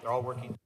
They're all working.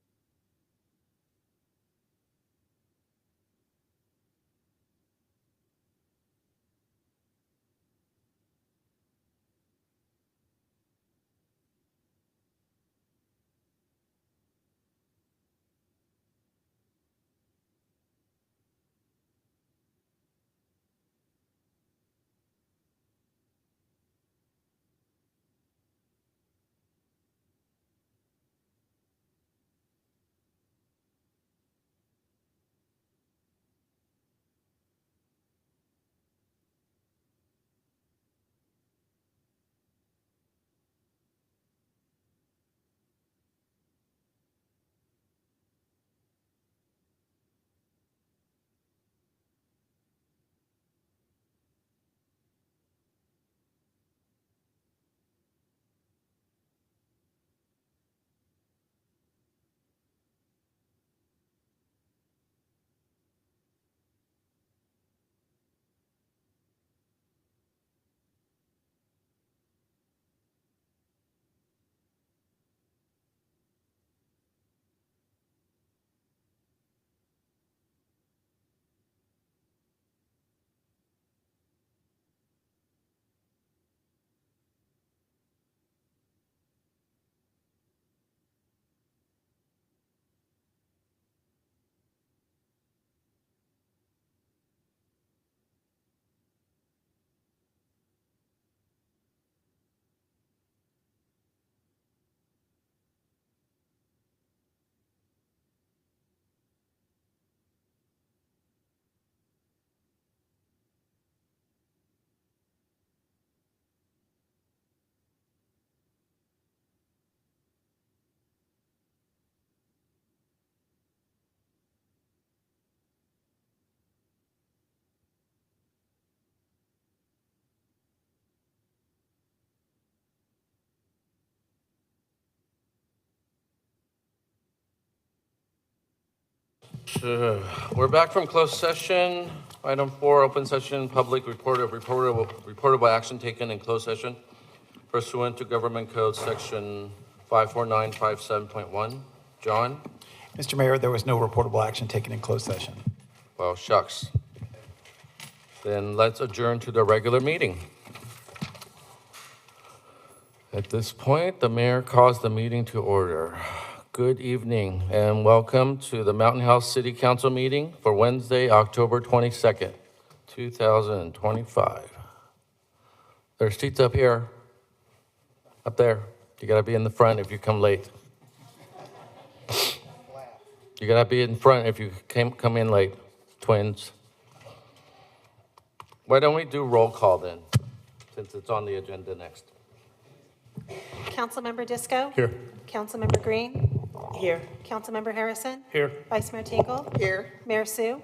We're back from closed session. Item 4, open session, public reportable action taken in closed session pursuant to Government Code Section 54957.1. John? Mr. Mayor, there was no reportable action taken in closed session. Well, shucks. Then let's adjourn to the regular meeting. At this point, the mayor calls the meeting to order. Good evening and welcome to the Mountain House City Council meeting for Wednesday, October 22nd, 2025. There's seats up here, up there. You gotta be in the front if you come late. You gotta be in front if you come in late, twins. Why don't we do roll call then, since it's on the agenda next? Councilmember Disco? Here. Councilmember Green? Here. Councilmember Harrison? Here. Vice Mayor Tingle? Here. Mayor Sue?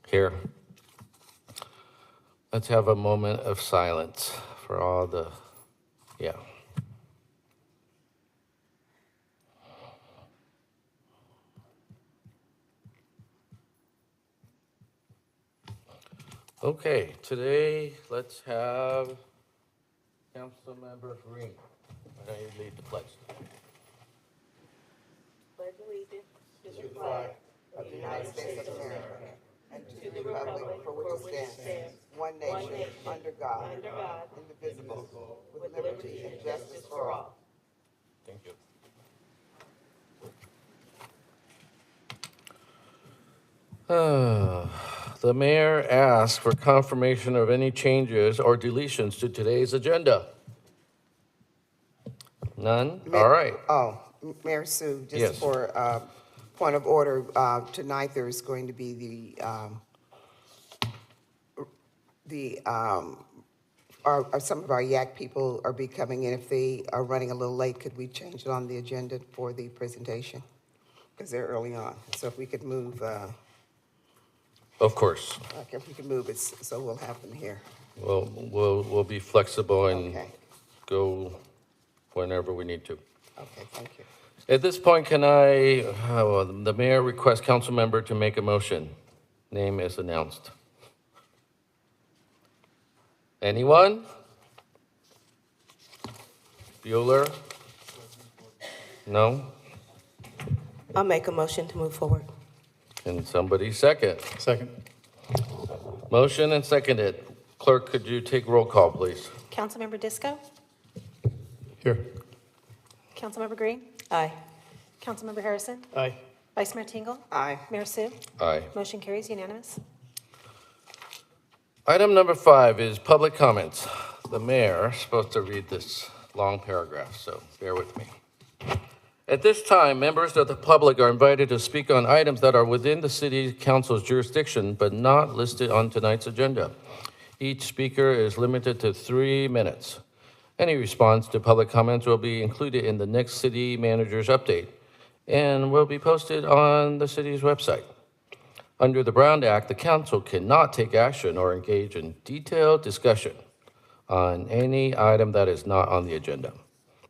Here. Let's have a moment of silence for all the, yeah. Okay, today let's have Councilmember Green. Why don't you lead the pledge? Pledge allegiance to the flag of the United States of America and to the republic for which it stands, one nation, under God, indivisible, with liberty and justice for all. Thank you. The mayor asks for confirmation of any changes or deletions to today's agenda. None? All right. Oh, Mayor Sue, Yes. just for point of order, tonight there's going to be some of our YAC people are be coming in. If they are running a little late, could we change it on the agenda for the presentation? Because they're early on. So if we could move, Of course. if we could move it, so we'll have them here. We'll be flexible and Okay. go whenever we need to. Okay, thank you. At this point, the mayor requests council member to make a motion. Name is announced. Anyone? Bueller? No? I'll make a motion to move forward. Can somebody second? Second. Motion and seconded. Clerk, could you take roll call, please? Councilmember Disco, Here. Councilmember Green, Aye. Councilmember Harrison, Aye. Vice Mayor Tingle, Aye. Mayor Sue. Aye. Motion carries unanimous. Item number 5 is public comments. The mayor is supposed to read this long paragraph, so bear with me. At this time, members of the public are invited to speak on items that are within the city council's jurisdiction but not listed on tonight's agenda. Each speaker is limited to 3 minutes. Any response to public comments will be included in the next city manager's update and will be posted on the city's website. Under the Brown Act, the council cannot take action or engage in detailed discussion on any item that is not on the agenda.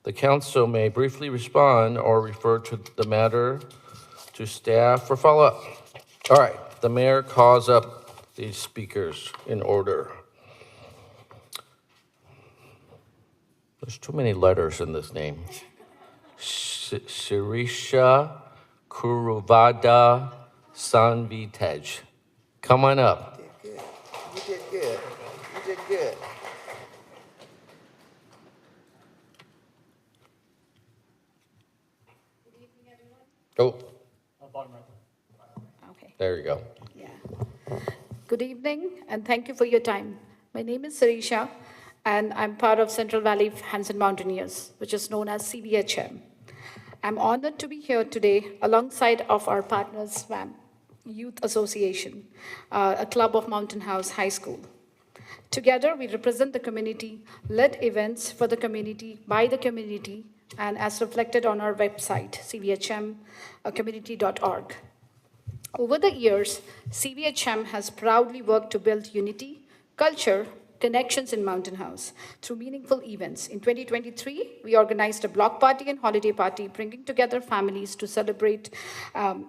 The council may briefly respond or refer to the matter to staff for follow-up. All right, the mayor calls up these speakers in order. There's too many letters in this name. Shirisha Kuruvada Sanvitej. Come on up. You did good. You did good. Oh, Okay, there you go. yeah. Good evening, and thank you for your time. My name is Sarisha, and I'm part of Central Valley Hanson Mountaineers, which is known as CVHM. I'm honored to be here today alongside of our partners, SWAM, Youth Association, a club of Mountain House High School. Together, we represent the community, led events for the community, by the community, and as reflected on our website, cvhmcommunity.org. Over the years, CVHM has proudly worked to build unity, culture, connections in Mountain House through meaningful events. In 2023, we organized a block party and holiday party, bringing together families to celebrate,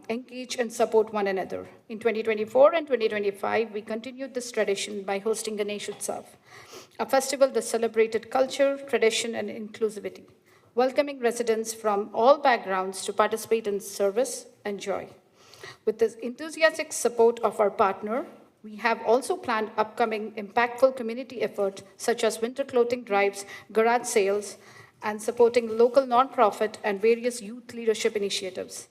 engage, and support one another. In 2024 and 2025, we continued this tradition by hosting Ganesh Utsav, a festival that celebrated culture, tradition, and inclusivity, welcoming residents from all backgrounds to participate in service and joy. With the enthusiastic support of our partner, we have also planned upcoming impactful community efforts such as winter clothing drives, garage sales, and supporting local nonprofit and various youth leadership initiatives.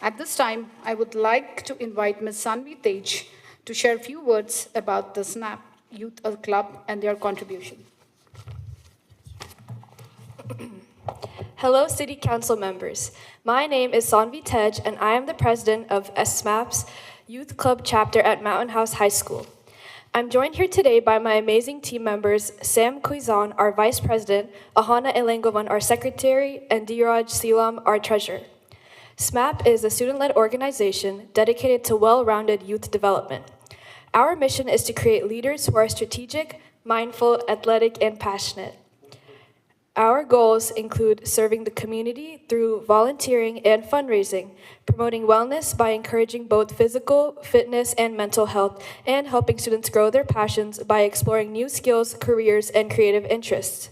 At this time, I would like to invite Ms. Sanvi Tej to share a few words about the SNAP Youth Club and their contribution. Hello, City Council members. My name is Sanvi Tej, and I am the president of SMAP's Youth Club chapter at Mountain House High School. I'm joined here today by my amazing team members, Sam Kuizan, our vice president, Ahana Elengovan, our secretary, and Diraj Silam, our treasurer. SMAP is a student-led organization dedicated to well-rounded youth development. Our mission is to create leaders who are strategic, mindful, athletic, and passionate. Our goals include serving the community through volunteering and fundraising, promoting wellness by encouraging both physical fitness and mental health, and helping students grow their passions by exploring new skills, careers, and creative interests.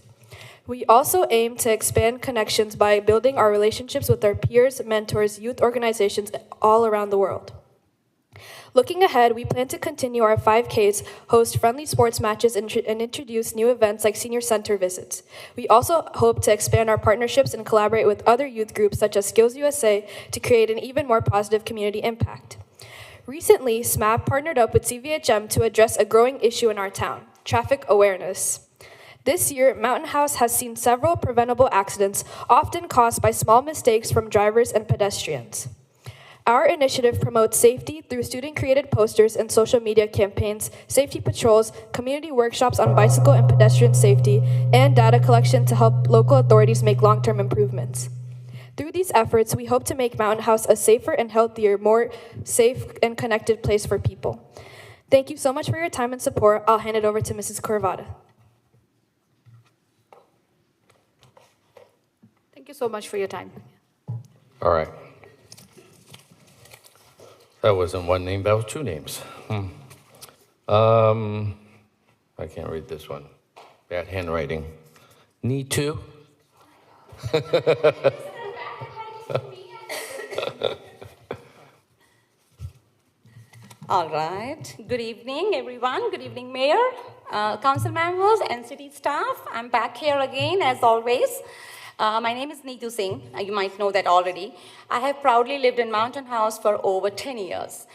We also aim to expand connections by building our relationships with our peers, mentors, youth organizations all around the world. Looking ahead, we plan to continue our 5Ks, host friendly sports matches, and introduce new events like senior center visits. We also hope to expand our partnerships and collaborate with other youth groups such as Skills USA to create an even more positive community impact. Recently, SMAP partnered up with CVHM to address a growing issue in our town, traffic awareness. This year, Mountain House has seen several preventable accidents, often caused by small mistakes from drivers and pedestrians. Our initiative promotes safety through student-created posters and social media campaigns, safety patrols, community workshops on bicycle and pedestrian safety, and data collection to help local authorities make long-term improvements. Through these efforts, we hope to make Mountain House a safer and healthier, more safe and connected place for people. Thank you so much for your time and support. I'll hand it over to Mrs. Kurvada. Thank you so much for your time. All right. That wasn't one name, that was 2 names. I can't read this one. Bad handwriting. Need to? All right. Good evening, everyone. Good evening, Mayor, council members, and city staff. I'm back here again, as always. My name is Neetu Singh. You might know that already. I have proudly lived in Mountain House for over 10 years.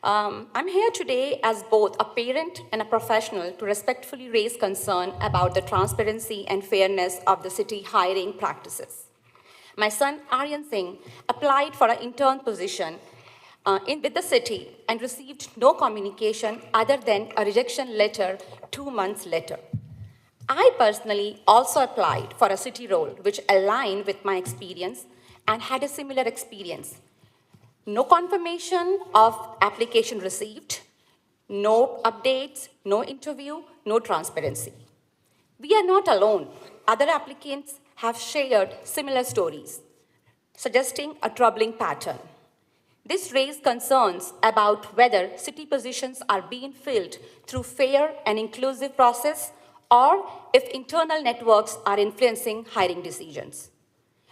I'm here today as both a parent and a professional to respectfully raise concern about the transparency and fairness of the city hiring practices. My son, Aryan Singh, applied for an intern position with the city and received no communication other than a rejection letter 2 months later. I personally also applied for a city role which aligned with my experience and had a similar experience. No confirmation of application received, no updates, no interview, no transparency. We are not alone. Other applicants have shared similar stories, suggesting a troubling pattern. This raised concerns about whether city positions are being filled through fair and inclusive process or if internal networks are influencing hiring decisions.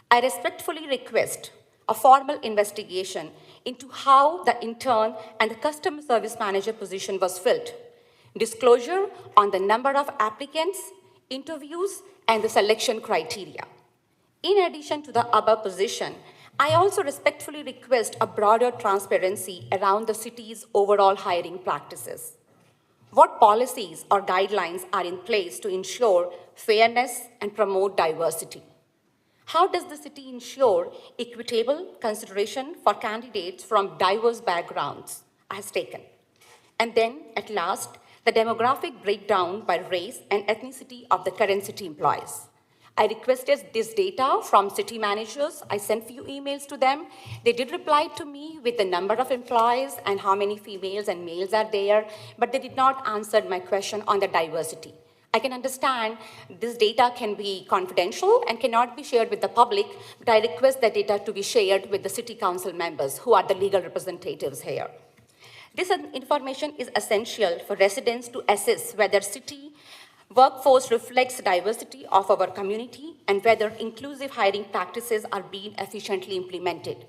I respectfully request a formal investigation into how the intern and the customer service manager position was filled, disclosure on the number of applicants, interviews, and the selection criteria. In addition to the above position, I also respectfully request a broader transparency around the city's overall hiring practices. What policies or guidelines are in place to ensure fairness and promote diversity? How does the city ensure equitable consideration for candidates from diverse backgrounds as taken? And then, at last, the demographic breakdown by race and ethnicity of the current city employees. I requested this data from city managers. I sent few emails to them. They did reply to me with the number of employees and how many females and males are there, but they did not answer my question on the diversity. I can understand this data can be confidential and cannot be shared with the public, but I request that data to be shared with the city council members who are the legal representatives here. This information is essential for residents to assess whether city workforce reflects diversity of our community and whether inclusive hiring practices are being efficiently implemented.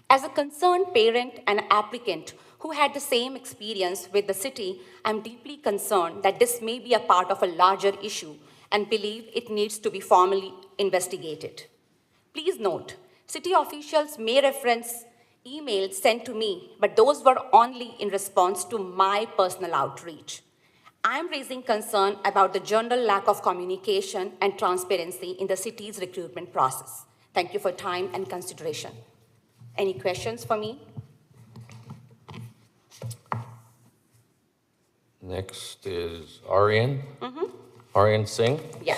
As a concerned parent and applicant who had the same experience with the city, I'm deeply concerned that this may be a part of a larger issue and believe it needs to be formally investigated. Please note, city officials may reference emails sent to me, but those were only in response to my personal outreach. I'm raising concern about the general lack of communication and transparency in the city's recruitment process. Thank you for time and consideration. Any questions for me? Next is Aryan. Aryan Singh. Yeah.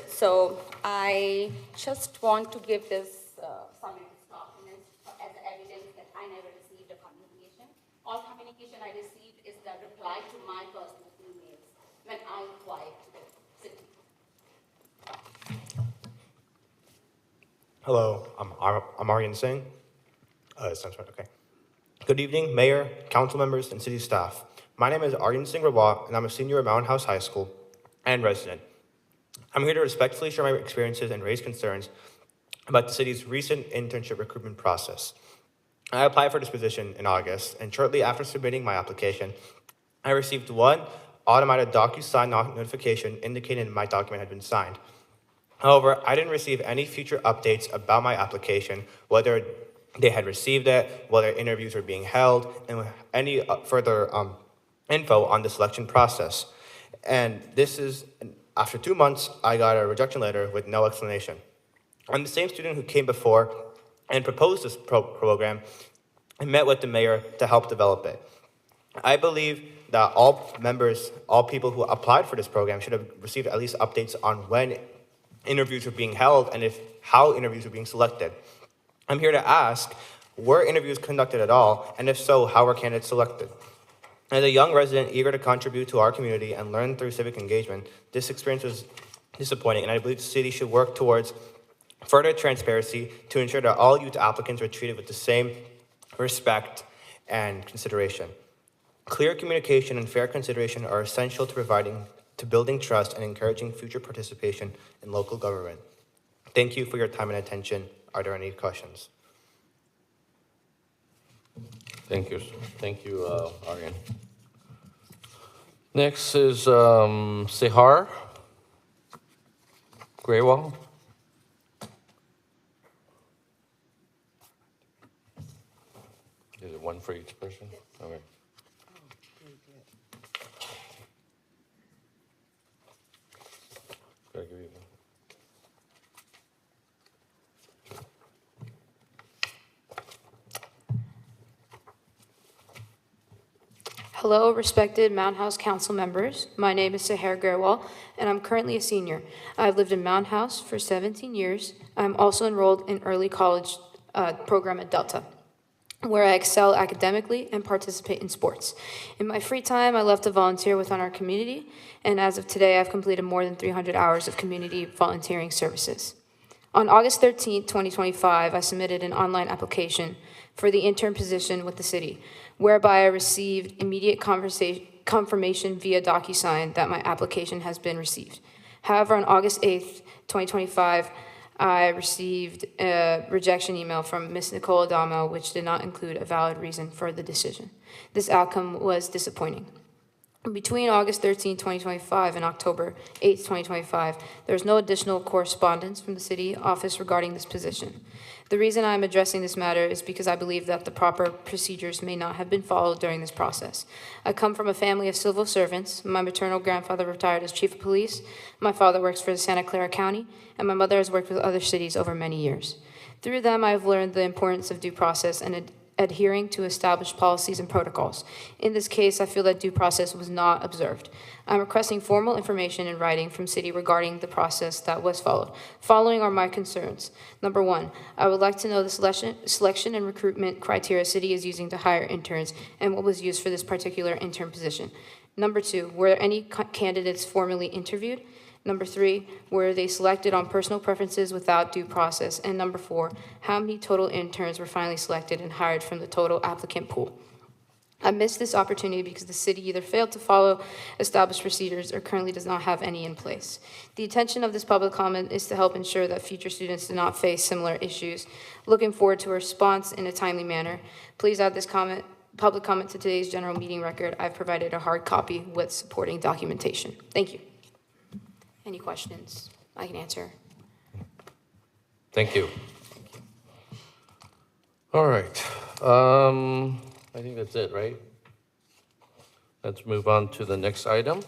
So I just want to give this some of these documents as evidence that I never received a communication. All communication I received is the reply to my personal emails when I inquired to the city. Hello, I'm Aryan Singh. Sounds right, okay. Good evening, Mayor, council members, and city staff. My name is Aryan Singh Rawat, and I'm a senior at Mountain House High School and resident. I'm here to respectfully share my experiences and raise concerns about the city's recent internship recruitment process. I applied for this position in August, and shortly after submitting my application, I received one automated DocuSign notification indicating my document had been signed. However, I didn't receive any future updates about my application, whether they had received it, whether interviews were being held, and any further info on the selection process. And this is, after 2 months, I got a rejection letter with no explanation. I'm the same student who came before and proposed this program and met with the mayor to help develop it. I believe that all people who applied for this program should have received at least updates on when interviews were being held and how interviews were being selected. I'm here to ask, were interviews conducted at all? And if so, how were candidates selected? As a young resident eager to contribute to our community and learn through civic engagement, this experience was disappointing, and I believe the city should work towards further transparency to ensure that all youth applicants are treated with the same respect and consideration. Clear communication and fair consideration are essential to building trust and encouraging future participation in local government. Thank you for your time and attention. Are there any questions? Thank you, Aryan. Next is Sehar Graywall. Is it one for each person? Okay. Gotta give you one. Hello, respected Mountain House Council members. My name is Sahar Gerwal, and I'm currently a senior. I've lived in Mountain House for 17 years. I'm also enrolled in early college program at Delta, where I excel academically and participate in sports. In my free time, I love to volunteer within our community, and as of today, I've completed more than 300 hours of community volunteering services. On August 13, 2025, I submitted an online application for the intern position with the city, whereby I received immediate confirmation via DocuSign that my application has been received. However, on August 8th, 2025, I received a rejection email from Ms. Nicole Adamo, which did not include a valid reason for the decision. This outcome was disappointing. Between August 13, 2025 and October 8, 2025, there was no additional correspondence from the city office regarding this position. The reason I'm addressing this matter is because I believe that the proper procedures may not have been followed during this process. I come from a family of civil servants. My maternal grandfather retired as chief of police. My father works for the Santa Clara County, and my mother has worked with other cities over many years. Through them, I have learned the importance of due process and adhering to established policies and protocols. In this case, I feel that due process was not observed. I'm requesting formal information in writing from city regarding the process that was followed. Following are my concerns. Number one, I would like to know the selection and recruitment criteria city is using to hire interns and what was used for this particular intern position. Number two, were there any candidates formally interviewed? Number three, were they selected on personal preferences without due process? And number four, how many total interns were finally selected and hired from the total applicant pool? I missed this opportunity because the city either failed to follow established procedures or currently does not have any in place. The intention of this public comment is to help ensure that future students do not face similar issues. Looking forward to a response in a timely manner. Please add this public comment to today's general meeting record. I've provided a hard copy with supporting documentation. Thank you. Any questions I can answer? Thank you. All right. I think that's it, right? Let's move on to the next item.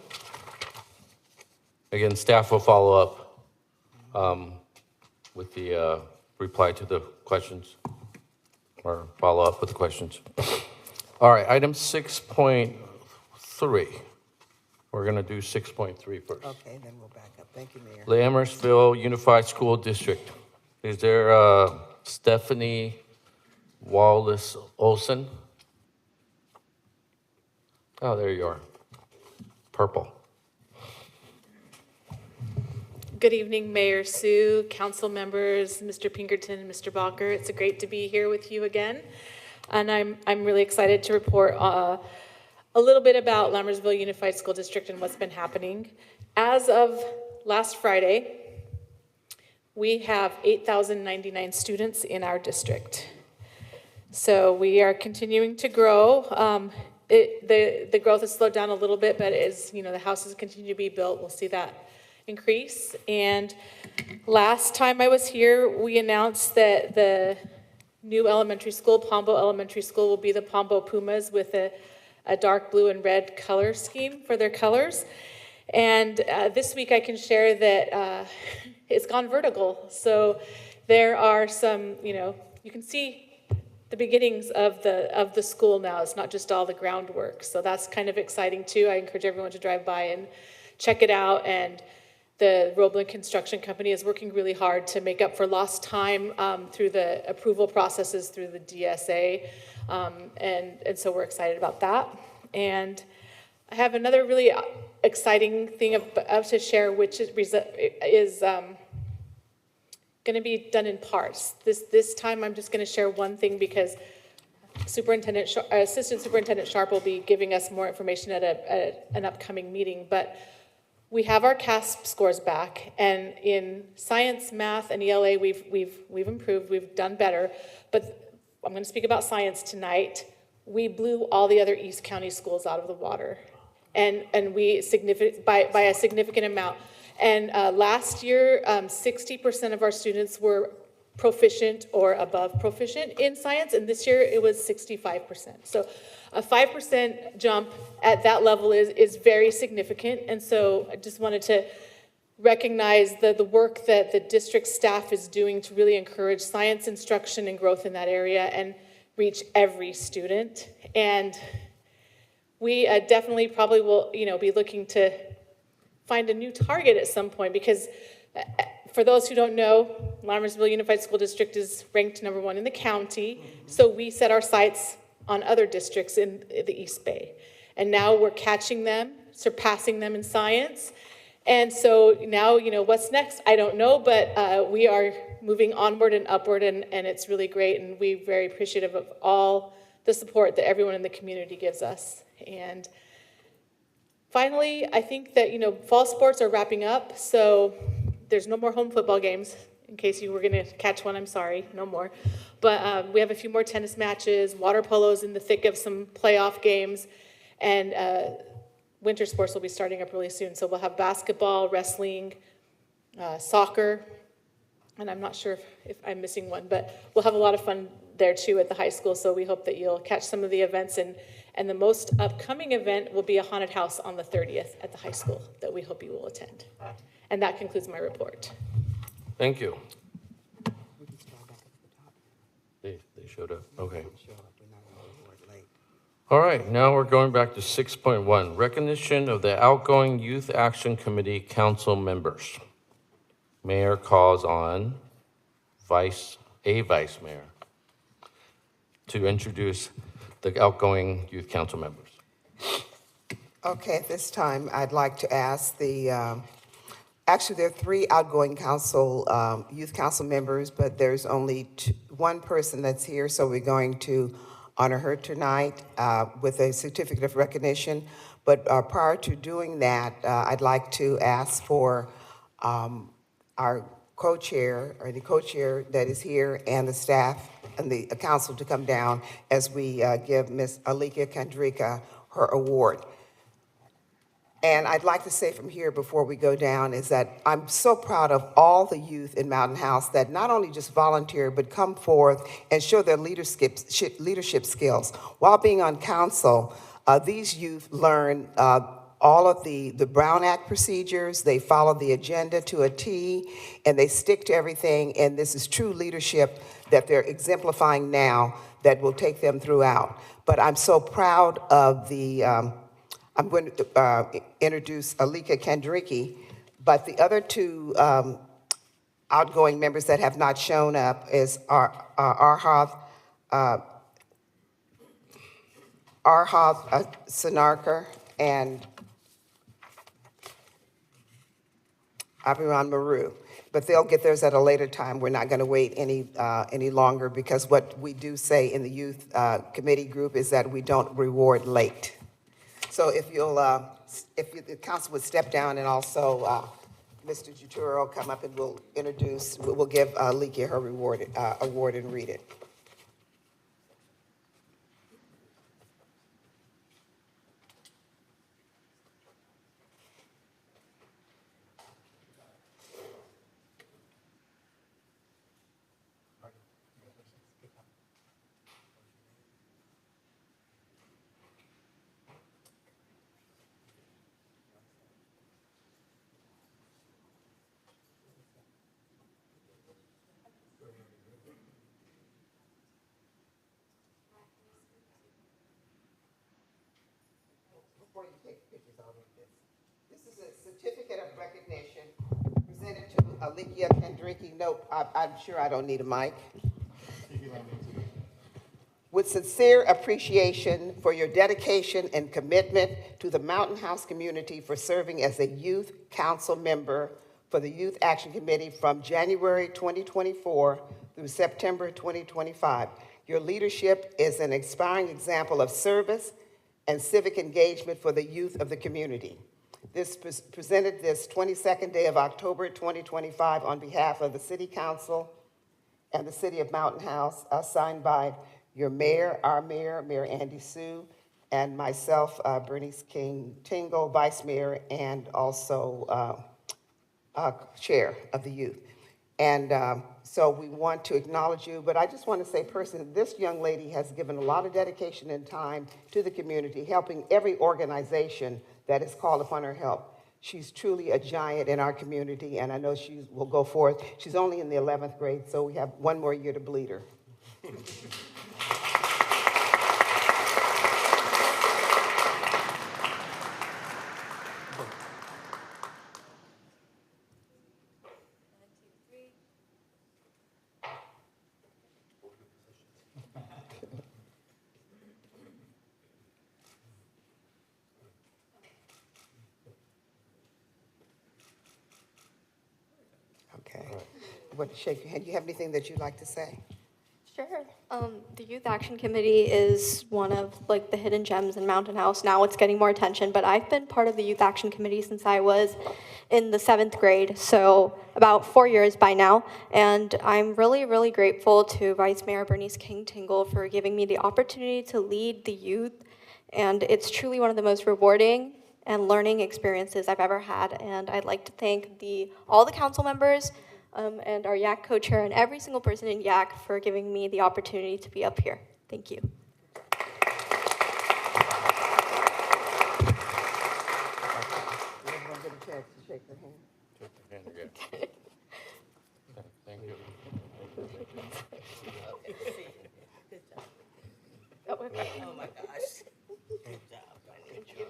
Again, staff will follow up with the reply to the questions or follow up with the questions. All right, item 6.3. We're going to do 6.3 first. Okay, then we'll back up. Thank you, Mayor. Lammersville Unified School District. Is there Stephanie Wallace Olson? Oh, there you are. Purple. Good evening, Mayor Sue, council members, Mr. Pinkerton, and Mr. Bacher. It's great to be here with you again. And I'm really excited to report a little bit about Lammersville Unified School District and what's been happening. As of last Friday, we have 8,099 students in our district. So we are continuing to grow. The growth has slowed down a little bit, but as the houses continue to be built, we'll see that increase. And last time I was here, we announced that the new elementary school, Pombo Elementary School, will be the Pombo Pumas with a dark blue and red color scheme for their colors. And this week I can share that it's gone vertical. So there are some, you can see the beginnings of the school now. It's not just all the groundwork. So that's kind of exciting too. I encourage everyone to drive by and check it out. And the Roebling Construction Company is working really hard to make up for lost time through the approval processes through the DSA. And so we're excited about that. And I have another really exciting thing to share, which is going to be done in parts. This time I'm just going to share one thing because Assistant Superintendent Sharp will be giving us more information at an upcoming meeting. But we have our CASP scores back, and in science, math, and ELA, we've improved. We've done better. But I'm going to speak about science tonight. we blew all the other East County schools out of the water. And we by a significant amount. And last year, 60% of our students were proficient or above proficient in science, and this year it was 65%. So a 5% jump at that level is very significant, and so I just wanted to recognize the work that the district staff is doing to really encourage science instruction and growth in that area and reach every student. And we definitely probably will, be looking to find a new target at some point, because for those who don't know, Lammersville Unified School District is ranked #1 in the county, so we set our sights on other districts in the East Bay. And now we're catching them, surpassing them in science. And so now, what's next? I don't know, but we are moving onward and upward, and it's really great, and we're very appreciative of all the support that everyone in the community gives us. And finally, I think that, fall sports are wrapping up, so there's no more home football games. In case you were going to catch one, I'm sorry, no more. But we have a few more tennis matches, water polo's in the thick of some playoff games, and winter sports will be starting up really soon. So we'll have basketball, wrestling, soccer, and I'm not sure if I'm missing one, but we'll have a lot of fun there too at the high school. So we hope that you'll catch some of the events, and the most upcoming event will be a haunted house on the 30th at the high school that we hope you will attend. And that concludes my report. Thank you. They showed up, okay. All right, now we're going back to 6.1, recognition of the Outgoing Youth Action Committee Council members. Mayor calls on vice mayor to introduce the Outgoing Youth Council members. Okay, at this time, I'd like to ask actually, there are 3 outgoing youth council members, but there's only one person that's here, so we're going to honor her tonight with a certificate of recognition. But prior to doing that, I'd like to ask for our co-chair, or the co-chair that is here, and the staff and the council to come down as we give Ms. Alika Kandrika her award. And I'd like to say from here before we go down is that I'm so proud of all the youth in Mountain House that not only just volunteer, but come forth and show their leadership skills. While being on council, these youth learn all of the Brown Act procedures, they follow the agenda to a T, and they stick to everything, and this is true leadership that they're exemplifying now that will take them throughout. But I'm so proud of I'm going to introduce Alika Kandriki, but the other 2 outgoing members that have not shown up is Arhav Sanarkar and Abiran Maru. But they'll get theirs at a later time. We're not going to wait any longer, because what we do say in the youth committee group is that we don't reward late. So if the council would step down, and also Mr. Juturo come up, and we'll give Alika her award and read it. Before you take pictures, I'll read this. This is a certificate of recognition presented to Alika Kandriki. No, I'm sure I don't need a mic. With sincere appreciation for your dedication and commitment to the Mountain House community for serving as a youth council member for the Youth Action Committee from January 2024 through September 2025. Your leadership is an inspiring example of service and civic engagement for the youth of the community. This presented this 22nd day of October 2025 on behalf of the City Council and the City of Mountain House, signed by your mayor, our mayor, Mayor Andy Sue, and myself, Bernice King Tingle, vice mayor, and also chair of the youth. And so we want to acknowledge you, but I just want to say personally, this young lady has given a lot of dedication and time to the community, helping every organization that has called upon her help. She's truly a giant in our community, and I know she will go forth. She's only in the 11th grade, so we have one more year to bleed her. Okay. You want to shake your hand? You have anything that you'd like to say? Sure. The Youth Action Committee is one of like the hidden gems in Mountain House. Now it's getting more attention, but I've been part of the Youth Action Committee since I was in the 7th grade, so about 4 years by now. And I'm really, really grateful to Vice Mayor Bernice King Tingle for giving me the opportunity to lead the youth. And it's truly one of the most rewarding and learning experiences I've ever had. And I'd like to thank all the council members, and our YAC co-chair and every single person in YAC for giving me the opportunity to be up here. Thank you. Did everyone get a chance to shake their hand? Thank you. Oh my gosh. Good job. Thank you.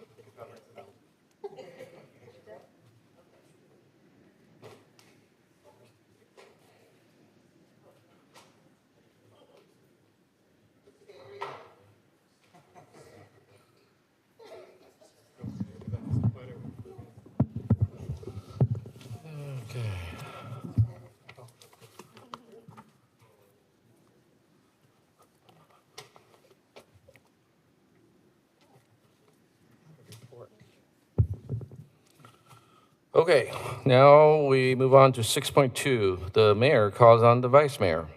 Okay, now we move on to 6.2. The mayor calls on the vice mayor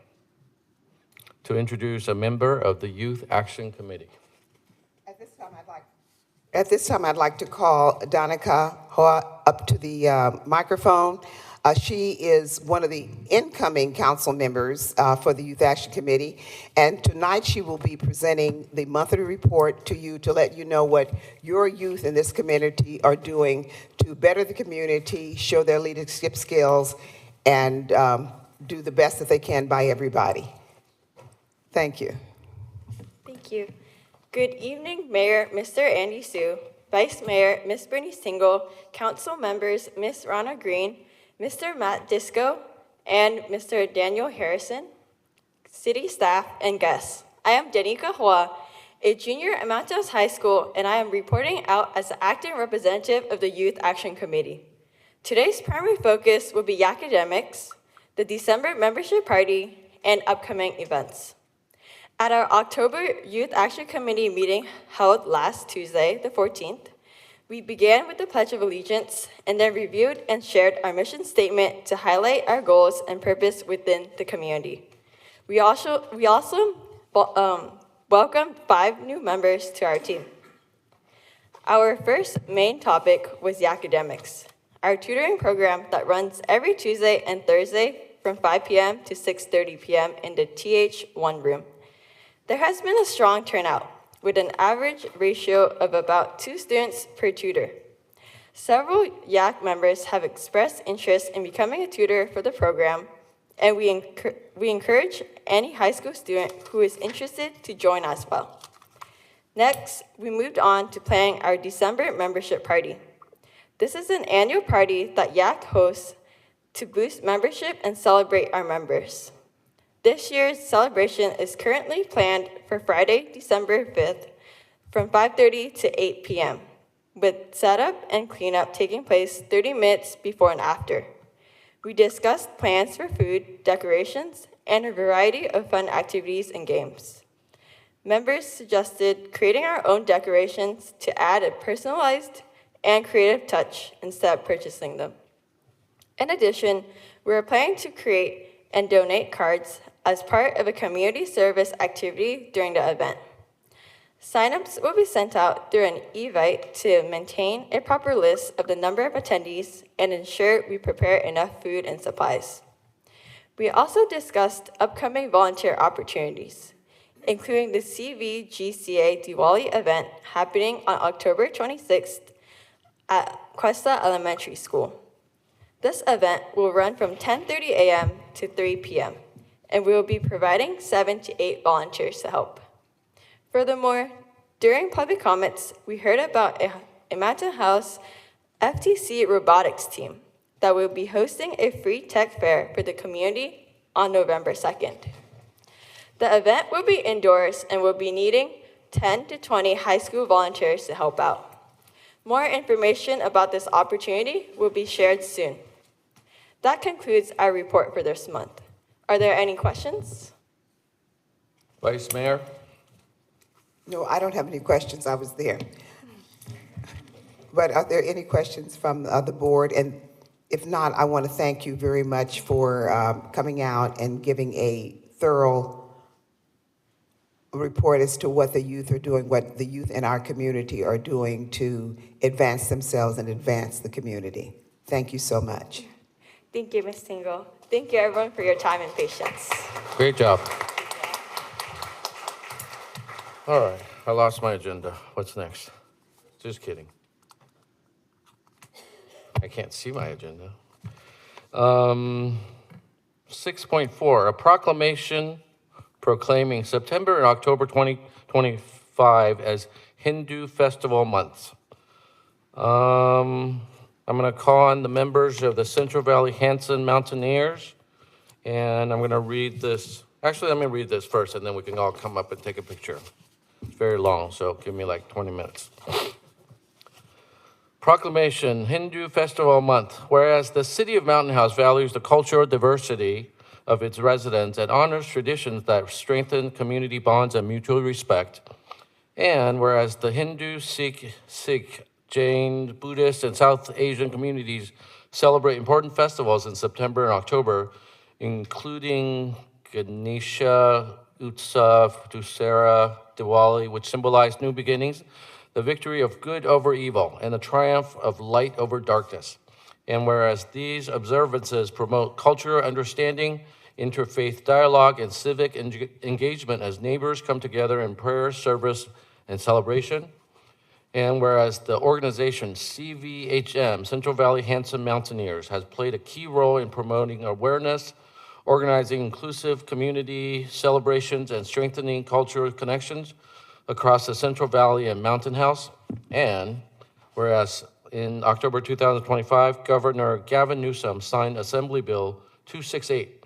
to introduce a member of the Youth Action Committee. At this time, I'd like to call Donica Hoa up to the microphone. She is one of the incoming council members for the Youth Action Committee, and tonight she will be presenting the monthly report to you to let you know what your youth in this community are doing to better the community, show their leadership skills, and do the best that they can by everybody. Thank you. Thank you. Good evening, Mayor Mr. Andy Sue, Vice Mayor Ms. Bernice Tingle, Council members Ms. Rana Green, Mr. Matt Disco, and Mr. Daniel Harrison, city staff, and guests. I am Danica Hoa, a junior at Mountain House High School, and I am reporting out as the acting representative of the Youth Action Committee. Today's primary focus will be academics, the December membership party, and upcoming events. At our October Youth Action Committee meeting held last Tuesday, the 14th, we began with the Pledge of Allegiance and then reviewed and shared our mission statement to highlight our goals and purpose within the community. We also welcomed 5 new members to our team. Our first main topic was the academics, our tutoring program that runs every Tuesday and Thursday from 5 p.m. to 6:30 p.m. in the TH1 room. There has been a strong turnout, with an average ratio of about 2 students per tutor. Several YAC members have expressed interest in becoming a tutor for the program, and we encourage any high school student who is interested to join as well. Next, we moved on to planning our December membership party. This is an annual party that YAC hosts to boost membership and celebrate our members. This year's celebration is currently planned for Friday, December 5th from 5:30 to 8 p.m., with setup and cleanup taking place 30 minutes before and after. We discussed plans for food, decorations, and a variety of fun activities and games. Members suggested creating our own decorations to add a personalized and creative touch instead of purchasing them. In addition, we are planning to create and donate cards as part of a community service activity during the event. Signups will be sent out through an Evite to maintain a proper list of the number of attendees and ensure we prepare enough food and supplies. We also discussed upcoming volunteer opportunities, including the CVGCA Diwali event happening on October 26th at Cuesta Elementary School. This event will run from 10:30 a.m. to 3 p.m., and we will be providing 7 to 8 volunteers to help. Furthermore, during public comments, we heard about a Mountain House FTC robotics team that will be hosting a free tech fair for the community on November 2nd. The event will be indoors and will be needing 10 to 20 high school volunteers to help out. More information about this opportunity will be shared soon. That concludes our report for this month. Are there any questions? Vice Mayor? No, I don't have any questions. I was there. But are there any questions from the board? And if not, I want to thank you very much for coming out and giving a thorough report as to what the youth are doing, what the youth in our community are doing to advance themselves and advance the community. Thank you so much. Thank you, Ms. Tingle. Thank you, everyone, for your time and patience. Great job. All right, I lost my agenda. What's next? Just kidding. I can't see my agenda. 6.4, a proclamation proclaiming September and October 2025 as Hindu Festival months. I'm going to call on the members of the Central Valley Hanson Mountaineers, and I'm going to read this. Actually, let me read this first, and then we can all come up and take a picture. It's very long, so give me like 20 minutes. Proclamation, Hindu Festival Month. Whereas the City of Mountain House values the cultural diversity of its residents and honors traditions that strengthen community bonds and mutual respect. And whereas the Hindu, Sikh, Jain, Buddhist, and South Asian communities celebrate important festivals in September and October, including Ganesha, Utsav, Dussehra, Diwali, which symbolize new beginnings, the victory of good over evil, and the triumph of light over darkness. And whereas these observances promote cultural understanding, interfaith dialogue, and civic engagement as neighbors come together in prayer, service, and celebration. And whereas the organization CVHM, Central Valley Hanson Mountaineers, has played a key role in promoting awareness, organizing inclusive community celebrations, and strengthening cultural connections across the Central Valley and Mountain House. And whereas in October 2025, Governor Gavin Newsom signed Assembly Bill 268,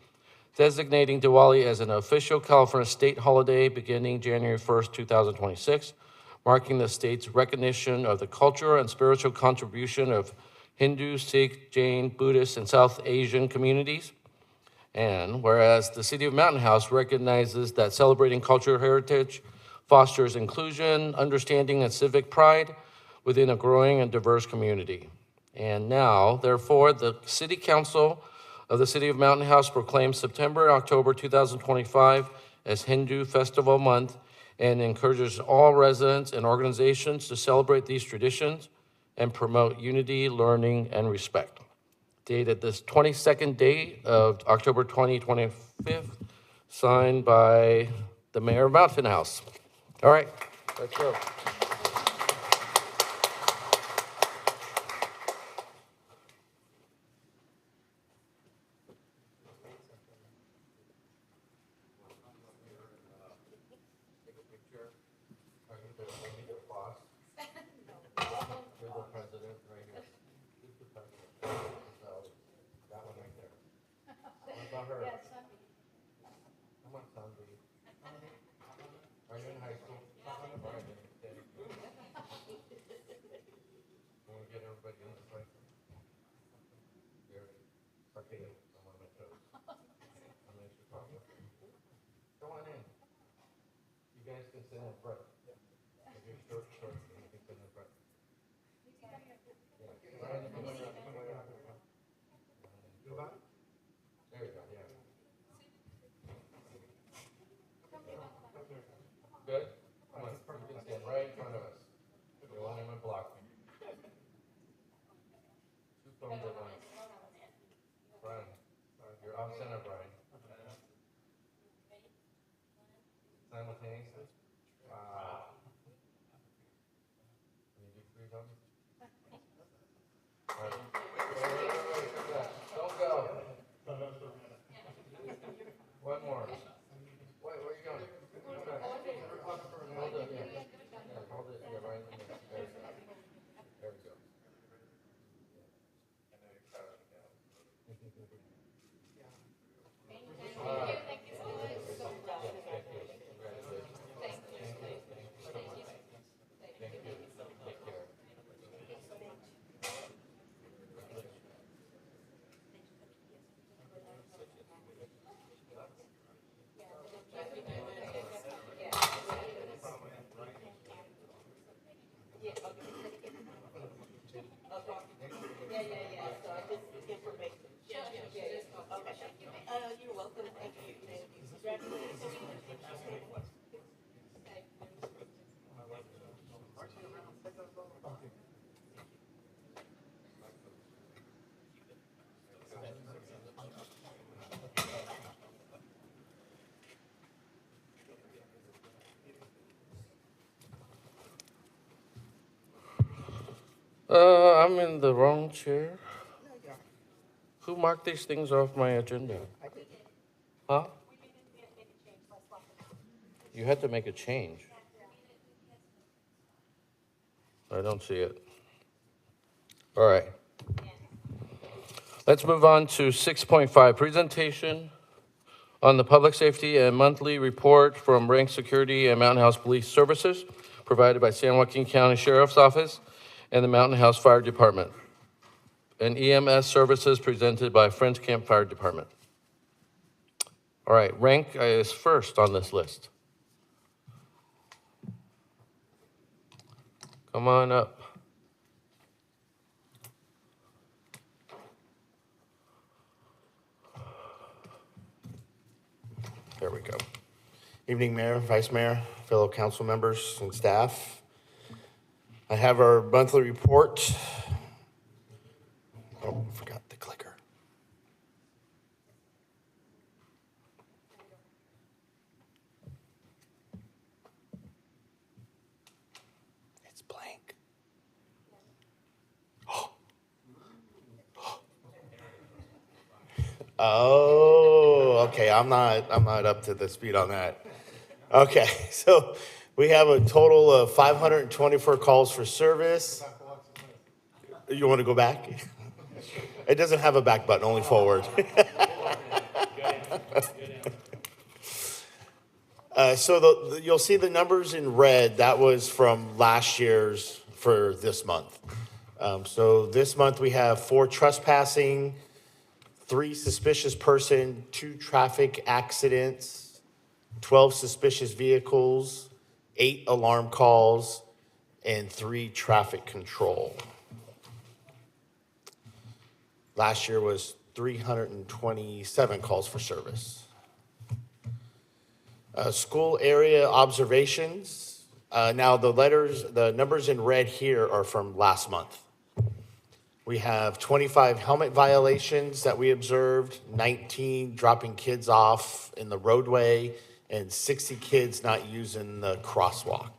designating Diwali as an official California state holiday beginning January 1st, 2026, marking the state's recognition of the cultural and spiritual contribution of Hindu, Sikh, Jain, Buddhist, and South Asian communities. And whereas the City of Mountain House recognizes that celebrating cultural heritage fosters inclusion, understanding, and civic pride within a growing and diverse community. And now, therefore, the City Council of the City of Mountain House proclaims September and October 2025 as Hindu Festival Month and encourages all residents and organizations to celebrate these traditions and promote unity, learning, and respect. Dated this 22nd day of October 2025, signed by the Mayor of Mountain House. All right, let's go. Good? Come on, you can stand right in front of us. You won't even block me. Two phones at once. Brian, you're off center, Brian. Simultaneously? Wow. Can you do three thumbs? All right. Wait. Don't go. One more. Wait, where are you going? Hold it, yeah. Yeah, hold it, yeah, right in there. There we go. I'm in the wrong chair. Who marked these things off my agenda? Huh? You had to make a change. I don't see it. All right. Let's move on to 6.5, presentation on the public safety and monthly report from Rank Security and Mountain House Police Services provided by San Joaquin County Sheriff's Office and the Mountain House Fire Department, and EMS services presented by Friends Camp Fire Department. All right, Rank is first on this list. Come on up. There we go. Evening, Mayor, Vice Mayor, fellow council members, and staff. I have our monthly report. Oh, forgot the clicker. It's blank. Oh, okay. I'm not up to the speed on that. Okay, so we have a total of 524 calls for service. You want to go back? It doesn't have a back button, only forward. So you'll see the numbers in red. That was from last year's for this month. So this month we have 4 trespassing, 3 suspicious person, 2 traffic accidents, 12 suspicious vehicles, 8 alarm calls, and 3 traffic control. Last year was 327 calls for service. School area observations. Now the numbers in red here are from last month. We have 25 helmet violations that we observed, 19 dropping kids off in the roadway, and 60 kids not using the crosswalk.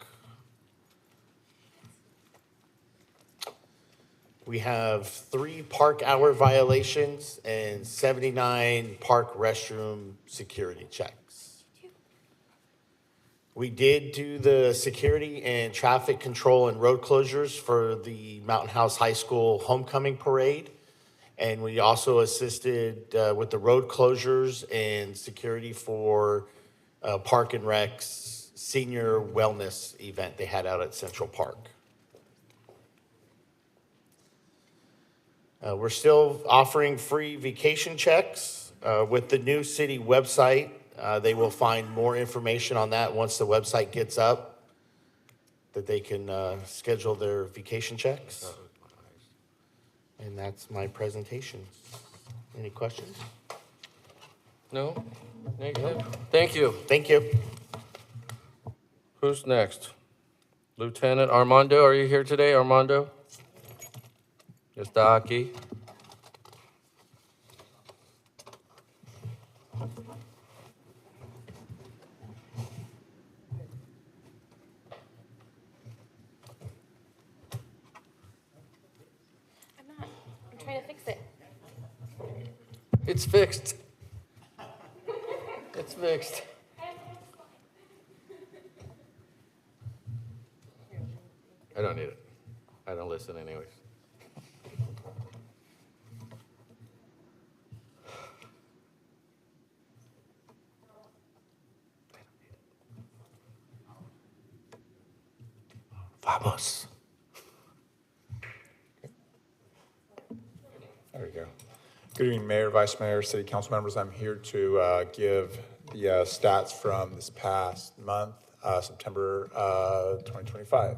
We have 3 park hour violations and 79 park restroom security checks. We did do the security and traffic control and road closures for the Mountain House High School homecoming parade. And we also assisted with the road closures and security for Park and Rec's senior wellness event they had out at Central Park. We're still offering free vacation checks with the new city website. They will find more information on that once the website gets up, that they can schedule their vacation checks. And that's my presentation. Any questions? No? Negative? Thank you. Thank you. Who's next? Lieutenant Armando, are you here today, Armando? Está aquí? I'm trying to fix it. It's fixed. It's fixed. I don't need it. I don't listen anyways. Vamos. There we go. Good evening, Mayor, Vice Mayor, City Council members. I'm here to give the stats from this past month, September 2025.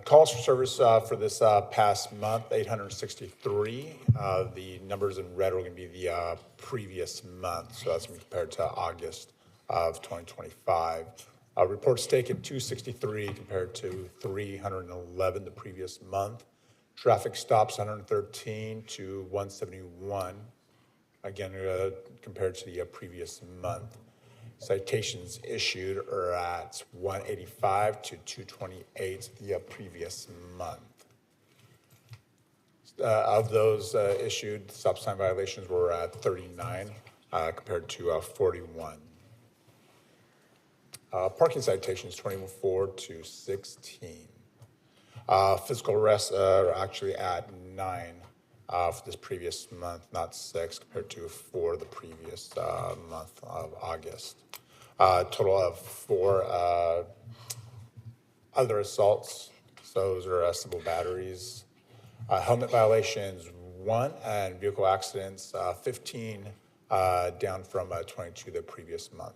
Calls for service for this past month, 863. The numbers in red are going to be the previous month, so that's compared to August of 2025. Reports taken 263 compared to 311 the previous month. Traffic stops 113 to 171, again compared to the previous month. Citations issued are at 185 to 228 the previous month. Of those issued, stop sign violations were at 39 compared to 41. Parking citations 24 to 16. Physical arrests are actually at 9 for this previous month, not 6 compared to 4 the previous month of August. Total of 4 other assaults. So those are simple batteries. Helmet violations 1, and vehicle accidents 15, down from 22 the previous month.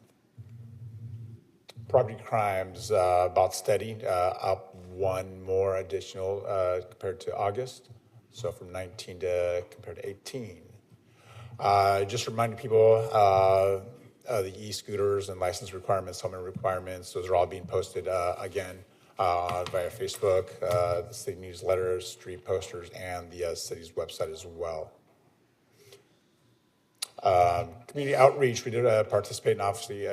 Property crimes about steady, up 1 more additional compared to August. So from 19 to compared to 18. Just reminding people, the e-scooters and license requirements, helmet requirements, those are all being posted again via Facebook, the city newsletters, street posters, and the city's website as well. Community outreach, we did participate in, obviously,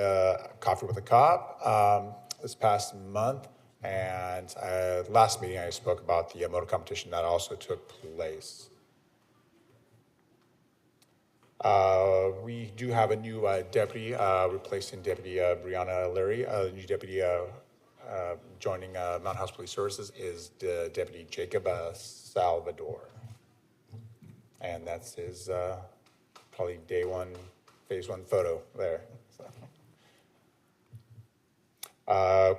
Coffee with a Cop this past month. And last meeting, I spoke about the motor competition that also took place. We do have a new deputy replacing Deputy Brianna Leary. The new deputy joining Mountain House Police Services is Deputy Jacob Salvador. And that's his probably day 1, phase 1 photo there.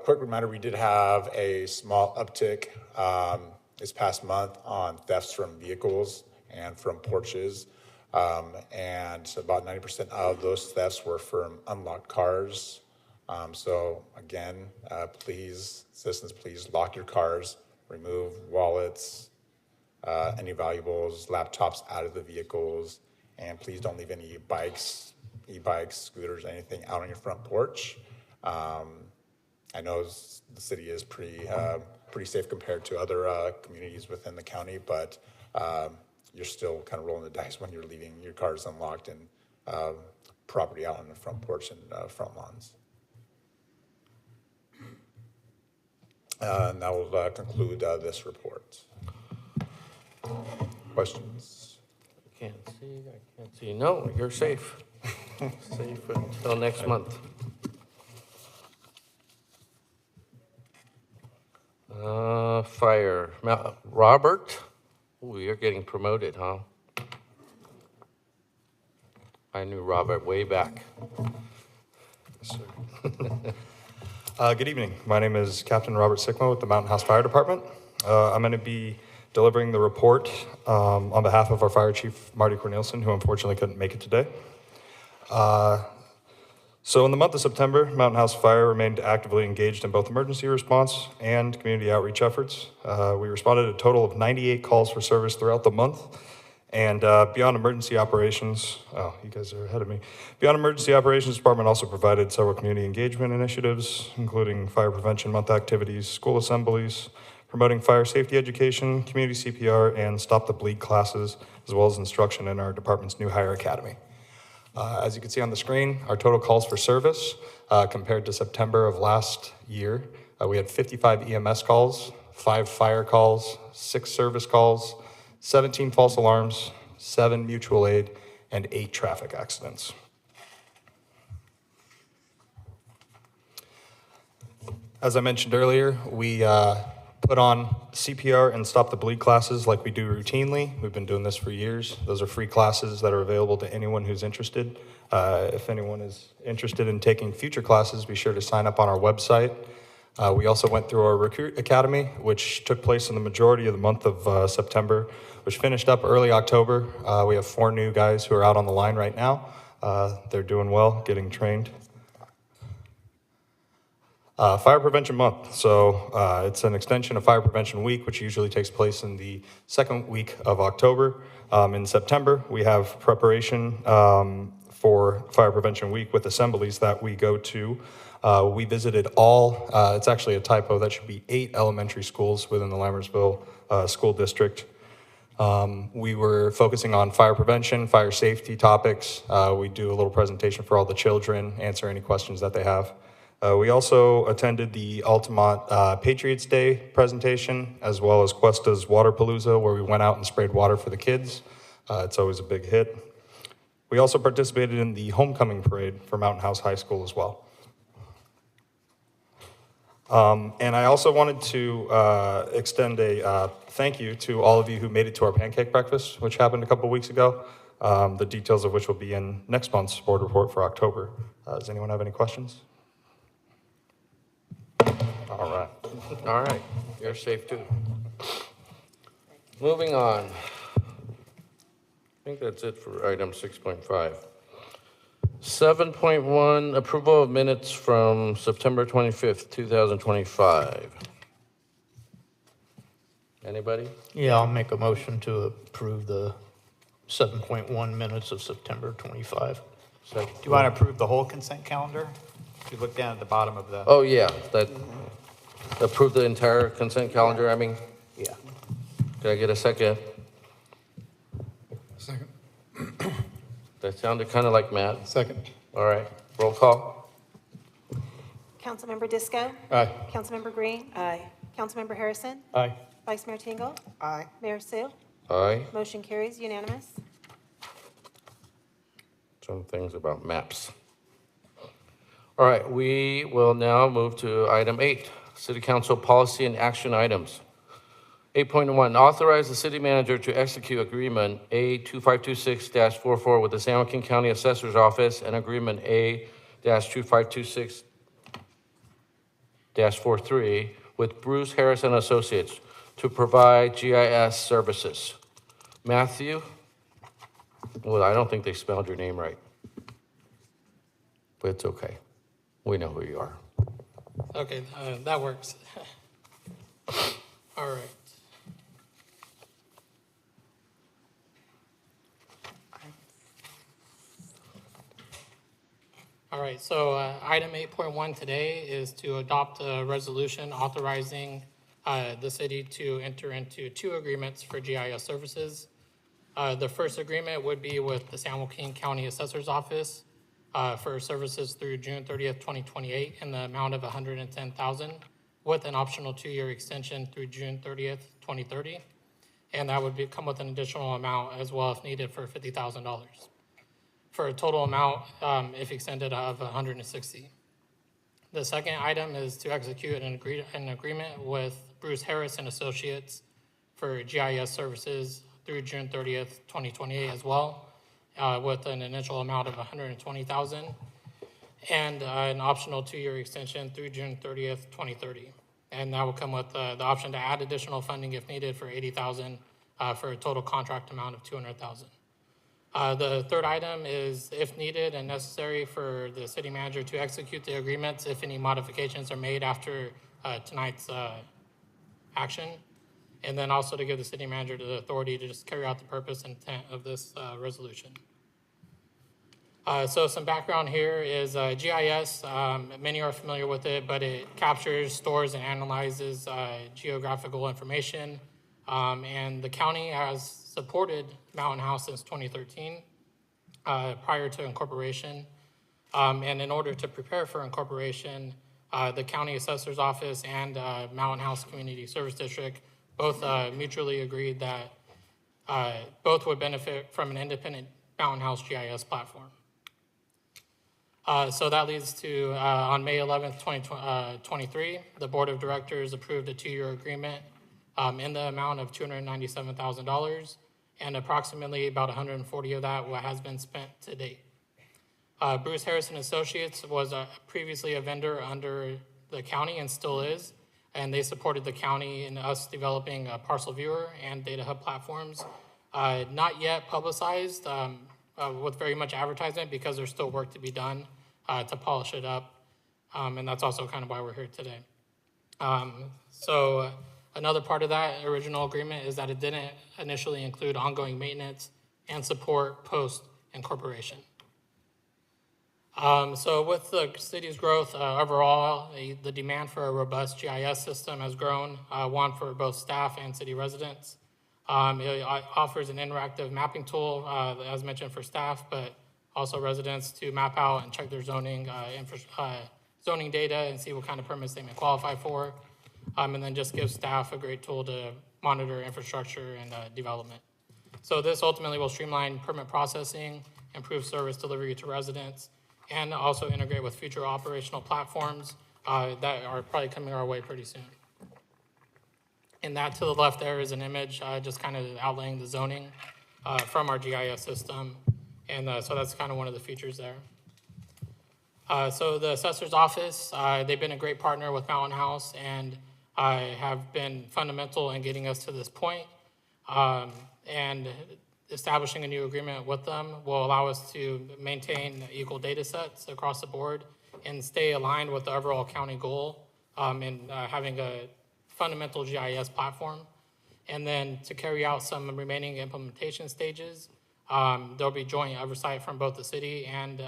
Quick reminder, we did have a small uptick this past month on thefts from vehicles and from porches. And about 90% of those thefts were from unlocked cars. So again, please, citizens, please lock your cars, remove wallets, any valuables, laptops out of the vehicles, and please don't leave any bikes, e-bikes, scooters, anything out on your front porch. I know the city is pretty safe compared to other communities within the county, but you're still kind of rolling the dice when you're leaving your cars unlocked and property out on the front porch and front lawns. And that will conclude this report. Questions? I can't see. No, you're safe. Safe until next month. Fire. Robert? Ooh, you're getting promoted, huh? I knew Robert way back. Yes, sir. Good evening. My name is Captain Robert Sickmo with the Mountain House Fire Department. I'm going to be delivering the report on behalf of our Fire Chief, Marty Cornelison, who unfortunately couldn't make it today. So in the month of September, Mountain House Fire remained actively engaged in both emergency response and community outreach efforts. We responded to a total of 98 calls for service throughout the month, And beyond emergency operations, oh, you guys are ahead of me. Beyond emergency operations department also provided several community engagement initiatives, including fire prevention month activities, school assemblies, promoting fire safety education, community CPR, and stop the bleed classes, as well as instruction in our department's new hire academy. As you can see on the screen, our total calls for service compared to September of last year, we had 55 EMS calls, 5 fire calls, 6 service calls, 17 false alarms, 7 mutual aid, and 8 traffic accidents. As I mentioned earlier, we put on CPR and stop the bleed classes like we do routinely. We've been doing this for years. Those are free classes that are available to anyone who's interested. If anyone is interested in taking future classes, be sure to sign up on our website. We also went through our recruit academy, which took place in the majority of the month of September, which finished up early October. We have 4 new guys who are out on the line right now. They're doing well, getting trained. Fire Prevention Month. So it's an extension of Fire Prevention Week, which usually takes place in the 2nd week of October. In September, we have preparation for Fire Prevention Week with assemblies that we go to. We visited all, it's actually a typo, that should be 8 elementary schools within the Lammersville School District. We were focusing on fire prevention, fire safety topics. We do a little presentation for all the children, answer any questions that they have. We also attended the Altamont Patriots Day presentation, as well as Cuesta's Waterpalooza, where we went out and sprayed water for the kids. It's always a big hit. We also participated in the homecoming parade for Mountain House High School as well. And I also wanted to extend a thank you to all of you who made it to our pancake breakfast, which happened a couple weeks ago, the details of which will be in next month's board report for October. Does anyone have any questions? All right. All right, you're safe too. Moving on. I think that's it for item 6.5. 7.1, approval of minutes from September 25th, 2025. Anybody? Yeah, I'll make a motion to approve the 7.1 minutes of September 25. Second. Do you want to approve the whole consent calendar? If you look down at the bottom of the... Oh, yeah, that, approve the entire consent calendar, I mean? Yeah. Can I get a second? Second. That sounded kind of like Matt. Second. All right, roll call. Councilmember Disco? Aye. Councilmember Green? Aye. Councilmember Harrison? Aye. Vice Mayor Tingle? Aye. Mayor Sue? Aye. Motion carries unanimous. Some things about maps. All right, we will now move to item 8, City Council Policy and Action Items. 8.1, authorize the city manager to execute agreement A2526-44 with the San Joaquin County Assessor's Office and agreement A-2526-43 with Bruce Harris and Associates to provide GIS services. Matthew? Well, I don't think they spelled your name right, but it's okay. We know who you are. Okay, that works. All right. All right, so item 8.1 today is to adopt a resolution authorizing the city to enter into 2 agreements for GIS services. The first agreement would be with the San Joaquin County Assessor's Office for services through June 30th, 2028 in the amount of $110,000 with an optional 2-year extension through June 30th, 2030. And that would come with an additional amount as well if needed for $50,000. For a total amount, if extended, of $160,000. The second item is to execute an agreement with Bruce Harris and Associates for GIS services through June 30th, 2028 as well, with an initial amount of $120,000 and an optional 2-year extension through June 30th, 2030. And that will come with the option to add additional funding if needed for $80,000 for a total contract amount of $200,000. The third item is if needed and necessary for the city manager to execute the agreements if any modifications are made after tonight's action. and then also to give the city manager the authority to just carry out the purpose and intent of this resolution. So some background here is GIS. Many are familiar with it, but it captures, stores, and analyzes geographical information. And the county has supported Mountain House since 2013, prior to incorporation. And in order to prepare for incorporation, the county assessor's office and Mountain House Community Service District both mutually agreed that both would benefit from an independent Mountain House GIS platform. So that leads to, on May 11th, 2023, the Board of Directors approved a 2-year agreement in the amount of $297,000, and approximately about $140,000 of that has been spent to date. Bruce Harris and Associates was previously a vendor under the county and still is, and they supported the county in us developing a parcel viewer and data hub platforms. Not yet publicized with very much advertisement because there's still work to be done to polish it up, and that's also kind of why we're here today. So another part of that original agreement is that it didn't initially include ongoing maintenance and support post-incorporation. So with the city's growth overall, the demand for a robust GIS system has grown, one for both staff and city residents. It offers an interactive mapping tool, as mentioned, for staff, but also residents to map out and check their zoning zoning data and see what kind of permits they may qualify for, and then just gives staff a great tool to monitor infrastructure and development. So this ultimately will streamline permit processing, improve service delivery to residents, and also integrate with future operational platforms that are probably coming our way pretty soon. And that to the left there is an image just kind of outlaying the zoning from our GIS system. And so that's kind of one of the features there. So the assessor's office, they've been a great partner with Mountain House and have been fundamental in getting us to this point. And establishing a new agreement with them will allow us to maintain equal data sets across the board and stay aligned with the overall county goal in having a fundamental GIS platform. And then to carry out some remaining implementation stages, there'll be joint oversight from both the city and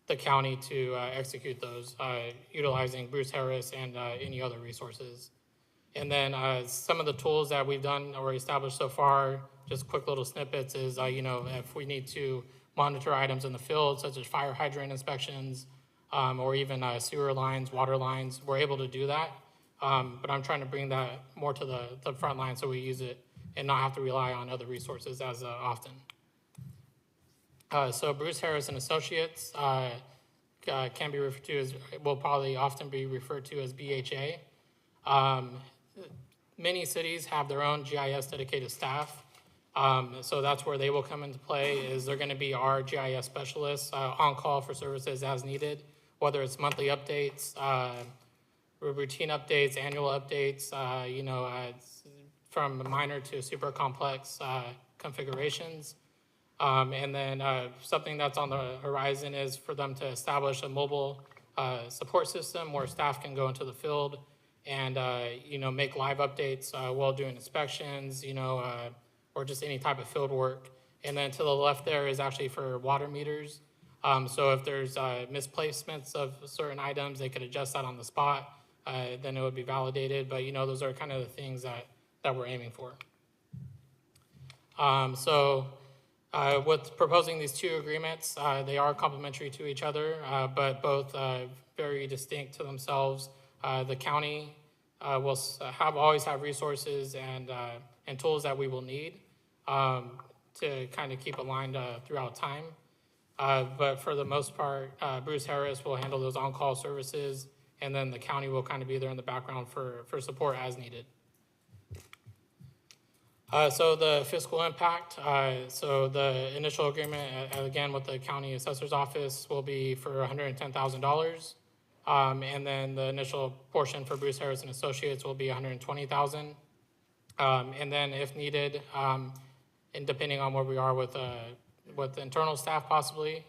the county to execute those, utilizing Bruce Harris and any other resources. And then some of the tools that we've done or established so far, just quick little snippets, is if we need to monitor items in the field, such as fire hydrant inspections, or even sewer lines, water lines, we're able to do that. But I'm trying to bring that more to the front line so we use it and not have to rely on other resources as often. So Bruce Harris and Associates can be referred to as, will probably often be referred to as BHA. Many cities have their own GIS dedicated staff. So that's where they will come into play, is they're gonna be our GIS specialists on call for services as needed, whether it's monthly updates, routine updates, annual updates, from minor to super complex configurations. And then something that's on the horizon is for them to establish a mobile support system where staff can go into the field and make live updates while doing inspections, or just any type of field work. And then to the left there is actually for water meters. So if there's misplacements of certain items, they could adjust that on the spot. Then it would be validated. But those are kind of the things that we're aiming for. With proposing these two agreements, they are complementary to each other, but both very distinct to themselves. The county will always have resources and tools that we will need to kind of keep aligned throughout time. But for the most part, Bruce Harris will handle those on-call services, and then the county will kind of be there in the background for support as needed. So the fiscal impact, so the initial agreement, again, with the county assessor's office will be for $110,000. And then the initial portion for Bruce Harris and Associates will be $120,000. And then if needed, and depending on where we are with the internal staff possibly,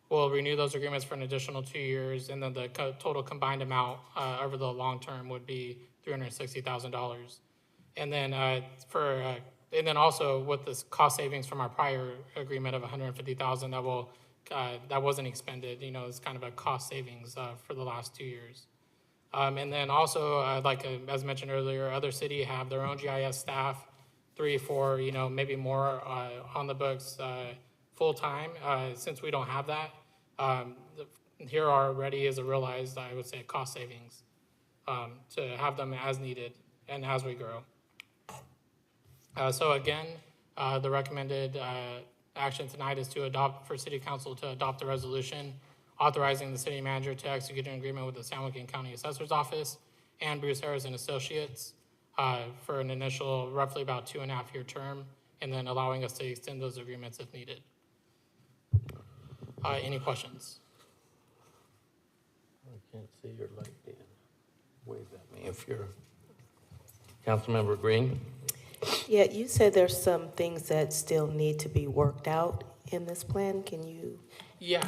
we'll renew those agreements for an additional 2 years. And then the total combined amount over the long term would be $360,000. And then and then also with this cost savings from our prior agreement of $150,000 that wasn't expended, it's kind of a cost savings for the last 2 years. And then also, as mentioned earlier, other cities have their own GIS staff, 3, 4, maybe more on the books full-time. Since we don't have that, here already is a realized, I would say, cost savings to have them as needed and as we grow. So again, the recommended action tonight is for City Council to adopt a resolution authorizing the city manager to execute an agreement with the San Joaquin County Assessor's Office and Bruce Harris and Associates for an initial roughly about 2.5-year term, and then allowing us to extend those agreements if needed. Any questions? I can't see your light, Dan. Wave at me if you're... Councilmember Green? Yeah, you said there's some things that still need to be worked out in this plan. Can you? Yeah,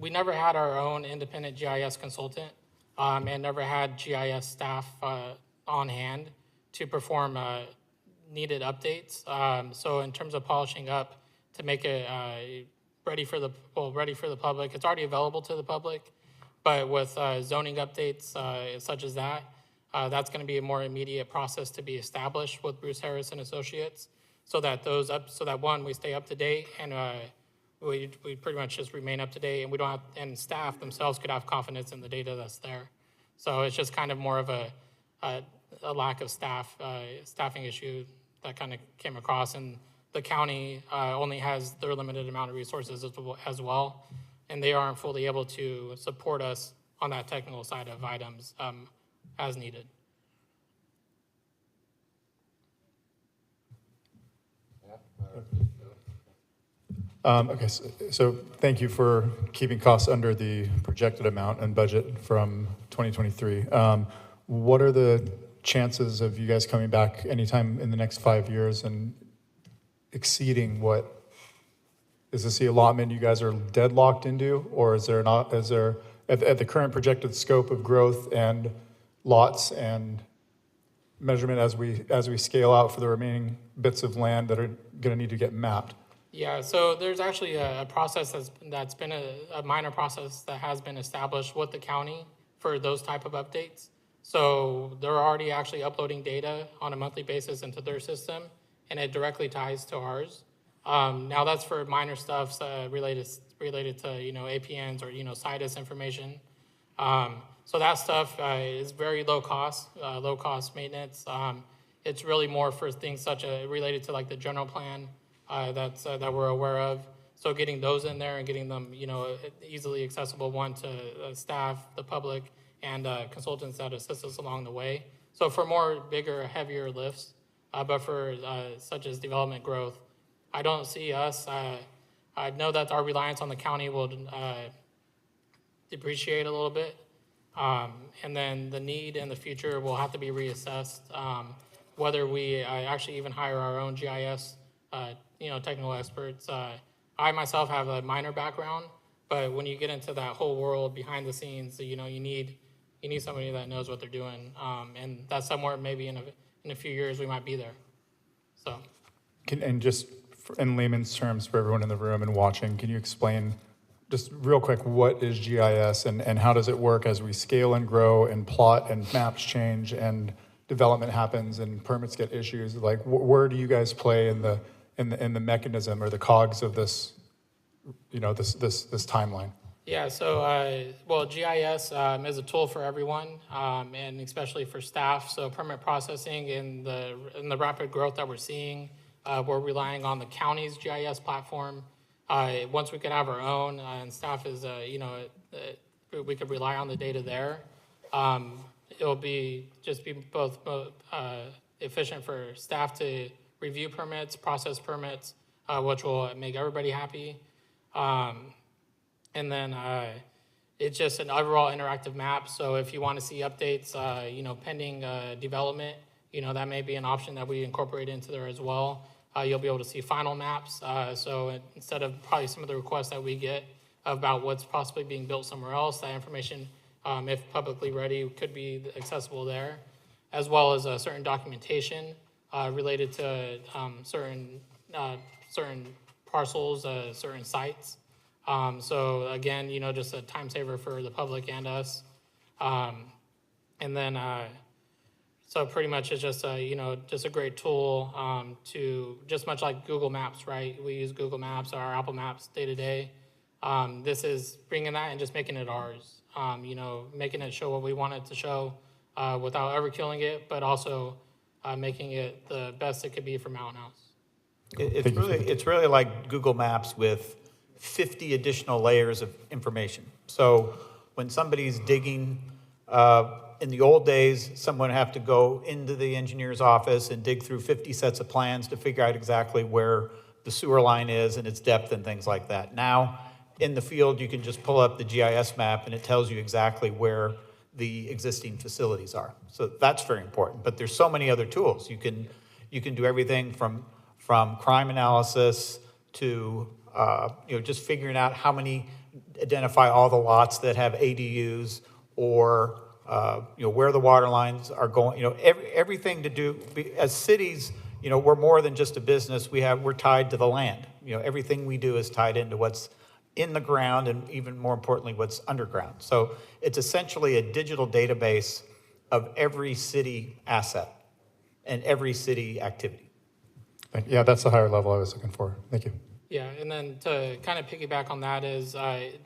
we never had our own independent GIS consultant and never had GIS staff on hand to perform needed updates. So in terms of polishing up to make it ready for the public, it's already available to the public, but with zoning updates such as that, that's going to be a more immediate process to be established with Bruce Harris and Associates, so that we stay up to date and we pretty much just remain up to date, and we don't have, and staff themselves could have confidence in the data that's there. So it's just kind of more of a lack of staffing issue that kind of came across, and the county only has their limited amount of resources as well, and they aren't fully able to support us on that technical side of items as needed. Okay, so thank you for keeping costs under the projected amount and budget from 2023. What are the chances of you guys coming back anytime in the next 5 years and exceeding what? Is this the allotment you guys are deadlocked into, or is there at the current projected scope of growth and lots and measurement as we scale out for the remaining bits of land that are going to need to get mapped? Yeah, so there's actually a process that's been a minor process that has been established with the county for those type of updates. So they're already actually uploading data on a monthly basis into their system, and it directly ties to ours. Now that's for minor stuff related to APNs or CITES information. So that stuff is very low cost maintenance. It's really more for things such as related to like the general plan that we're aware of. So getting those in there and getting them easily accessible, one to staff, the public, and consultants that assist us along the way. So for more bigger, heavier lifts, but for such as development growth, I don't see us. I know that our reliance on the county will depreciate a little bit. And then the need in the future will have to be reassessed, whether we actually even hire our own GIS, technical experts. I myself have a minor background, but when you get into that whole world behind the scenes, you need somebody that knows what they're doing, and that's somewhere maybe in a few years we might be there. So, And just in layman's terms for everyone in the room and watching, can you explain just real quick what is GIS and how does it work as we scale and grow and plot and maps change and development happens and permits get issues? Like, where do you guys play in the mechanism or the cogs of this, this timeline? Yeah, so, GIS is a tool for everyone, and especially for staff. So permit processing in the rapid growth that we're seeing, we're relying on the county's GIS platform. Once we could have our own, and staff is, we could rely on the data there. It'll be both efficient for staff to review permits, process permits, which will make everybody happy. And then it's just an overall interactive map. So if you want to see updates, pending development, that may be an option that we incorporate into there as well. You'll be able to see final maps. So instead of probably some of the requests that we get about what's possibly being built somewhere else, that information if publicly ready, could be accessible there, as well as certain documentation related to certain parcels, certain sites. So again, just a time saver for the public and us. And then, so pretty much it's just just a great tool to, just much like Google Maps, right? We use Google Maps or Apple Maps day to day. This is bringing that and just making it ours. Making it show what we want it to show without ever killing it, but also making it the best it could be for Mountain House. It's really like Google Maps with 50 additional layers of information. So when somebody's digging, in the old days, someone would have to go into the engineer's office and dig through 50 sets of plans to figure out exactly where the sewer line is and its depth and things like that. Now, in the field, you can just pull up the GIS map and it tells you exactly where the existing facilities are. So that's very important. But there's so many other tools. You can do everything from crime analysis to just figuring out identify all the lots that have ADUs, or where the water lines are going. Everything to do as cities. We're more than just a business. We're tied to the land. Everything we do is tied into what's in the ground, and even more importantly, what's underground. So it's essentially a digital database of every city asset and every city activity. Yeah, that's the higher level I was looking for. Thank you. Yeah, and then to kind of piggyback on that is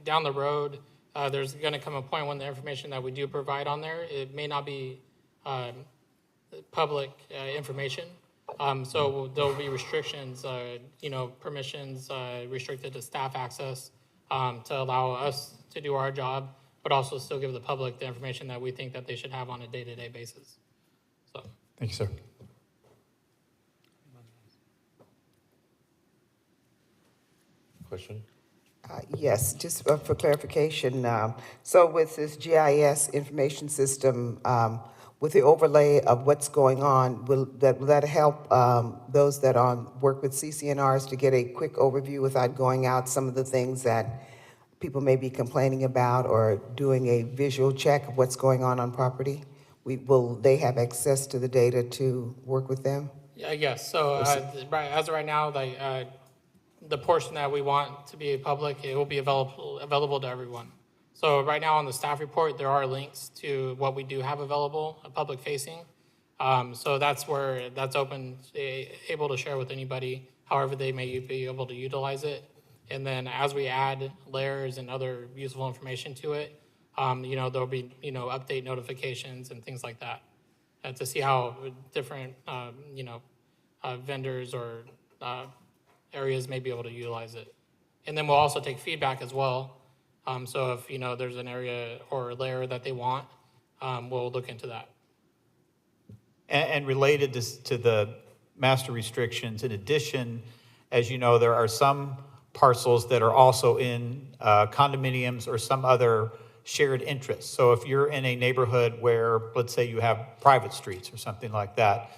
down the road, there's going to come a point when the information that we do provide on there, it may not be public information. So there'll be restrictions, permissions restricted to staff access to allow us to do our job, but also still give the public the information that we think that they should have on a day-to-day basis. So. Thank you, sir. Question? Yes, just for clarification. So with this GIS information system, with the overlay of what's going on, will that help those that work with CCNRs to get a quick overview without going out some of the things that people may be complaining about, or doing a visual check of what's going on property? Will they have access to the data to work with them? Yes. So as of right now, the portion that we want to be public, it will be available to everyone. So right now on the staff report, there are links to what we do have available, public facing. So that's where that's open, able to share with anybody, however they may be able to utilize it. And then as we add layers and other useful information to it, there'll be, update notifications and things like that to see how different, vendors or areas may be able to utilize it. And then we'll also take feedback as well. So if, there's an area or a layer that they want, we'll look into that. And related to the master restrictions, in addition, as you know, there are some parcels that are also in condominiums or some other shared interests. So if you're in a neighborhood where, let's say you have private streets or something like that,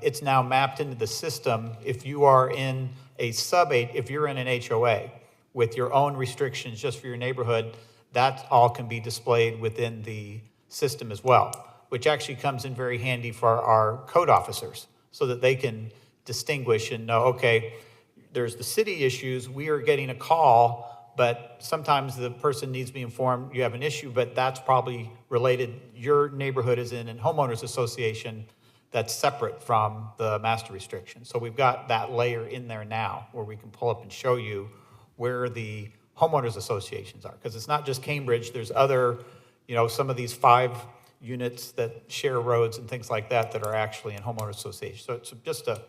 it's now mapped into the system. If you are in if you're in an HOA with your own restrictions just for your neighborhood, that all can be displayed within the system as well, which actually comes in very handy for our code officers so that they can distinguish and know, okay, there's the city issues, we are getting a call, but sometimes the person needs to be informed you have an issue, but that's probably related, your neighborhood is in a homeowners association that's separate from the master restriction. So we've got that layer in there now where we can pull up and show you where the homeowners associations are. Because it's not just Cambridge, there's other, some of these 5 units that share roads and things like that that are actually in homeowners associations. So it's just a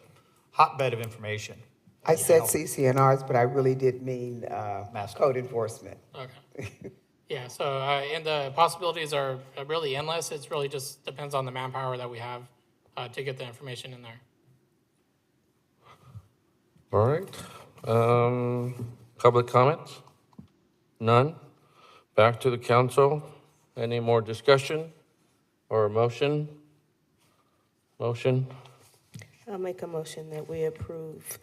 hotbed of information. I said CCNRs, but I really did mean code enforcement. Okay. Yeah, so and the possibilities are really endless. It's really just depends on the manpower that we have to get the information in there. All right. Public comments? None. Back to the council. Any more discussion or a motion? Motion? I'll make a motion that we approve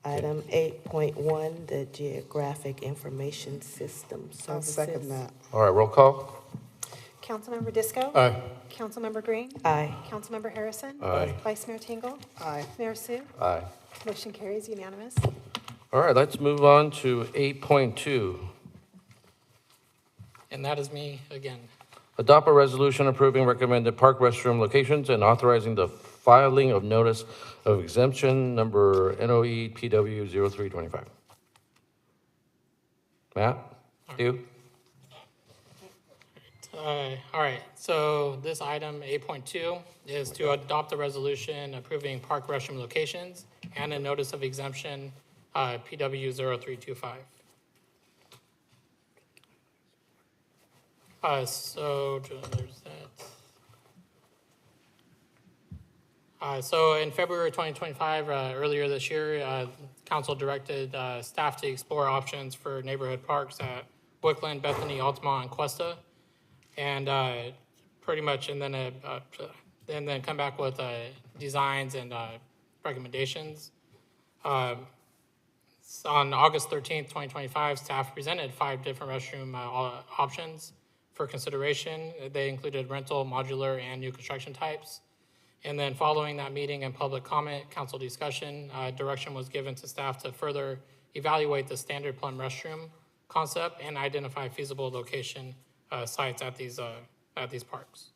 item 8.1, the Geographic Information System Services. I'll second that. All right, roll call. Councilmember Disco? Aye. Councilmember Green? Aye. Councilmember Harrison? Aye. Vice Mayor Tingle? Aye. Mayor Sue? Aye. Motion carries unanimous. All right, let's move on to 8.2. And that is me again. Adopt a resolution approving recommended park restroom locations and authorizing the filing of notice of exemption number NOE-PW 0325. Matt, you? All right, so this item, 8.2, is to adopt a resolution approving park restroom locations and a notice of exemption, PW 0325. So there's that. So in February 2025, earlier this year, council directed staff to explore options for neighborhood parks at Wickland, Bethany, Altamont, and Cuesta. And pretty much, and then come back with designs and recommendations. On August 13th, 2025, staff presented 5 different restroom options for consideration. They included rental, modular, and new construction types. And then following that meeting and public comment, council discussion, direction was given to staff to further evaluate the standard plum restroom concept and identify feasible location sites at these parks.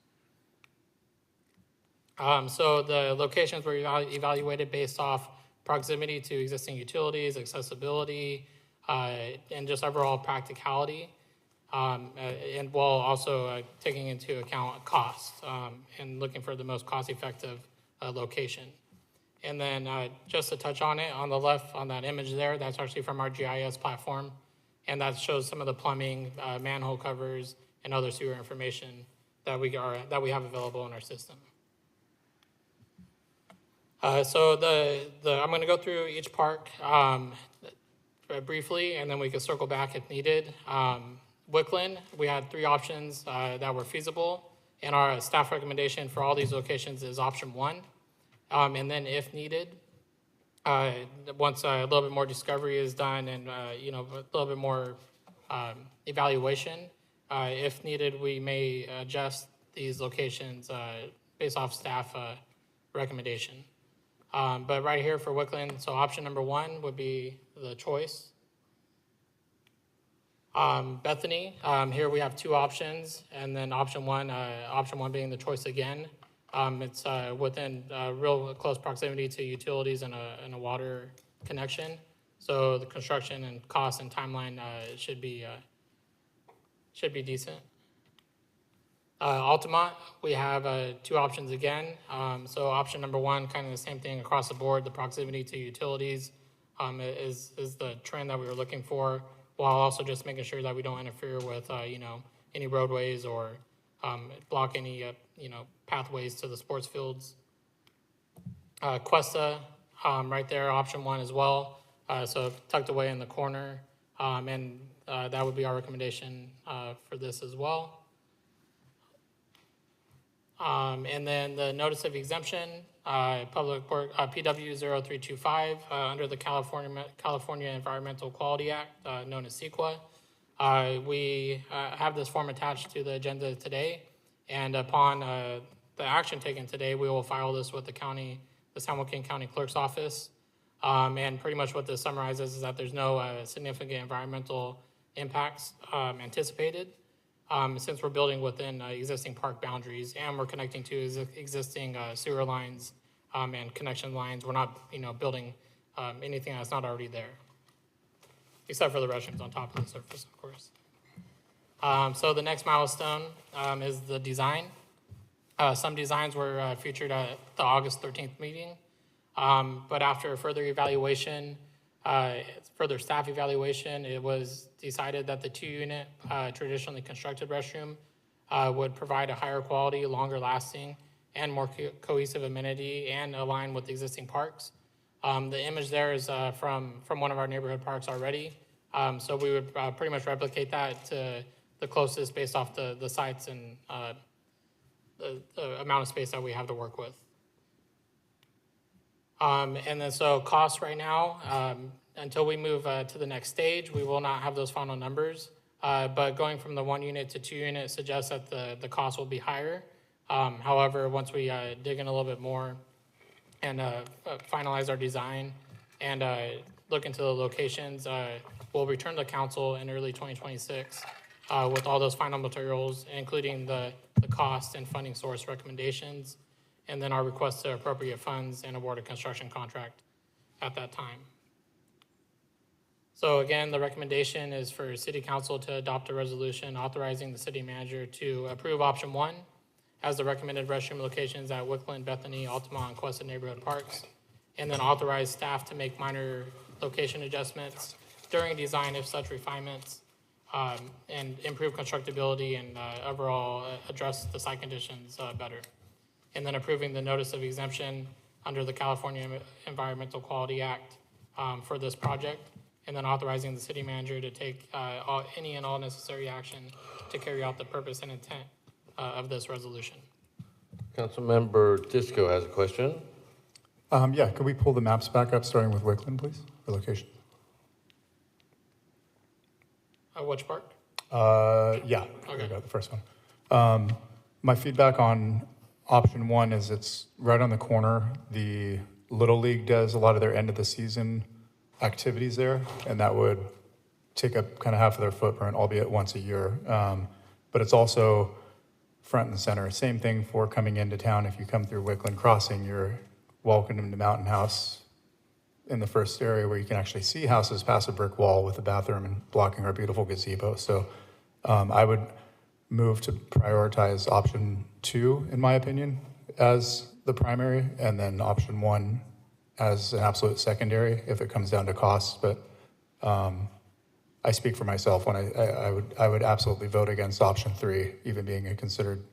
So the locations were evaluated based off proximity to existing utilities, accessibility, and just overall practicality, and while also taking into account cost and looking for the most cost-effective location. And then just to touch on it, on the left, on that image there, that's actually from our GIS platform, and that shows some of the plumbing, manhole covers, and other sewer information that we have available in our system. So I'm going to go through each park briefly, and then we can circle back if needed. Wickland, we had 3 options that were feasible, and our staff recommendation for all these locations is option 1. And then if needed, once a little bit more discovery is done and a little bit more evaluation, if needed, we may adjust these locations based off staff recommendation. But right here for Wickland, so option number 1 would be the choice. Bethany, here we have 2 options, and then option one being the choice again. It's within real close proximity to utilities and a water connection. So the construction and cost and timeline should be decent. Altamont, we have 2 options again. So option number 1, kind of the same thing across the board. The proximity to utilities is the trend that we were looking for, while also just making sure that we don't interfere with any roadways or block any pathways to the sports fields. Cuesta, right there, option 1 as well. So tucked away in the corner, and that would be our recommendation for this as well. And then the notice of exemption, public work, PW 0325, under the California Environmental Quality Act, known as CEQA. We have this form attached to the agenda today, and upon the action taken today, we will file this with the San Joaquin County Clerk's Office. And pretty much what this summarizes is that there's no significant environmental impacts anticipated. Since we're building within existing park boundaries and we're connecting to existing sewer lines and connection lines, we're not building anything that's not already there, except for the restrooms on top of the surface, of course. So the next milestone is the design. Some designs were featured at the August 13th meeting, but after further evaluation, further staff evaluation, it was decided that the 2-unit traditionally constructed restroom would provide a higher quality, longer lasting, and more cohesive amenity and align with existing parks. The image there is from one of our neighborhood parks already. So we would pretty much replicate that to the closest based off the sites and the amount of space that we have to work with. And then so costs right now, until we move to the next stage, we will not have those final numbers. but going from the 1 unit to 2 unit suggests that the cost will be higher. However, once we dig in a little bit more and finalize our design and look into the locations, we'll return to council in early 2026 with all those final materials, including the cost and funding source recommendations, and then our request to appropriate funds and award a construction contract at that time. So again, the recommendation is for City Council to adopt a resolution authorizing the city manager to approve option 1 as the recommended restroom locations at Wickland, Bethany, Altamont, and Questa neighborhood parks, and then authorize staff to make minor location adjustments during design if such refinements, and improve constructability and overall address the site conditions better. And then approving the notice of exemption under the California Environmental Quality Act for this project, and then authorizing the city manager to take any and all necessary action to carry out the purpose and intent of this resolution. Councilmember Disco has a question. Yeah, could we pull the maps back up, starting with Wickland, please, for location? Which part? Yeah, Okay. we got the first one. My feedback on option 1 is it's right on the corner. The Little League does a lot of their end of the season activities there, and that would take up kind of half of their footprint, albeit once a year. But it's also front and center. Same thing for coming into town. If you come through Wickland Crossing, you're welcome to Mountain House in the first area where you can actually see houses past a brick wall with a bathroom and blocking our beautiful gazebo. So I would move to prioritize option 2, in my opinion, as the primary, and then option 1 as an absolute secondary if it comes down to costs. But I speak for myself when I would absolutely vote against option 3, even being a considered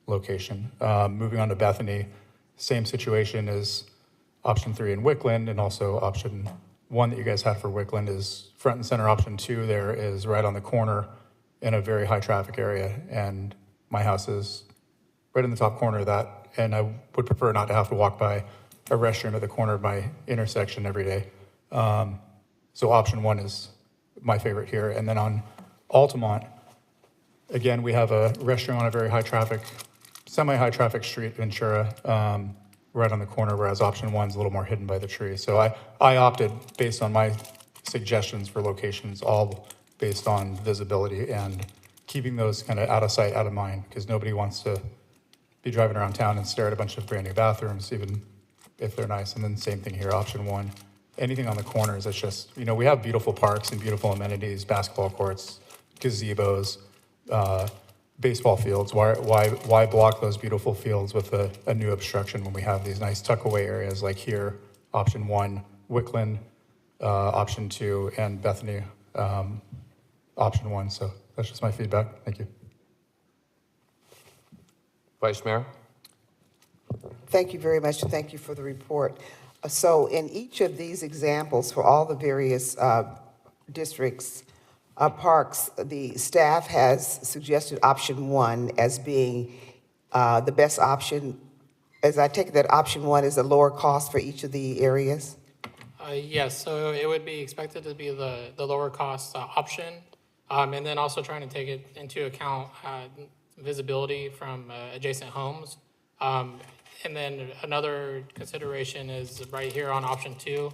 location. Moving on to Bethany, same situation as option 3 in Wickland, and also option 1 that you guys had for Wickland is front and center. Option 2 there is right on the corner in a very high traffic area, and my house is right in the top corner of that, and I would prefer not to have to walk by a restroom at the corner of my intersection every day. So option 1 is my favorite here. And then on Altamont, again, we have a restroom on a very high traffic, semi-high traffic street, Ventura, right on the corner, whereas option 1 is a little more hidden by the tree. So I opted based on my suggestions for locations, all based on visibility and keeping those kind of out of sight, out of mind, because nobody wants to be driving around town and stare at a bunch of brand new bathrooms, even if they're nice. And then same thing here, option 1. Anything on the corners, it's just, we have beautiful parks and beautiful amenities, basketball courts, gazebos, baseball fields. Why block those beautiful fields with a new obstruction when we have these nice tuck-away areas like here, option 1, Wickland, option 2, and Bethany, option 1. So that's just my feedback. Thank you. Vice Mayor? Thank you very much, and thank you for the report. So in each of these examples, for all the various districts, parks, the staff has suggested option 1 as being the best option. As I take it that option 1 is a lower cost for each of the areas? Yes, so it would be expected to be the lower cost option, and then also trying to take it into account visibility from adjacent homes. And then another consideration is right here on option 2, to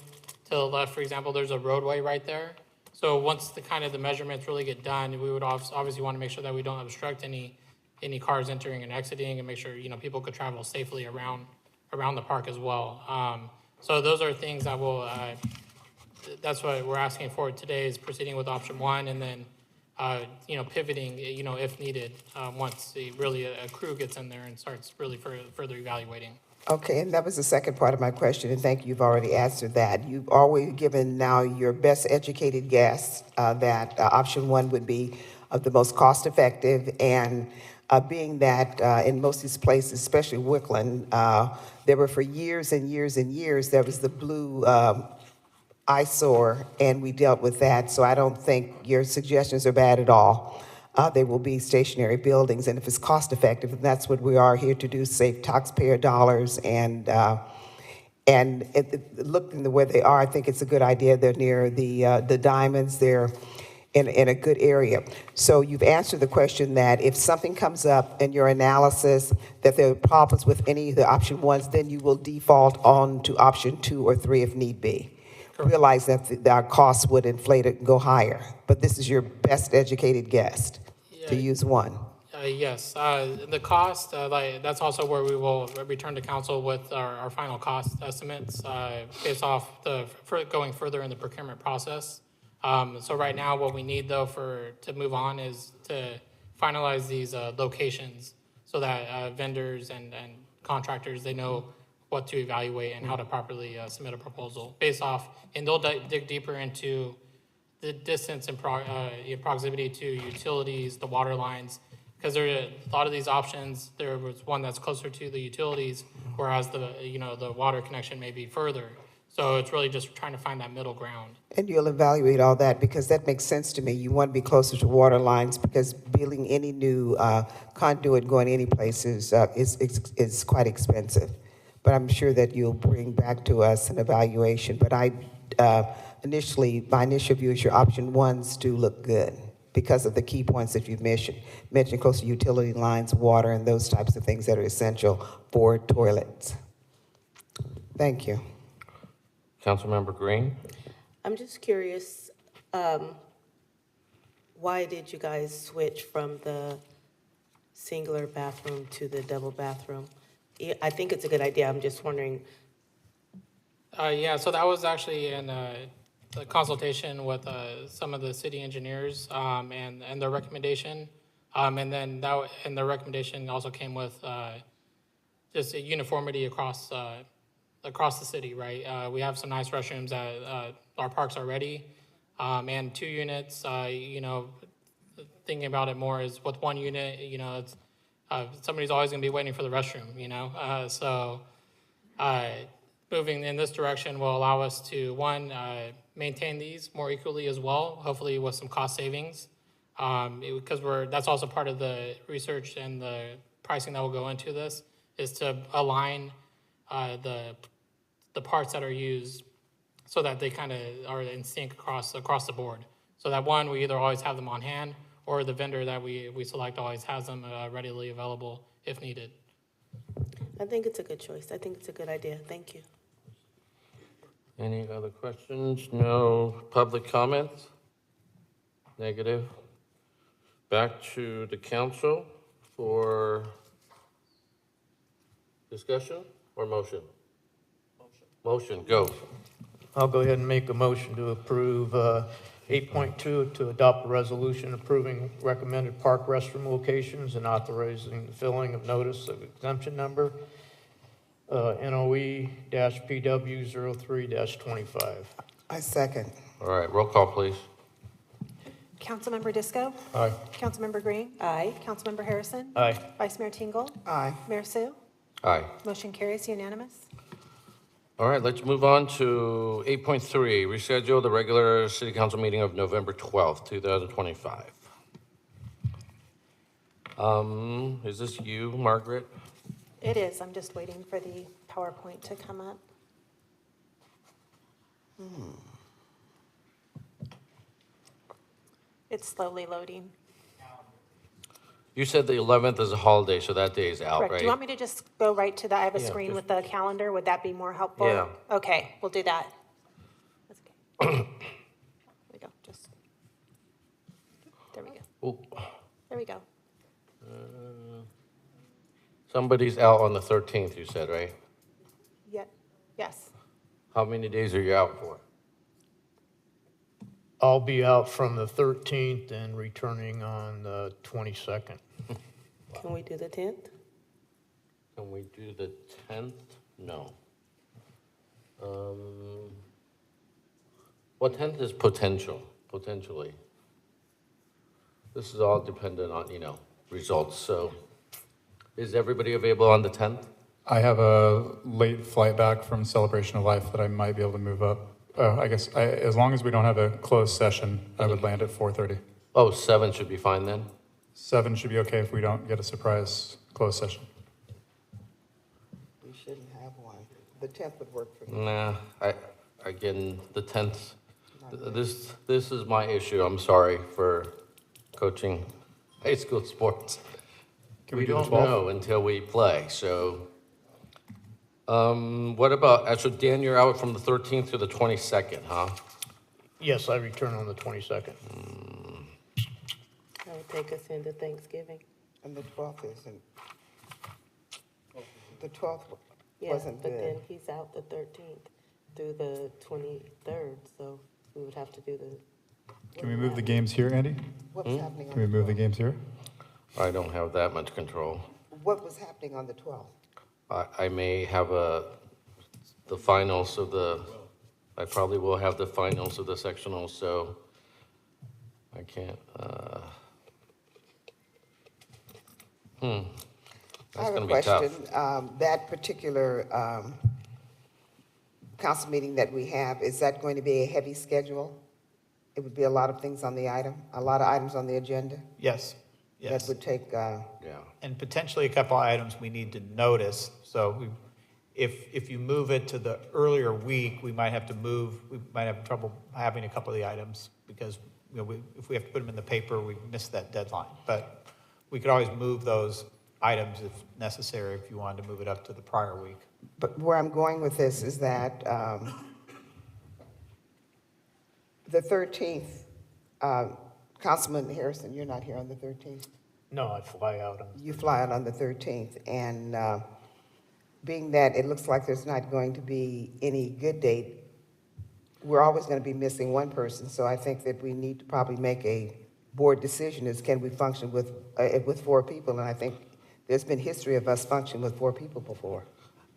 the left, for example, there's a roadway right there. So once the measurements really get done, we would obviously want to make sure that we don't obstruct any cars entering and exiting, and make sure people could travel safely around the park as well. So those are things that will. That's what we're asking for today, is proceeding with option 1, and then pivoting, if needed, once really a crew gets in there and starts really further evaluating. Okay, and that was the second part of my question, and thank you, you've already answered that. You've always given now your best educated guess that option 1 would be the most cost-effective, and being that in most of these places, especially Wickland, there were for years and years and years, there was the blue eyesore, and we dealt with that, so I don't think your suggestions are bad at all. They will be stationary buildings, and if it's cost-effective, and that's what we are here to do, save taxpayer dollars, and looking the way they are, I think it's a good idea. They're near the diamonds. They're in a good area. So you've answered the question that if something comes up in your analysis that there are problems with any of the option ones, then you will default on to option 2 or 3 if need be. Realize that our costs would inflate it and go higher, but this is your best educated guess to use one. Yes, the cost, that's also where we will return to council with our final cost estimates based off going further in the procurement process. So right now, what we need though to move on is to finalize these locations so that vendors and contractors, they know what to evaluate and how to properly submit a proposal based off, and they'll dig deeper into the distance and proximity to utilities, the water lines, because there are a lot of these options. There was one that's closer to the utilities, whereas the water connection may be further. So it's really just trying to find that middle ground. And you'll evaluate all that because that makes sense to me. You want to be closer to water lines because building any new conduit going any place is quite expensive. But I'm sure that you'll bring back to us an evaluation. But my initial view is your option ones do look good because of the key points that you've mentioned close to utility lines, water, and those types of things that are essential for toilets. Thank you. Councilmember Green? I'm just curious, why did you guys switch from the singular bathroom to the double bathroom? I think it's a good idea. I'm just wondering. Yeah, so that was actually in a consultation with some of the city engineers and their recommendation. And then the recommendation also came with just a uniformity across the city, right? We have some nice restrooms at our parks already, and 2 units, thinking about it more is with 1 unit, it's, somebody's always gonna be waiting for the restroom, so moving in this direction will allow us to, one, maintain these more equally as well, hopefully with some cost savings, because that's also part of the research and the pricing that will go into this, is to align the parts that are used so that they kind of are in sync across the board. So that one, we either always have them on hand or the vendor that we select always has them readily available if needed. I think it's a good choice. I think it's a good idea. Thank you. Any other questions? No public comments? Negative. Back to the council for discussion or motion? Motion, go. I'll go ahead and make a motion to approve 8.2 to adopt a resolution approving recommended park restroom locations and authorizing the filling of notice of exemption number NOE-PW 03-25. I second. All right, roll call, please. Councilmember Disco? Aye. Councilmember Green? Aye. Councilmember Harrison? Aye. Vice Mayor Tingle? Aye. Mayor Sue? Aye. Motion carries unanimous. All right, let's move on to 8.3, reschedule the regular city council meeting of November 12th, 2025. Is this you, Margaret? It is. I'm just waiting for the PowerPoint to come up. It's slowly loading. You said the 11th is a holiday, so that day is out, Correct. right? Do you want me to just go right to I have a Yeah, screen just- with the calendar? Would that be more helpful? Yeah. Okay, we'll do that. That's okay. There we go. There we go. Ooh, There we go. somebody's out on the 13th, you said, right? Yes. How many days are you out for? I'll be out from the 13th and returning on the 22nd. Can we do the 10th? Can we do the 10th? No. What 10th is potentially? This is all dependent on, results, so is everybody available on the 10th? I have a late flight back from Celebration of Life that I might be able to move up. I guess as long as we don't have a closed session, I would land at 4:30. Oh, 7 should be fine then? 7 should be okay if we don't get a surprise closed session. We shouldn't have one. The 10th would work for me. Nah, again, the 10th, This is my issue. I'm sorry for coaching high school sports. Can We we do the don't 12th? know until we play, so. What about, actually, Dan, you're out from the 13th to the 22nd, huh? Yes, I return on the 22nd. That would take us into Thanksgiving. And the 12th isn't, the 12th Yeah, wasn't but then good. he's out the 13th through the 23rd, so we would have to do the, Can we move the games here, Andy? What was happening on Can we the move the 12th? games here? I don't have that much control. What was happening on the 12th? I may have the finals of I probably will have the finals of the sectionals, so I can't, I That's have a gonna be tough. question. That particular council meeting that we have, is that going to be a heavy schedule? It would be a lot of things on the item, a lot of items on the agenda? Yes, That yes. would take, Yeah. And potentially a couple of items we need to notice. So if you move it to the earlier week, we might have trouble having a couple of the items because, if we have to put them in the paper, we miss that deadline. But we could always move those items if necessary, if you wanted to move it up to the prior week. but where I'm going with this is that the 13th, Councilman Harrison, you're not here on the 13th? No, I fly out on. You fly out on the 13th, and being that it looks like there's not going to be any good date, we're always going to be missing one person, so I think that we need to probably make a board decision is can we function with 4 people, and I think there's been history of us functioning with 4 people before.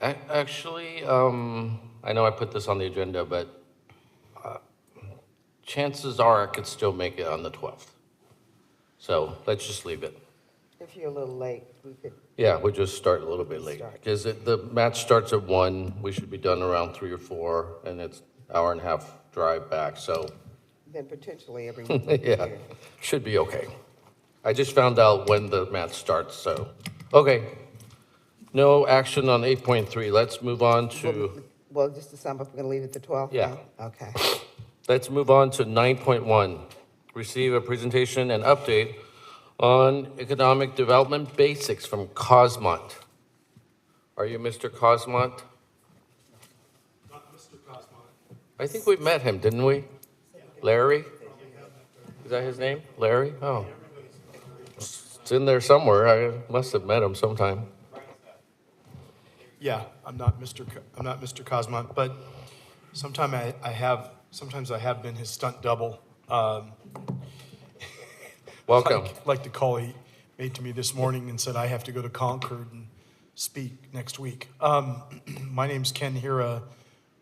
Actually, I know I put this on the agenda, but chances are I could still make it on the 12th. So let's just leave it. If you're a little late, we could, Yeah, we'll just start a little bit late. Start. Because the match starts at 1, we should be done around 3 or 4, and it's hour and a half drive back, so, then potentially everyone would be yeah, here. should be okay. I just found out when the match starts, so, okay. No action on 8.3, let's move on to, Well, just to sum up, we're going to leave it to 12? Yeah. Okay. let's move on to 9.1. Receive a presentation and update on economic development basics from Kosmont. Are you Mr. Kosmont? Not Mr. Kosmont. I think we met him, didn't we? Larry? Is that his name? Larry? Oh. It's in there somewhere. I must have met him sometime. Yeah, I'm not Mr. Kosmont, but sometimes I have been his stunt double. Welcome. Like the call he made to me this morning and said I have to go to Concord and speak next week. My name's Ken Hira,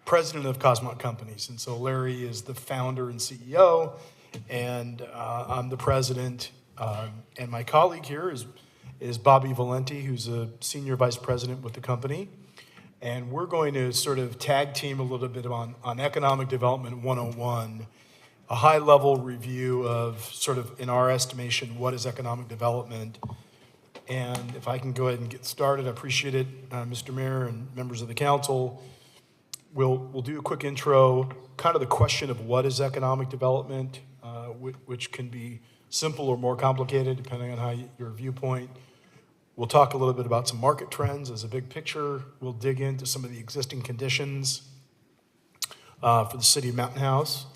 president of Kosmont Companies, and so Larry is the founder and CEO, and I'm the president. And my colleague here is Bobby Valenti, who's a senior vice president with the company. And we're going to sort of tag team a little bit on Economic Development 101, a high-level review of sort of, in our estimation, what is economic development. And if I can go ahead and get started, I appreciate it, Mr. Mayor and members of the council. We'll do a quick intro, kind of the question of what is economic development, which can be simple or more complicated depending on your viewpoint. We'll talk a little bit about some market trends as a big picture. We'll dig into some of the existing conditions for the city of Mountain House.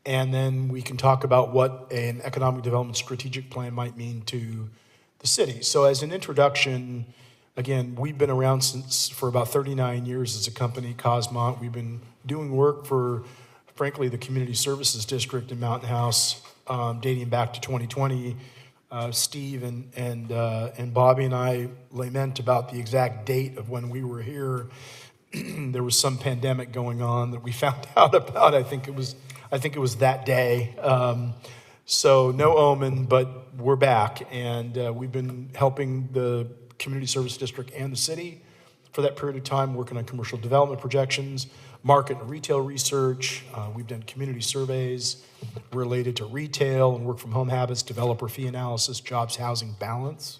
And then we can talk about what an economic development strategic plan might mean to the city. So as an introduction, again, we've been around for about 39 years as a company, Kosmont. We've been doing work for, frankly, the Community Services District in Mountain House, dating back to 2020. Steve and Bobby and I lament about the exact date of when we were here. There was some pandemic going on that we found out about. I think it was that day. So no omen, but we're back, and we've been helping the Community Service District and the city for that period of time, working on commercial development projections, market and retail research. We've done community surveys related to retail and work from home habits, developer fee analysis, jobs, housing balance,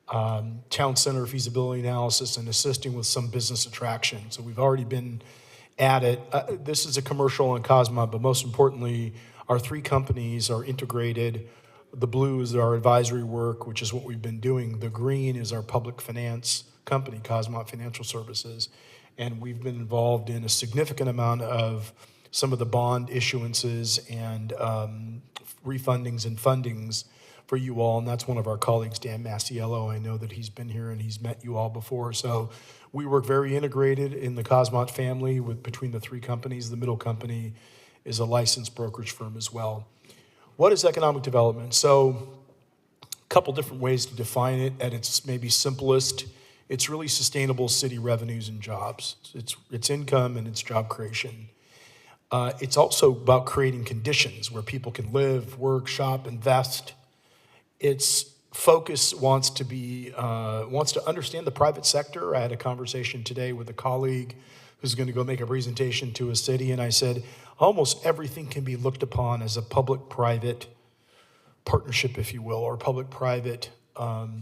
town center feasibility analysis, and assisting with some business attraction. So we've already been at it. This is a commercial in Kosmont, but most importantly, our three companies are integrated. The blue is our advisory work, which is what we've been doing. The green is our public finance company, Kosmont Financial Services. And we've been involved in a significant amount of some of the bond issuances and refundings and fundings for you all. And that's one of our colleagues, Dan Masiello. I know that he's been here and he's met you all before. So we work very integrated in the Kosmont family between the three companies. The middle company is a licensed brokerage firm as well. What is economic development? So a couple different ways to define it at its maybe simplest. It's really sustainable city revenues and jobs. It's income and it's job creation. It's also about creating conditions where people can live, work, shop, invest. Its focus wants to understand the private sector. I had a conversation today with a colleague who's going to go make a presentation to a city, and I said, almost everything can be looked upon as a public-private partnership, if you will, or public-private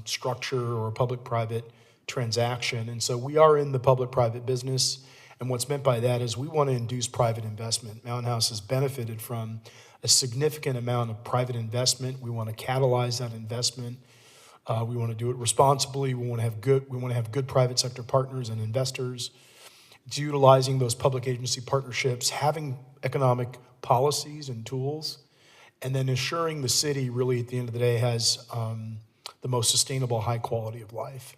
structure or public-private transaction. And so we are in the public-private business, and what's meant by that is we want to induce private investment. Mountain House has benefited from a significant amount of private investment. We want to catalyze that investment. We want to do it responsibly. We want to have good private sector partners and investors. It's utilizing those public agency partnerships, having economic policies and tools, and then ensuring the city really at the end of the day has the most sustainable, high quality of life.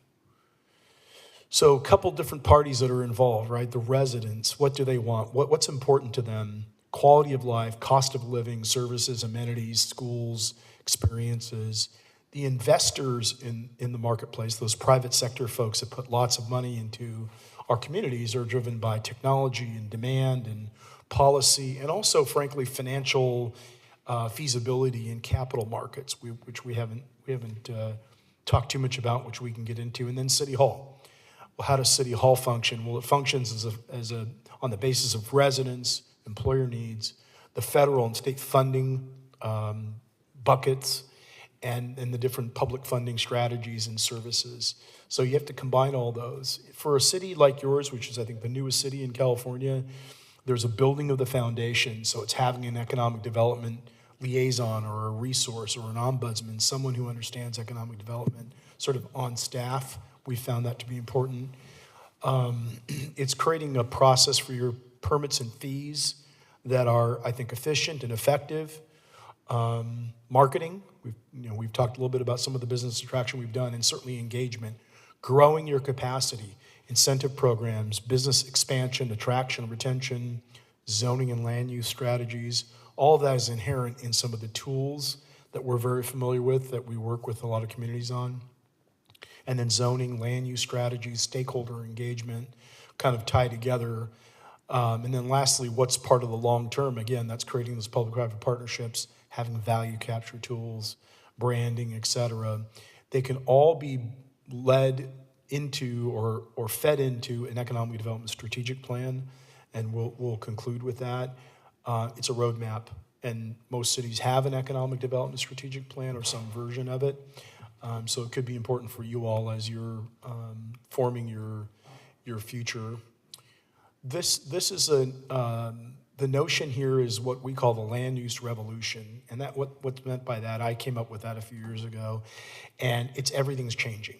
So a couple different parties that are involved, right? The residents, what do they want? What's important to them? Quality of life, cost of living, services, amenities, schools, experiences. The investors in the marketplace, those private sector folks that put lots of money into our communities, are driven by technology and demand and policy, and also, frankly, financial feasibility in capital markets, which we haven't talked too much about, which we can get into. And then City Hall. Well, how does City Hall function? Well, it functions on the basis of residents, employer needs, the federal and state funding buckets, and the different public funding strategies and services. So you have to combine all those. For a city like yours, which is, I think, the newest city in California, there's a building of the foundation. So it's having an economic development liaison or a resource or an ombudsman, someone who understands economic development, sort of on staff. We found that to be important. It's creating a process for your permits and fees that are, I think, efficient and effective. Marketing, we've talked a little bit about some of the business attraction we've done, and certainly engagement. Growing your capacity, incentive programs, business expansion, attraction, retention, zoning and land use strategies. All of that is inherent in some of the tools that we're very familiar with, that we work with a lot of communities on. And then zoning, land use strategies, stakeholder engagement, kind of tie together. And then lastly, what's part of the long term? Again, that's creating those public-private partnerships, having value capture tools, branding, et cetera. They can all be led into or fed into an economic development strategic plan, and we'll conclude with that. It's a roadmap, and most cities have an economic development strategic plan or some version of it. So it could be important for you all as you're forming your future. This is the notion here is what we call the land use revolution, and that what's meant by that. I came up with that a few years ago, and everything's changing.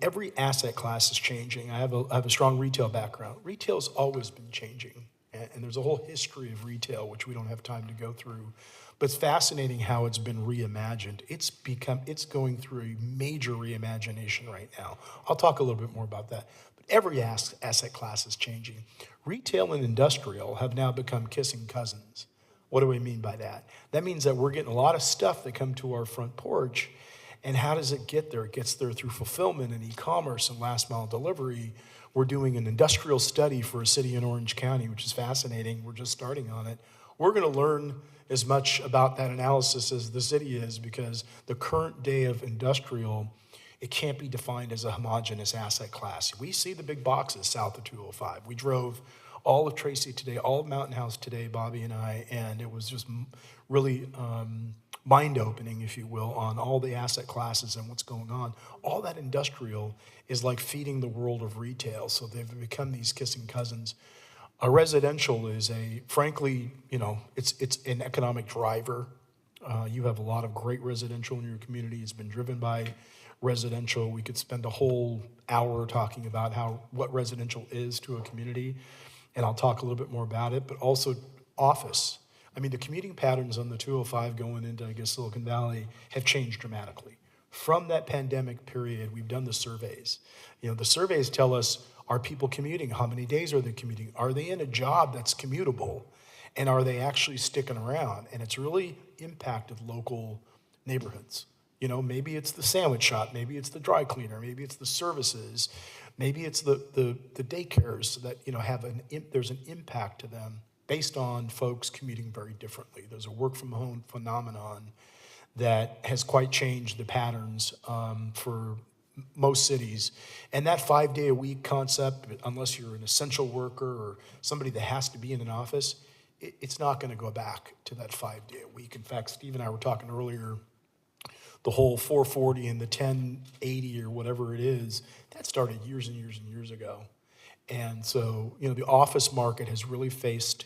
Every asset class is changing. I have a strong retail background. Retail's always been changing, and there's a whole history of retail which we don't have time to go through. But it's fascinating how it's been reimagined. It's going through a major reimagination right now. I'll talk a little bit more about that. But every asset class is changing. Retail and industrial have now become kissing cousins. What do we mean by that? That means that we're getting a lot of stuff that come to our front porch. And how does it get there? It gets there through fulfillment and e-commerce and last mile delivery. We're doing an industrial study for a city in Orange County, which is fascinating. We're just starting on it. We're going to learn as much about that analysis as the city is, because the current day of industrial, it can't be defined as a homogeneous asset class. We see the big boxes south of 205. We drove all of Tracy today, all of Mountain House today, Bobby and I, and it was just really mind-opening, if you will, on all the asset classes and what's going on. All that industrial is like feeding the world of retail, so they've become these kissing cousins. Residential is frankly, it's an economic driver. You have a lot of great residential in your community. It's been driven by residential. We could spend a whole hour talking about what residential is to a community, and I'll talk a little bit more about it, but also office. I mean, the commuting patterns on the 205 going into, I guess, Silicon Valley have changed dramatically. From that pandemic period, we've done the surveys. The surveys tell us, are people commuting? How many days are they commuting? Are they in a job that's commutable? And are they actually sticking around? And it's really impacted local neighborhoods. Maybe it's the sandwich shop, maybe it's the dry cleaner, maybe it's the services, maybe it's the daycares that, there's an impact to them based on folks commuting very differently. There's a work from home phenomenon that has quite changed the patterns for most cities. And that 5-day-a-week concept, unless you're an essential worker or somebody that has to be in an office, it's not going to go back to that 5-day-a-week. In fact, Steve and I were talking earlier, the whole 440 and the 1080 or whatever it is, that started years and years and years ago. And so, the office market has really faced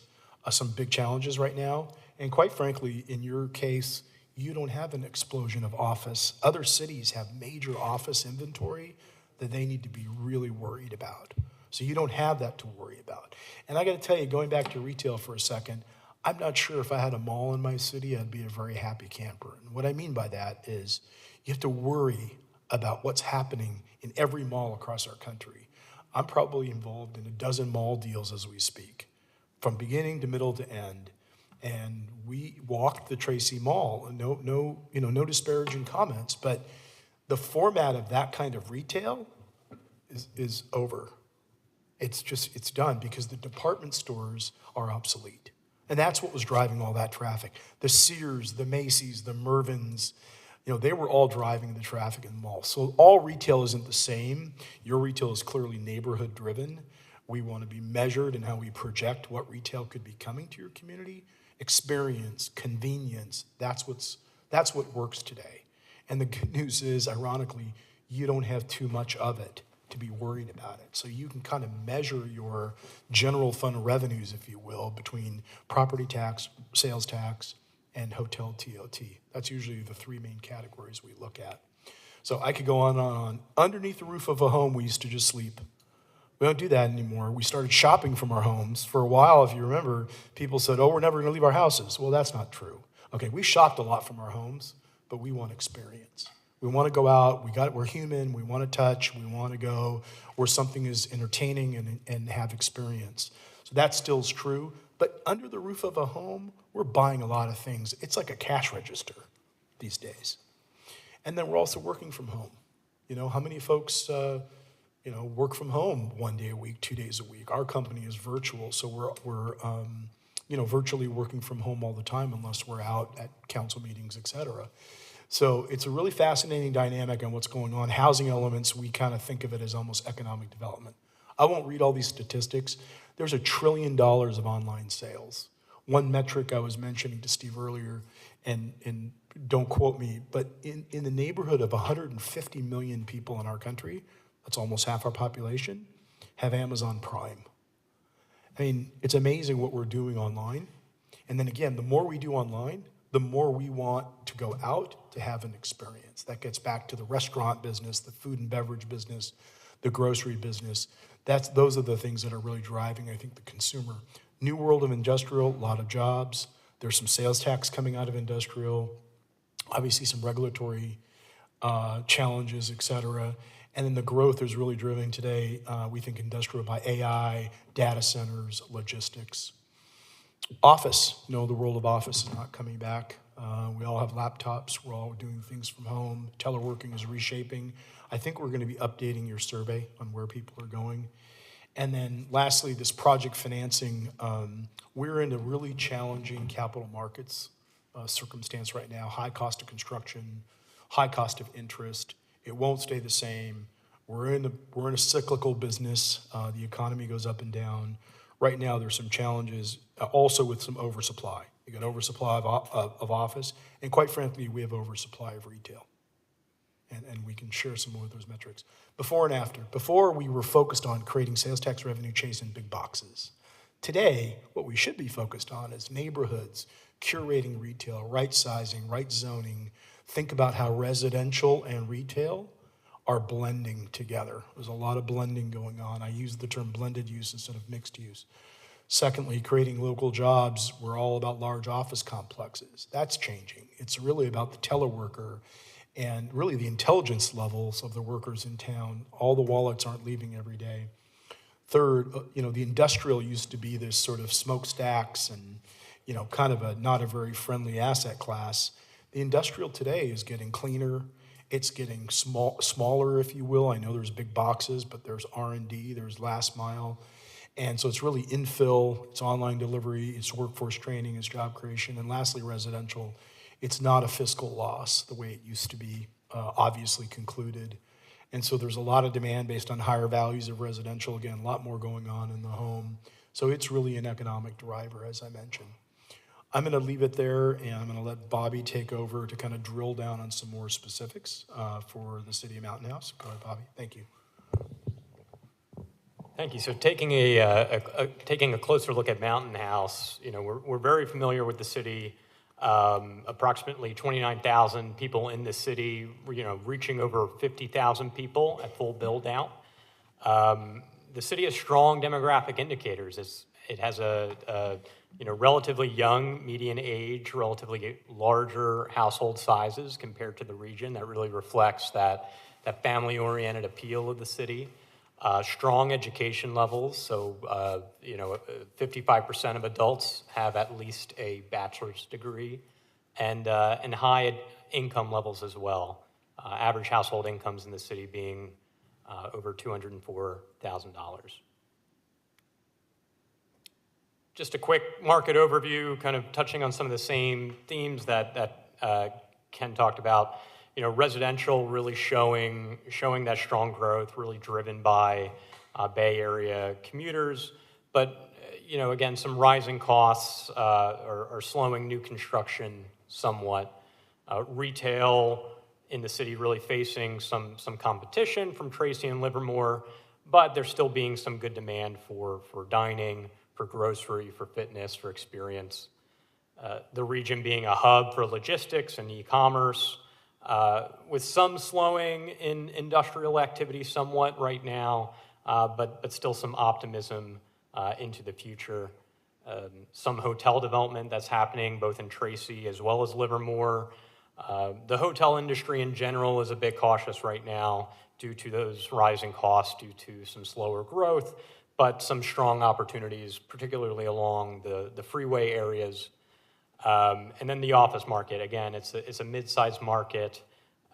some big challenges right now. And quite frankly, in your case, you don't have an explosion of office. Other cities have major office inventory that they need to be really worried about. So you don't have that to worry about. And I got to tell you, going back to retail for a second, I'm not sure if I had a mall in my city, I'd be a very happy camper. And what I mean by that is you have to worry about what's happening in every mall across our country. I'm probably involved in a dozen mall deals as we speak, from beginning to middle to end. And we walked the Tracy Mall. No disparaging comments, but the format of that kind of retail is over. It's done because the department stores are obsolete. And that's what was driving all that traffic. The Sears, the Macy's, the Mervyn's, they were all driving the traffic in the mall. So all retail isn't the same. Your retail is clearly neighborhood driven. We want to be measured in how we project what retail could be coming to your community. Experience, convenience, that's what works today. And the good news is, ironically, you don't have too much of it to be worried about it. So you can kind of measure your general fund revenues, if you will, between property tax, sales tax, and hotel TOT. That's usually the three main categories we look at. So I could go on and on. Underneath the roof of a home, we used to just sleep. We don't do that anymore. We started shopping from our homes. For a while, if you remember, people said, we're never going to leave our houses. Well, that's not true. Okay, we shopped a lot from our homes, but we want experience. We want to go out. We're human. We want to touch. We want to go where something is entertaining and have experience. So that still is true. But under the roof of a home, we're buying a lot of things. It's like a cash register these days. And then we're also working from home. How many folks work from home 1 day a week, 2 days a week? Our company is virtual, so we're virtually working from home all the time unless we're out at council meetings, et cetera. So it's a really fascinating dynamic on what's going on. Housing elements, we kind of think of it as almost economic development. I won't read all these statistics. There's $1 trillion of online sales. One metric I was mentioning to Steve earlier, and don't quote me, but in the neighborhood of 150 million people in our country, that's almost half our population, have Amazon Prime. I mean, it's amazing what we're doing online. And then again, the more we do online, the more we want to go out to have an experience. That gets back to the restaurant business, the food and beverage business, the grocery business. Those are the things that are really driving, I think, the consumer. New world of industrial, a lot of jobs. There's some sales tax coming out of industrial. Obviously some regulatory challenges, et cetera. And then the growth is really driven today, we think, industrial by AI, data centers, logistics. Office, the world of office is not coming back. We all have laptops. We're all doing things from home. Teleworking is reshaping. I think we're going to be updating your survey on where people are going. And then lastly, this project financing. We're in a really challenging capital markets circumstance right now. High cost of construction, high cost of interest. It won't stay the same. We're in a cyclical business. The economy goes up and down. Right now, there's some challenges, also with some oversupply. You got oversupply of office, and quite frankly, we have oversupply of retail. And we can share some more of those metrics. Before and after. Before, we were focused on creating sales tax revenue chasing big boxes. Today, what we should be focused on is neighborhoods, curating retail, right sizing, right zoning. Think about how residential and retail are blending together. There's a lot of blending going on. I use the term blended use instead of mixed use. Secondly, creating local jobs. We're all about large office complexes. That's changing. It's really about the teleworker and really the intelligence levels of the workers in town. All the wallets aren't leaving every day. Third, the industrial used to be this sort of smokestacks and, kind of not a very friendly asset class. The industrial today is getting cleaner. It's getting smaller, if you will. I know there's big boxes, but there's R&D, there's last mile. And so it's really infill, it's online delivery, it's workforce training, it's job creation. And lastly, residential. It's not a fiscal loss the way it used to be, obviously concluded. And so there's a lot of demand based on higher values of residential. Again, a lot more going on in the home. So it's really an economic driver, as I mentioned. I'm going to leave it there, and I'm going to let Bobby take over to kind of drill down on some more specifics for the City of Mountain House. Go ahead, Bobby. Thank you. Thank you. So taking a closer look at Mountain House, we're very familiar with the city. Approximately 29,000 people in the city, reaching over 50,000 people at full build out. The city has strong demographic indicators. It has a relatively young median age, relatively larger household sizes compared to the region. That really reflects that family-oriented appeal of the city. Strong education levels, so 55% of adults have at least a bachelor's degree, and high income levels as well. Average household incomes in the city being over $204,000. Just a quick market overview, kind of touching on some of the same themes that Ken talked about. Residential really showing that strong growth, really driven by Bay Area commuters. But, again, some rising costs are slowing new construction somewhat. Retail in the city really facing some competition from Tracy and Livermore, but there's still being some good demand for dining, for grocery, for fitness, for experience. The region being a hub for logistics and e-commerce, with some slowing in industrial activity somewhat right now, but still some optimism into the future. Some hotel development that's happening both in Tracy as well as Livermore. The hotel industry in general is a bit cautious right now due to those rising costs, due to some slower growth, but some strong opportunities, particularly along the freeway areas. And then the office market, again, it's a mid-sized market.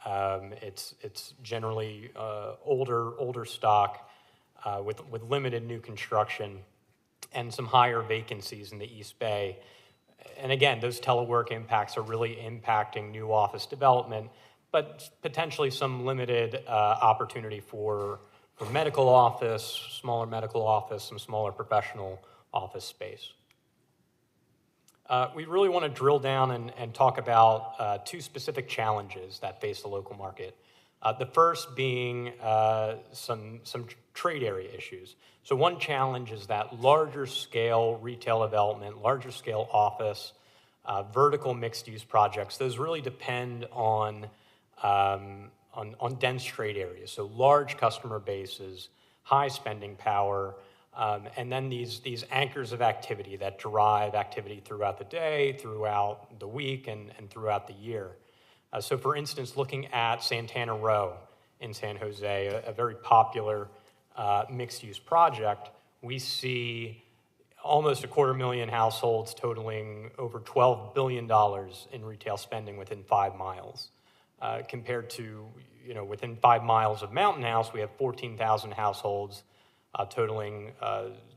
It's generally older stock with limited new construction and some higher vacancies in the East Bay. And again, those telework impacts are really impacting new office development, but potentially some limited opportunity for medical office, smaller medical office, some smaller professional office space. We really want to drill down and talk about two specific challenges that face the local market. The first being some trade area issues. So one challenge is that larger scale retail development, larger scale office, vertical mixed use projects, those really depend on dense trade areas. So large customer bases, high spending power, and then these anchors of activity that drive activity throughout the day, throughout the week, and throughout the year. So for instance, looking at Santana Row in San Jose, a very popular mixed-use project, we see almost 250,000 households totaling over $12 billion in retail spending within 5 miles. Compared to, within 5 miles of Mountain House, we have 14,000 households totaling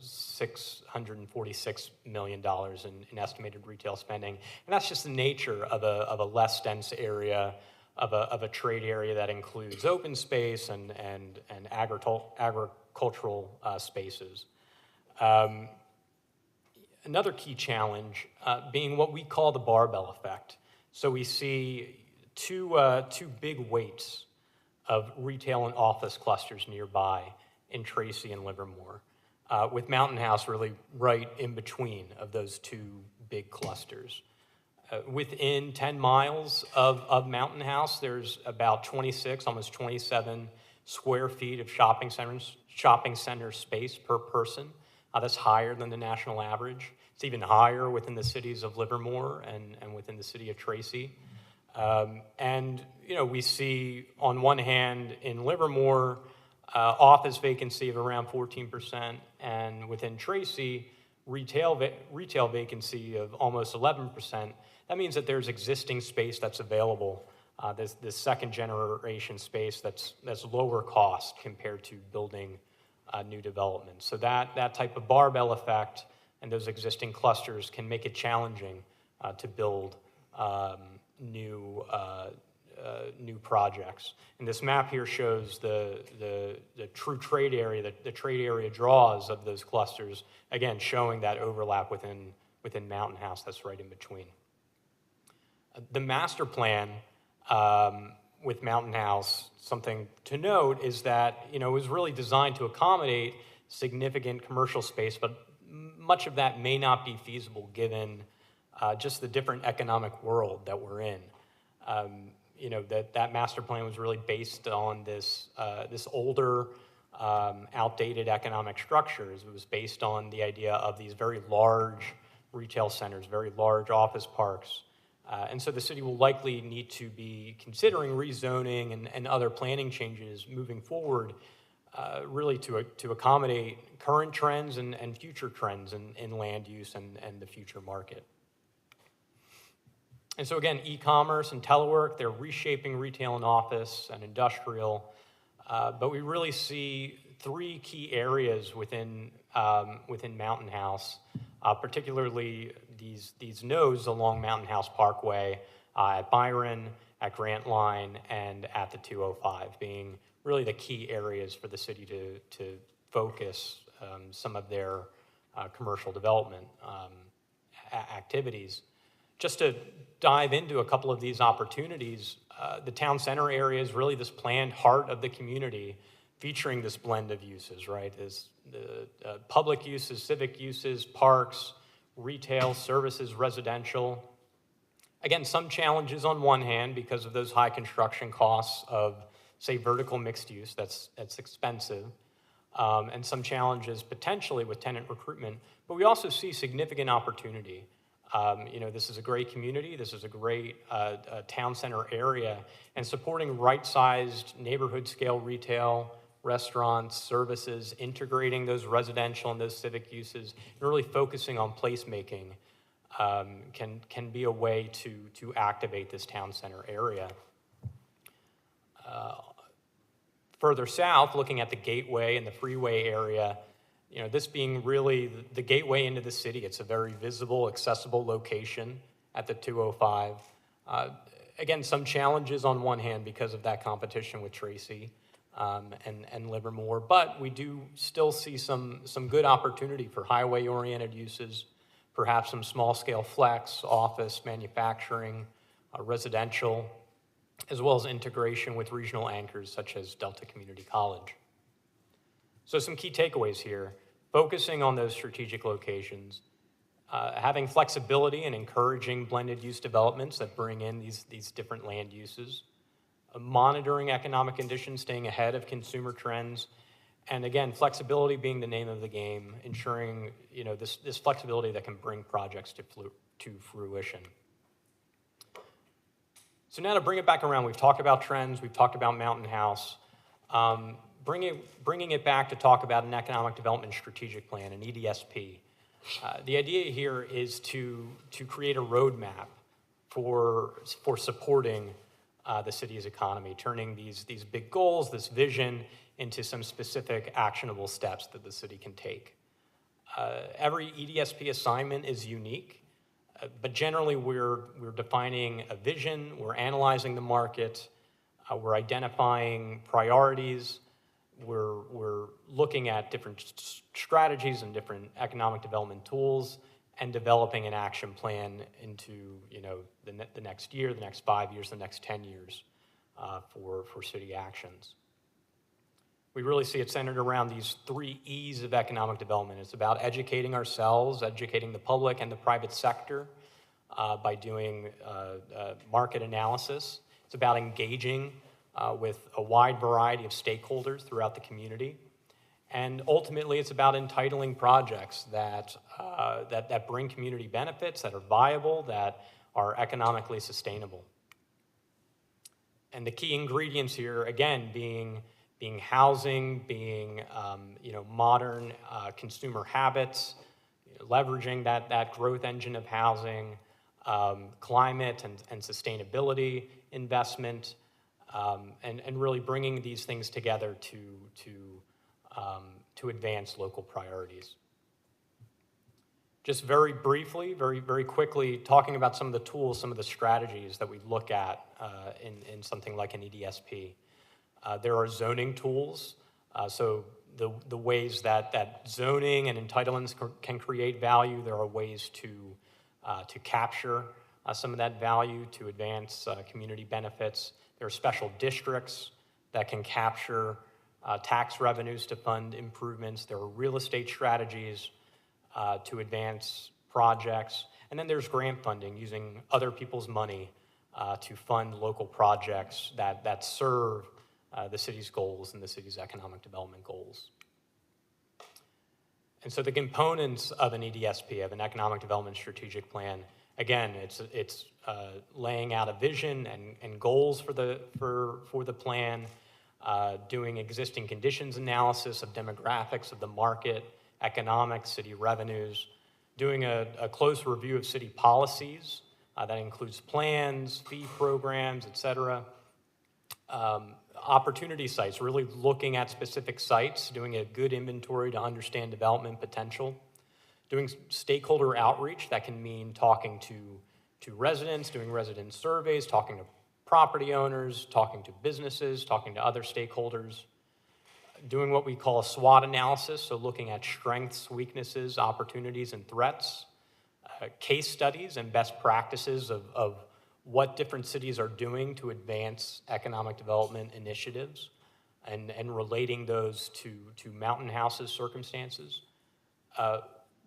$646 million in estimated retail spending. And that's just the nature of a less dense area, of a trade area that includes open space and agricultural spaces. Another key challenge being what we call the barbell effect. So we see two big weights of retail and office clusters nearby in Tracy and Livermore. with Mountain House really right in between of those two big clusters. Within 10 miles of Mountain House, there's about 26, almost 27 square feet of shopping center space per person. That's higher than the national average. It's even higher within the cities of Livermore and within the city of Tracy. And we see on one hand in Livermore, office vacancy of around 14%, and within Tracy, retail vacancy of almost 11%. That means that there's existing space that's available, this second generation space that's lower cost compared to building new development. So that type of barbell effect and those existing clusters can make it challenging to build new projects. And this map here shows the true trade area, the trade area draws of those clusters, again, showing that overlap within Mountain House that's right in between. The master plan with Mountain House, something to note is that, it was really designed to accommodate significant commercial space, but much of that may not be feasible given just the different economic world that we're in. That master plan was really based on this older, outdated economic structures. It was based on the idea of these very large retail centers, very large office parks. And so the city will likely need to be considering rezoning and other planning changes moving forward, really to accommodate current trends and future trends in land use and the future market. And so again, e-commerce and telework, they're reshaping retail and office and industrial, but we really see three key areas within Mountain House, particularly these nodes along Mountain House Parkway, at Byron, at Grant Line, and at the 205, being really the key areas for the city to focus some of their commercial development activities. Just to dive into a couple of these opportunities, the town center area is really this planned heart of the community, featuring this blend of uses, right? The public uses, civic uses, parks, retail, services, residential. Again, some challenges on one hand because of those high construction costs of, say, vertical mixed use, that's expensive, and some challenges potentially with tenant recruitment, but we also see significant opportunity. This is a great community, this is a great town center area, and supporting right-sized neighborhood scale retail, restaurants, services, integrating those residential and those civic uses, and really focusing on placemaking can be a way to activate this town center area. Further south, looking at the gateway and the freeway area, this being really the gateway into the city, it's a very visible, accessible location at the 205. Again, some challenges on one hand because of that competition with Tracy and Livermore, but we do still see some good opportunity for highway-oriented uses, perhaps some small-scale flex, office, manufacturing, residential, as well as integration with regional anchors such as Delta Community College. So some key takeaways here: focusing on those strategic locations, having flexibility and encouraging blended use developments that bring in these different land uses, monitoring economic conditions, staying ahead of consumer trends, and again, flexibility being the name of the game, ensuring this flexibility that can bring projects to fruition. So now to bring it back around, we've talked about trends, we've talked about Mountain House. Bringing it back to talk about an economic development strategic plan, an EDSP. The idea here is to create a roadmap for supporting the city's economy, turning these big goals, this vision, into some specific actionable steps that the city can take. Every EDSP assignment is unique, but generally we're defining a vision, we're analyzing the market, we're identifying priorities, we're looking at different strategies and different economic development tools and developing an action plan into the next year, the next 5 years, the next 10 years for city actions. We really see it centered around these 3 E's of economic development. It's about educating ourselves, educating the public and the private sector by doing market analysis. It's about engaging with a wide variety of stakeholders throughout the community. And ultimately, it's about entitling projects that bring community benefits, that are viable, that are economically sustainable. And the key ingredients here, again, being housing, being modern consumer habits, leveraging that growth engine of housing, climate and sustainability investment, and really bringing these things together to advance local priorities. Just very briefly, very quickly, talking about some of the tools, some of the strategies that we look at in something like an EDSP. There are zoning tools, so the ways that zoning and entitlements can create value. There are ways to capture some of that value to advance community benefits. There are special districts that can capture tax revenues to fund improvements. There are real estate strategies to advance projects. And then there's grant funding, using other people's money to fund local projects that serve the city's goals and the city's economic development goals. And so the components of an EDSP, of an economic development strategic plan, again, it's laying out a vision and goals for the plan, doing existing conditions analysis of demographics of the market, economics, city revenues, doing a close review of city policies, that includes plans, fee programs, et cetera. Opportunity sites, really looking at specific sites, doing a good inventory to understand development potential, doing stakeholder outreach. That can mean talking to residents, doing resident surveys, talking to property owners, talking to businesses, talking to other stakeholders, doing what we call a SWOT analysis, so looking at strengths, weaknesses, opportunities, and threats, case studies and best practices of what different cities are doing to advance economic development initiatives, and relating those to Mountain House's circumstances,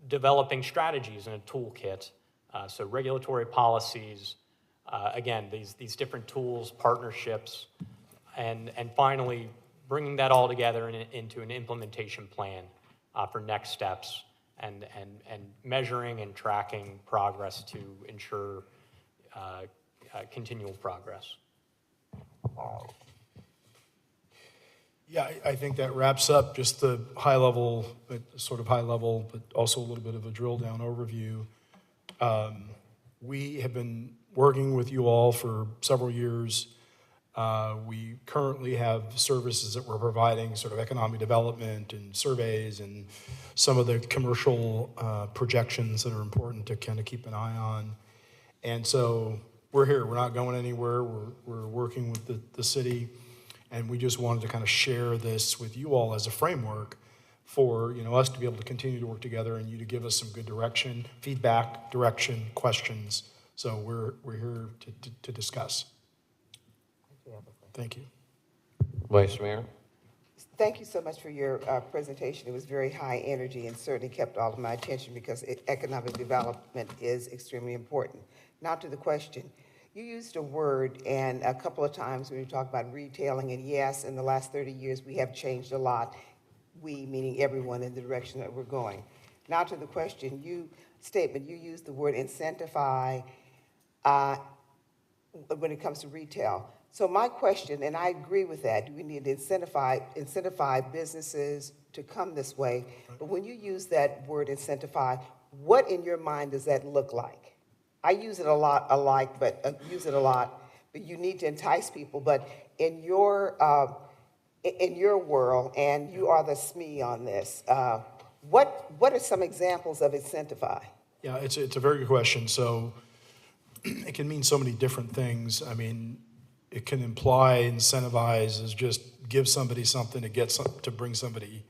developing strategies in a toolkit, so regulatory policies, again, these different tools, partnerships, and finally, bringing that all together into an implementation plan for next steps, and measuring and tracking progress to ensure continual progress. Yeah, I think that wraps up just the high level, but also a little bit of a drill down overview. We have been working with you all for several years. We currently have services that we're providing, sort of economic development and surveys and some of the commercial projections that are important to kind of keep an eye on. And so we're here. We're not going anywhere. We're working with the city, and we just wanted to kind of share this with you all as a framework for us to be able to continue to work together and you to give us some good direction, feedback, direction, questions. So we're here to discuss. Thank you. Vice Mayor. Thank you so much for your presentation. It was very high energy and certainly kept all of my attention because economic development is extremely important. Now to the question. You used a word and a couple of times when you talk about retailing, and yes, in the last 30 years we have changed a lot, we meaning everyone, in the direction that we're going. Now to the question, you used the word incentivize when it comes to retail. So my question, and I agree with that, we need to incentivize businesses to come this way, but when you use that word incentivize, what in your mind does that look like? I use it a lot, but you need to entice people. But in your world, and you are the SME on this, what are some examples of incentivize? Yeah, it's a very good question. So it can mean so many different things. I mean, it can imply incentivize as just give somebody something to bring somebody,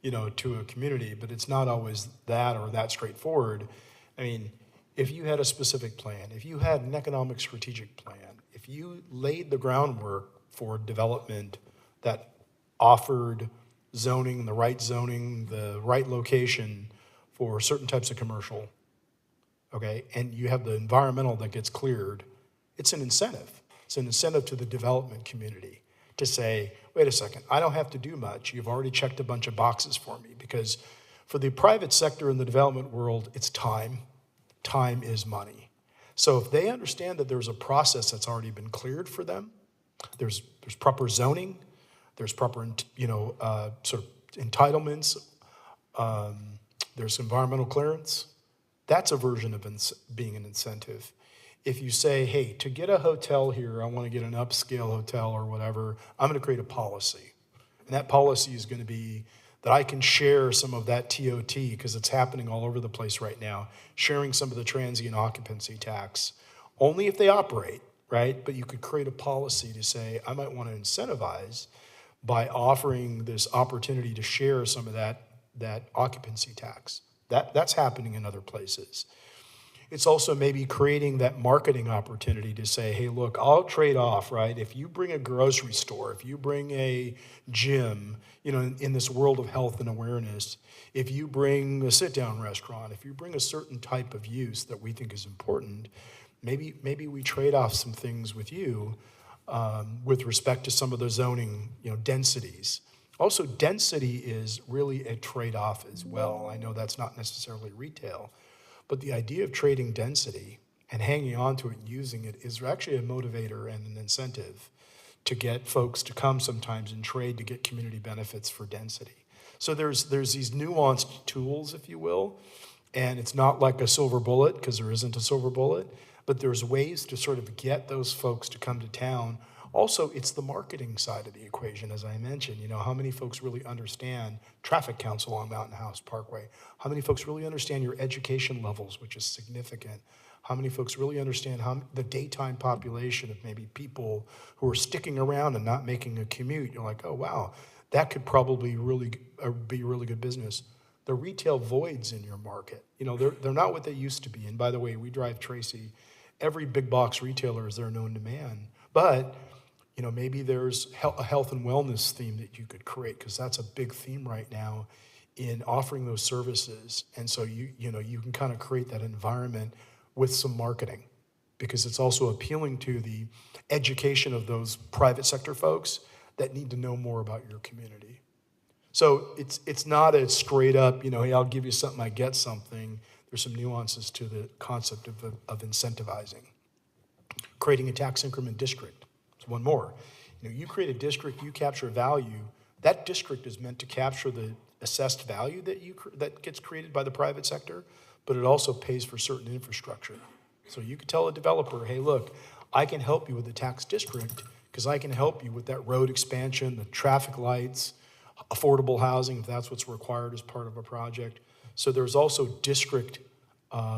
to a community, but it's not always that or that straightforward. I mean, if you had a specific plan, if you had an economic strategic plan, if you laid the groundwork for development that offered zoning, the right location for certain types of commercial, okay, and you have the environmental that gets cleared, it's an incentive. It's an incentive to the development community to say, wait a second, I don't have to do much. You've already checked a bunch of boxes for me. Because for the private sector in the development world, it's time. Time is money. So if they understand that there's a process that's already been cleared for them, there's proper zoning, there's proper, sort of entitlements, there's environmental clearance, that's a version of being an incentive. If you say, hey, to get a hotel here, I want to get an upscale hotel or whatever, I'm going to create a policy. And that policy is going to be that I can share some of that TOT, because it's happening all over the place right now, sharing some of the transient occupancy tax, only if they operate, right? But you could create a policy to say, I might want to incentivize by offering this opportunity to share some of that occupancy tax. That's happening in other places. It's also maybe creating that marketing opportunity to say, hey, look, I'll trade off, right? If you bring a grocery store, if you bring a gym, in this world of health and awareness, if you bring a sit-down restaurant, if you bring a certain type of use that we think is important, maybe we trade off some things with you with respect to some of the zoning, densities. Also, density is really a trade-off as well. I know that's not necessarily retail, but the idea of trading density and hanging on to it and using it is actually a motivator and an incentive to get folks to come sometimes and trade to get community benefits for density. So there's these nuanced tools, if you will, and it's not like a silver bullet, because there isn't a silver bullet, but there's ways to sort of get those folks to come to town. Also, it's the marketing side of the equation, as I mentioned. How many folks really understand traffic counts along Mountain House Parkway? How many folks really understand your education levels, which is significant? How many folks really understand the daytime population of maybe people who are sticking around and not making a commute? You're like, oh, wow, that could probably really be really good business. The retail voids in your market, they're not what they used to be. And by the way, we drive Tracy. Every big box retailer is there known to man. But maybe there's a health and wellness theme that you could create, because that's a big theme right now in offering those services. And so you can kind of create that environment with some marketing, because it's also appealing to the education of those private sector folks that need to know more about your community. So it's not a straight up, hey, I'll give you something, I get something. There's some nuances to the concept of incentivizing. Creating a tax increment district. So one more. You create a district, you capture value. That district is meant to capture the assessed value that gets created by the private sector, but it also pays for certain infrastructure. So you could tell a developer, hey, look, I can help you with the tax district because I can help you with that road expansion, the traffic lights, affordable housing, if that's what's required as part of a project. So there's also district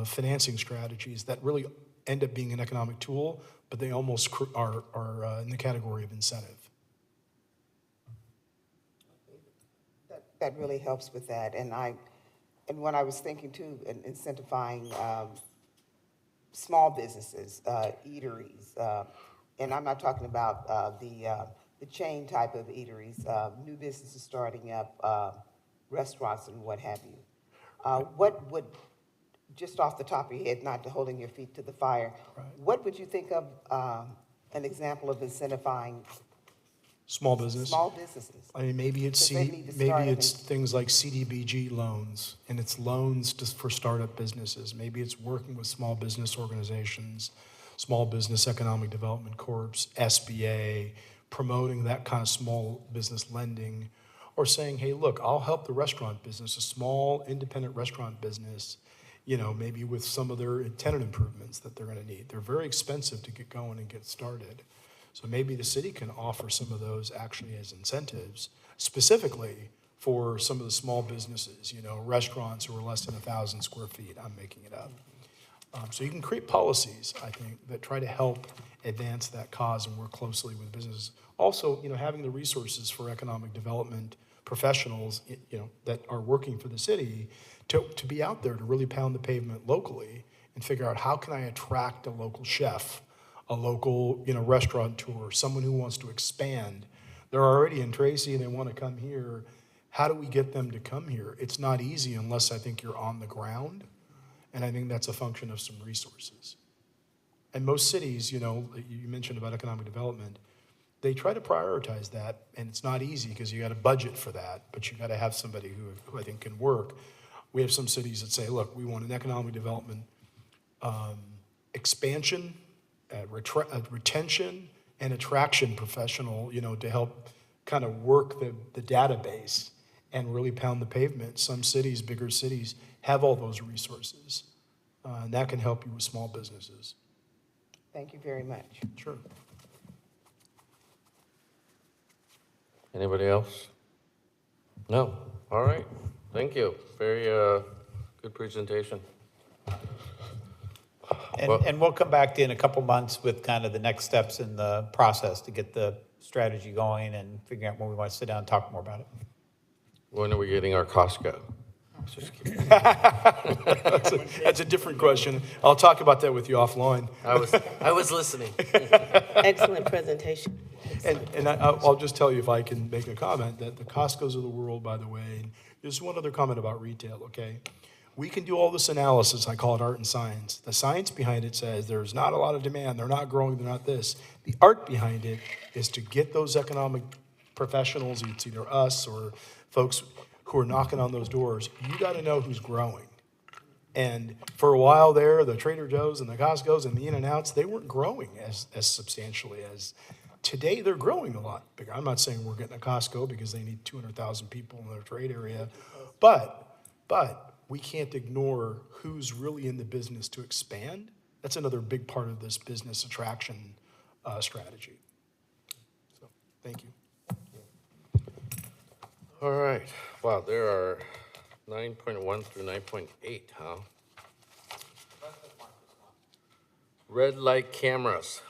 financing strategies that really end up being an economic tool, but they almost are in the category of incentive. That really helps with that. And when I was thinking too, incentivizing small businesses, eateries, and I'm not talking about the chain type of eateries, new businesses starting up, restaurants and what have you. What would, just off the top of your head, not holding your feet to the fire, right, what would you think of an example of incentivizing small business? Small businesses. I mean, maybe it's things like CDBG loans, and it's loans just for startup businesses. Maybe it's working with small business organizations, small business economic development corps, SBA, promoting that kind of small business lending, or saying, hey, look, I'll help the restaurant business, a small independent restaurant business, maybe with some of their tenant improvements that they're going to need. They're very expensive to get going and get started. So maybe the city can offer some of those actually as incentives, specifically for some of the small businesses, restaurants who are less than 1,000 square feet. I'm making it up. So you can create policies, I think, that try to help advance that cause and work closely with businesses. Also, having the resources for economic development professionals, that are working for the city to be out there to really pound the pavement locally and figure out how can I attract a local chef, a local, restaurateur, someone who wants to expand. They're already in Tracy and they want to come here. How do we get them to come here? It's not easy unless I think you're on the ground, and I think that's a function of some resources. And most cities, you mentioned about economic development, they try to prioritize that, and it's not easy because you got to budget for that, but you got to have somebody who I think can work. We have some cities that say, look, we want an economic development expansion, retention, and attraction professional, to help kind of work the database and really pound the pavement. Some cities, bigger cities, have all those resources, and that can help you with small businesses. Thank you very much. Sure. Anybody else? No? All right. Thank you. Very good presentation. And we'll come back to you in a couple months with kind of the next steps in the process to get the strategy going and figuring out when we want to sit down and talk more about it. When are we getting our Costco? Just kidding. That's a different question. I'll talk about that with you offline. I was listening. Excellent presentation. And I'll just tell you, if I can make a comment, that the Costcos of the world, by the way, and there's one other comment about retail, okay? We can do all this analysis, I call it art and science. The science behind it says there's not a lot of demand, they're not growing, they're not this. The art behind it is to get those economic professionals, it's either us or folks who are knocking on those doors, you gotta know who's growing. And for a while there, the Trader Joe's and the Costco's and the In-N-Outs, they weren't growing as substantially as today. They're growing a lot bigger. I'm not saying we're getting a Costco because they need 200,000 people in their trade area, but we can't ignore who's really in the business to expand. That's another big part of this business attraction strategy. So, thank you. All right. Wow, there are 9.1 through 9.8, huh? Red light cameras.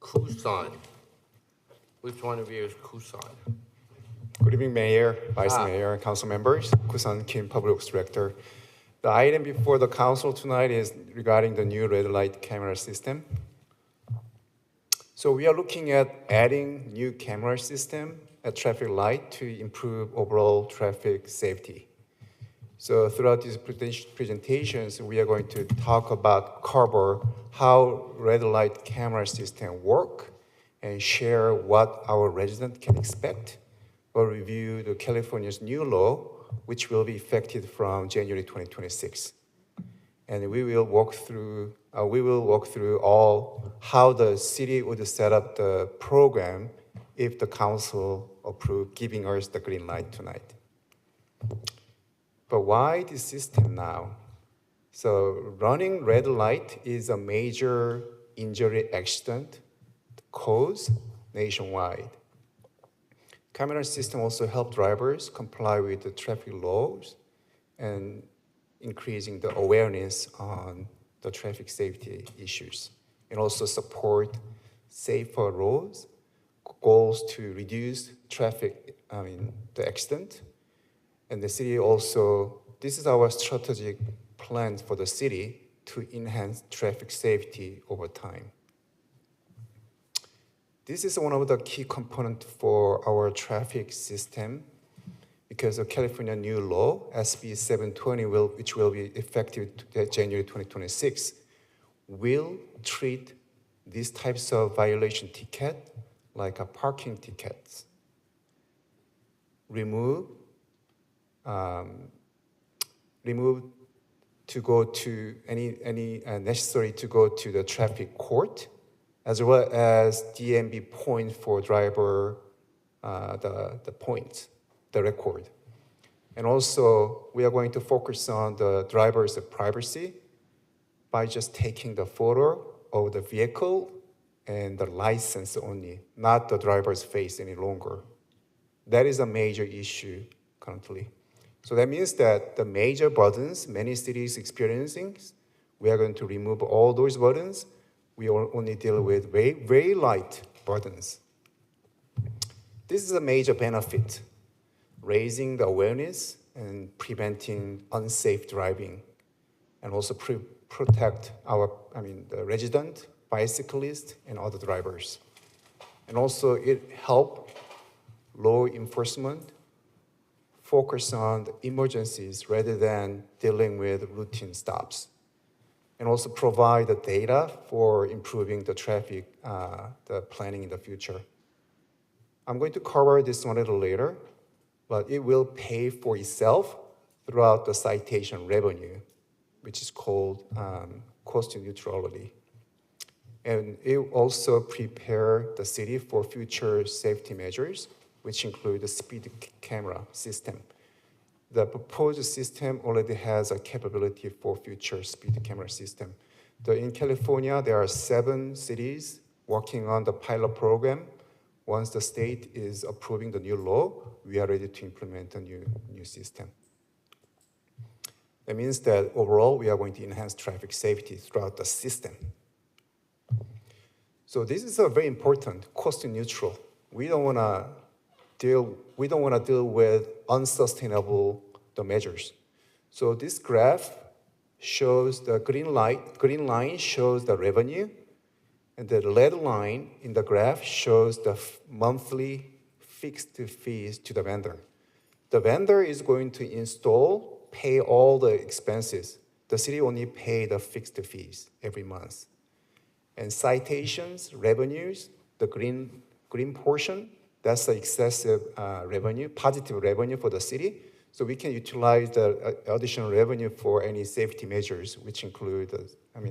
Kosmont. Which one of you is Kosmont? Good evening, Mayor, Vice Mayor, and Council members. Kosmont Kim, Public Works Director. The item before the Council tonight is regarding the new red light camera system. So we are looking at adding new camera system at traffic light to improve overall traffic safety. So throughout these presentations, we are going to cover how red light camera system work and share what our residents can expect, or review the California's new law, which will be effective from January 2026. And we will walk through all how the city would set up the program if the council approve giving us the green light tonight. But why this system now? So running red light is a major injury accident cause nationwide. Camera system also help drivers comply with the traffic laws and increasing the awareness on the traffic safety issues, and also support safer roads, goals to reduce the accident. And the city also, this is our strategic plan for the city to enhance traffic safety over time. This is one of the key components for our traffic system because of California new law, SB 720, which will be effective January 2026, will treat these types of violation ticket like a parking tickets. Remove to go to any necessary to go to the traffic court, as well as DMV point for driver, the points, the record. And also, we are going to focus on the driver's privacy by just taking the photo of the vehicle and the license only, not the driver's face any longer. That is a major issue currently. So that means that the major burdens many cities experiencing, we are going to remove all those burdens. We only deal with very, very light burdens. This is a major benefit, raising the awareness and preventing unsafe driving, and also protect the resident, bicyclists, and other drivers. And also it help law enforcement, focus on the emergencies rather than dealing with routine stops, and also provide the data for improving the traffic, the planning in the future. I'm going to cover this one a little later, but it will pay for itself throughout the citation revenue, which is called cost neutrality. And it will also prepare the city for future safety measures, which include the speed camera system. The proposed system already has a capability for future speed camera system. In California, there are 7 cities working on the pilot program. Once the state is approving the new law, we are ready to implement a new system. That means that overall, we are going to enhance traffic safety throughout the system. So this is a very important, cost neutral. We don't want to deal with unsustainable measures. So this graph shows the green line shows the revenue, and the red line in the graph shows the monthly fixed fees to the vendor. The vendor is going to pay all the expenses. The city only pay the fixed fees every month. And citations, revenues, the green portion, that's the excessive revenue, positive revenue for the city. So we can utilize the additional revenue for any safety measures, which include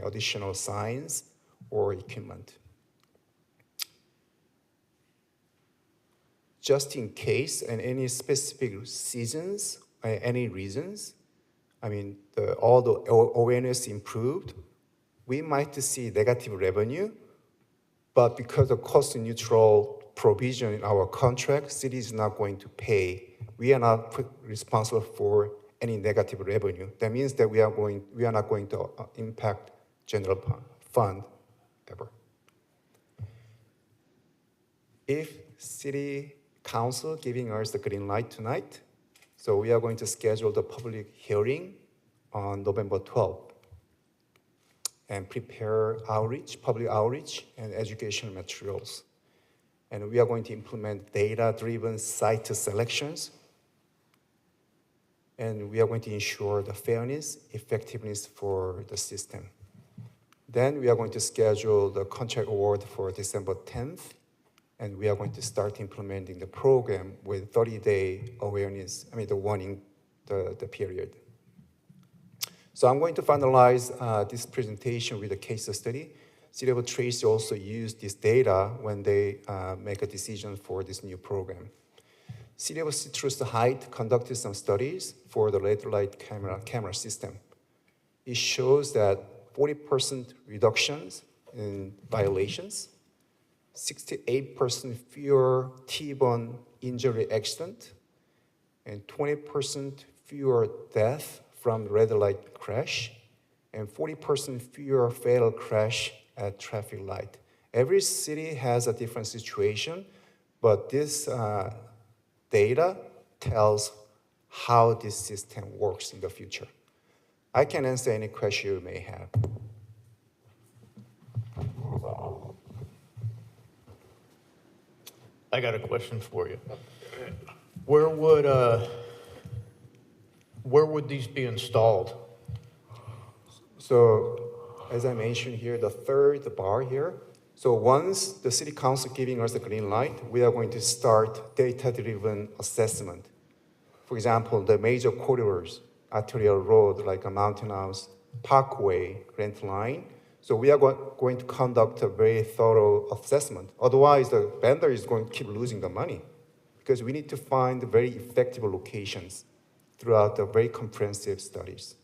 additional signs or equipment. Just in case, and any specific seasons, any reasons, all the awareness improved, we might see negative revenue, but because of cost neutral provision in our contract, city is not going to pay. We are not responsible for any negative revenue. That means that we are not going to impact general fund ever. If city council giving us the green light tonight, so we are going to schedule the public hearing on November 12th and prepare public outreach and educational materials. And we are going to implement data-driven site selections. And we are going to ensure the fairness, effectiveness for the system. Then we are going to schedule the contract award for December 10th. And we are going to start implementing the program with 30-day awareness, the period. So I'm going to finalize this presentation with a case study. City of Tracy also used this data when they make a decision for this new program. City of Citrus Heights conducted some studies for the red light camera system. It shows that 40% reductions in violations, 68% fewer T-bone injury accident, and 20% fewer death from red light crash, and 40% fewer fatal crash at traffic light. Every city has a different situation, but this data tells how this system works in the future. I can answer any question you may have. I got a question for you. Where would these be installed? So, as I mentioned here, the third bar here. So once the city council giving us the green light, we are going to start data-driven assessment. For example, the major corridors, arterial road like a Mountain House, Parkway, Grant Line. So we are going to conduct a very thorough assessment. Otherwise, the vendor is going to keep losing the money because we need to find very effective locations throughout the very comprehensive studies.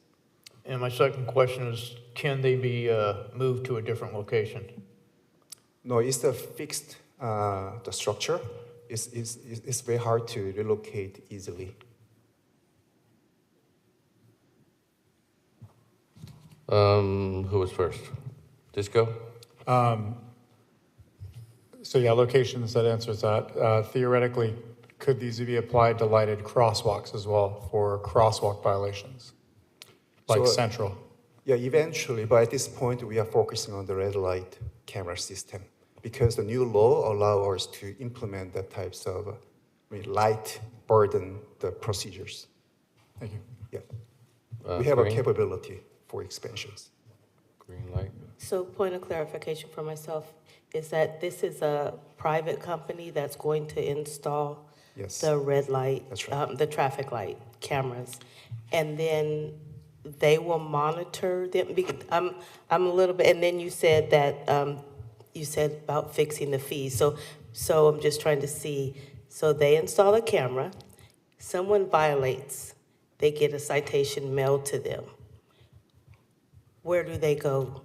And my second question is, can they be moved to a different location? No, it's a fixed the structure. It's very hard to relocate easily. Who was first? Disco? So yeah, locations, that answers that. Theoretically, could these be applied to lighted crosswalks as well for crosswalk violations? Like So, Central? Yeah, eventually, but at this point, we are focusing on the red light camera system because the new law allows us to implement that types of light burden the procedures. Thank you. Yeah. We have a Green? capability for expansions. Green light. So point of clarification for myself is that this is a private company that's going to install Yes. the red light, That's right. the traffic light cameras, and then they will monitor them. I'm a little bit, and then you said that you said about fixing the fees. So I'm just trying to see. So they install a camera, someone violates, they get a citation mailed to them. Where do they go?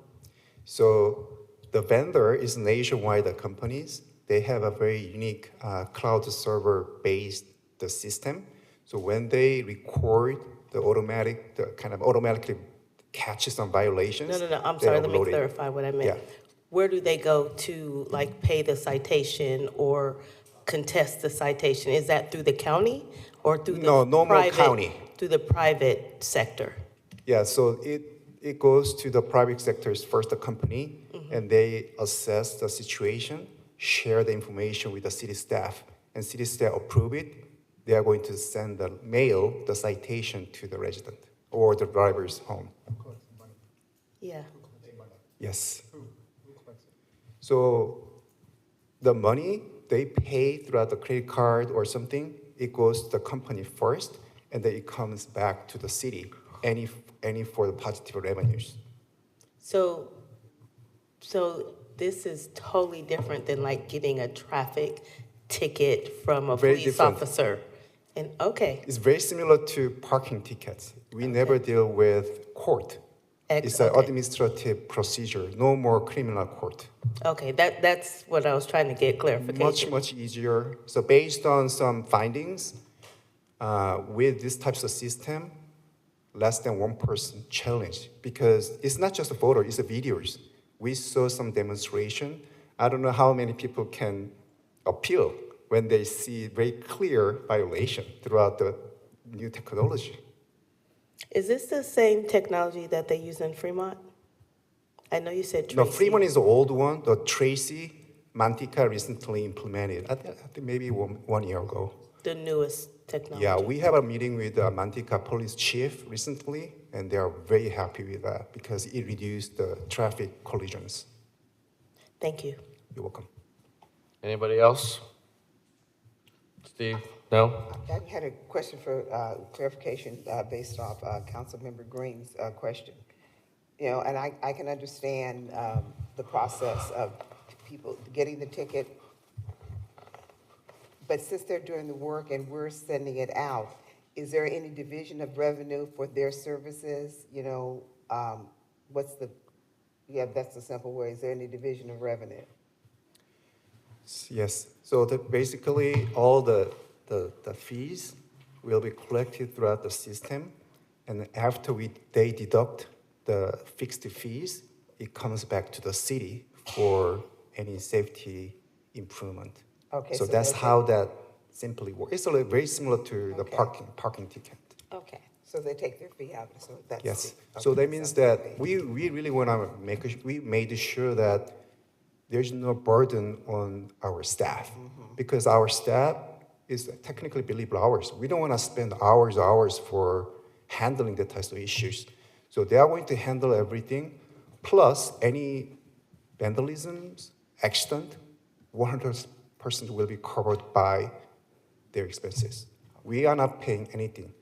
So the vendor is nationwide companies. They have a very unique cloud server-based system. So when they record the kind of automatically catches some violations. No, I'm they sorry, let me upload it. clarify what I meant. Yeah. Where do they go to, like, pay the citation or contest the citation? Is that through the county or through the No, no more private? county. Through the private sector? Yeah, so it goes to the private sector's first company, and they assess the situation, share the information with the city staff, and city staff approve it. They are going to send the citation to the resident or the driver's home. Yeah. Yes. So the money they pay throughout the credit card or something, it goes to the company first, and then it comes back to the city, any for the positive revenues. So this is totally different than like getting a traffic ticket from a Very police different. officer. And, okay, It's very similar to parking tickets. We never deal with court. It's an okay. administrative procedure, no more criminal court. Okay, that's what I was trying to get clarification. Much easier. So based on some findings, with this types of system, less than one person challenged, because it's not just a photo, it's the videos. We saw some demonstration. I don't know how many people can appeal when they see very clear violation throughout the new technology. Is this the same technology that they use in Fremont? I know you said Tracy. No, Fremont is the old one. The Tracy, Mantica recently implemented. I think maybe 1 year ago. The newest technology. Yeah, we have a meeting with the Mantica police chief recently, and they are very happy with that because it reduced the traffic collisions. Thank you. You're welcome. Anybody else? Steve? No? I had a question for clarification based off Councilmember Green's question. You know, and I can understand the process of people getting the ticket, but since they're doing the work and we're sending it out, is there any division of revenue for their services? You know, that's the simple way. Is there any division of revenue? Yes. So basically, all the fees will be collected throughout the system, and after they deduct the fixed fees, it comes back to the city for any safety improvement. Okay. So that's how that simply works. It's very similar to the parking ticket. Okay. So they take their fee out. So that's Yes. okay. So that means that we really want to we made sure that there's no burden on our staff, because our staff is technically billable hours. We don't want to spend hours for handling the types of issues. So they are going to handle everything, plus any vandalisms, accident, 100% will be covered by their expenses. We are not paying anything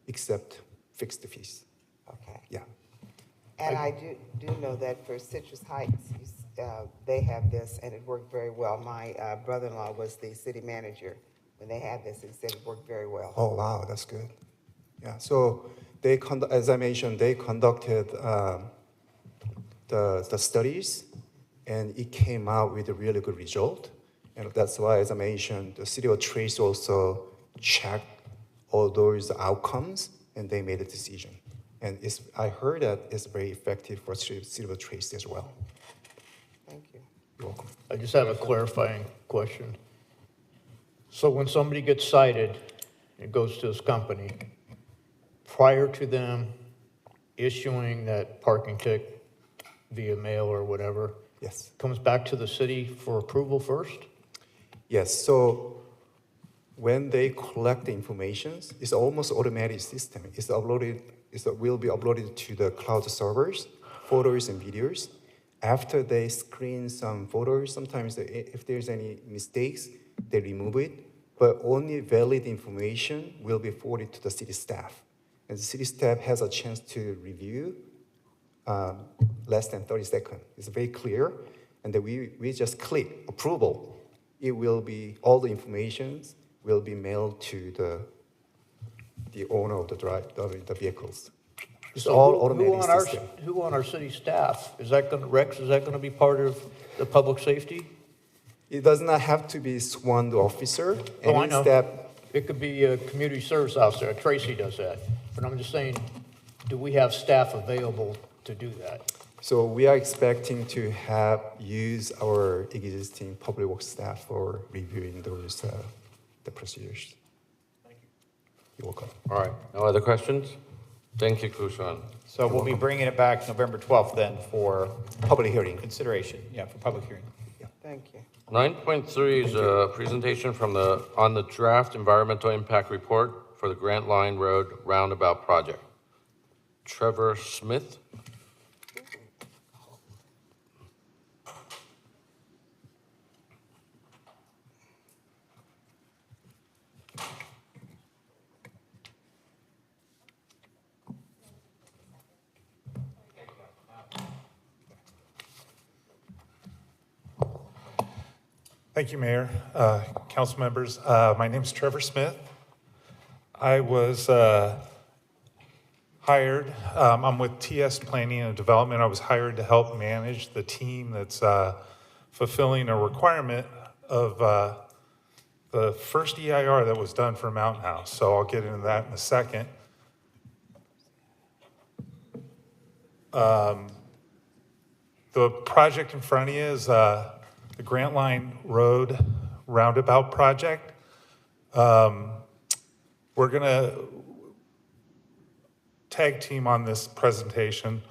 except fixed fees. Okay. Yeah. And I do know that for Citrus Heights, they have this, and it worked very well. My brother-in-law was the city manager when they had this, and said it worked very well. Oh, wow, that's good. Yeah, so as I mentioned, they conducted the studies, and it came out with a really good result. And that's why, as I mentioned, the city of Trace also checked all those outcomes, and they made a decision. And I heard that it's very effective for city of Trace as well. Thank you. You're welcome. I just have a clarifying question. So when somebody gets cited, it goes to this company, prior to them issuing that parking ticket via mail or whatever, Yes. comes back to the city for approval first? Yes, so when they collect the information, it's almost automatic system. It's uploaded, will be uploaded to the cloud servers, photos and videos. After they screen some photos, sometimes if there's any mistakes, they remove it, but only valid information will be forwarded to the city staff. And the city staff has a chance to review less than 30 seconds. It's very clear, and then we just click approval. It will be, all the information will be mailed to the owner of the vehicles. It's all automated system. Who on our city staff? Is that going to, Rex, is that going to be part of the public safety? It does not have to be sworn officer. Oh, I Any know. staff, It could be a community service officer. Tracy does that. But I'm just saying, do we have staff available to do that? so we are expecting to use our existing public works staff for reviewing those the procedures. Thank you. You're welcome. All right, no other questions? Thank you, Kushan. So we'll be bringing it back November 12th then for Public hearing. consideration, for public hearing. Thank you. 9.3 is a presentation on the draft environmental impact report for the Grant Line Road Roundabout project. Trevor Smith. Thank you, Mayor, council members. My name is Trevor Smith. I was hired, I'm with TS Planning and Development. I was hired to help manage the team that's fulfilling a requirement of the first EIR that was done for Mountain House. So I'll get into that in a second. The project in front of you is the Grant Line Road Roundabout project. We're gonna tag team on this presentation.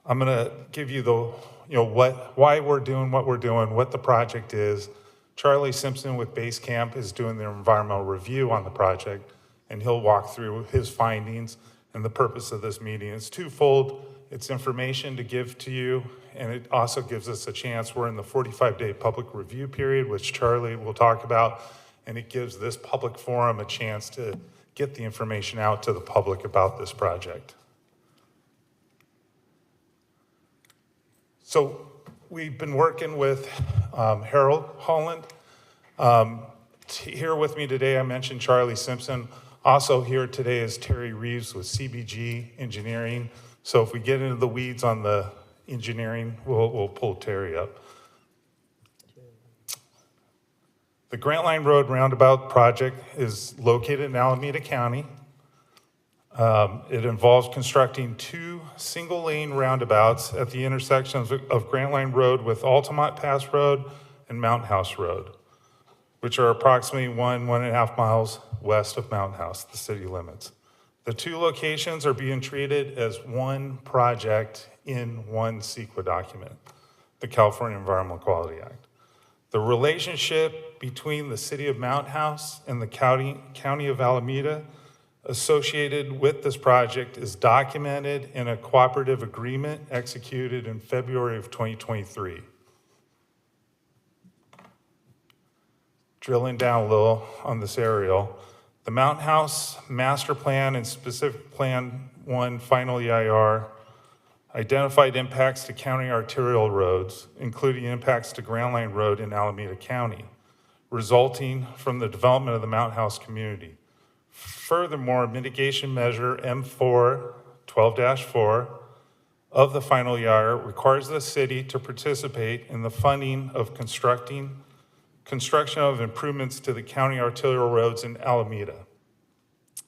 I'm gonna give you why we're doing what we're doing, what the project is. Charlie Simpson with Base Camp is doing the environmental review on the project, and he'll walk through his findings and the purpose of this meeting. It's twofold. It's information to give to you, and it also gives us a chance. We're in the 45-day public review period, which Charlie will talk about, and it gives this public forum a chance to get the information out to the public about this project. So we've been working with Harold Holland. Here with me today, I mentioned Charlie Simpson. Also here today is Terry Reeves with CBG Engineering. So if we get into the weeds on the engineering, we'll pull Terry up. The Grant Line Road Roundabout project is located in Alameda County. It involves constructing 2 single-lane roundabouts at the intersections of Grant Line Road with Altamont Pass Road and Mountain House Road, which are approximately 1.5 miles west of Mountain House, the city limits. The 2 locations are being treated as one project in one CEQA document, the California Environmental Quality Act. The relationship between the city of Mountain House and the county of Alameda associated with this project is documented in a cooperative agreement executed in February of 2023. Drilling down a little on this aerial, the Mountain House Master Plan and Specific Plan 1 Final EIR identified impacts to county arterial roads, including impacts to Grant Line Road in Alameda County, resulting from the development of the Mountain House community. Furthermore, mitigation measure M4 12-4 of the final EIR requires the city to participate in the funding of construction of improvements to the county arterial roads in Alameda,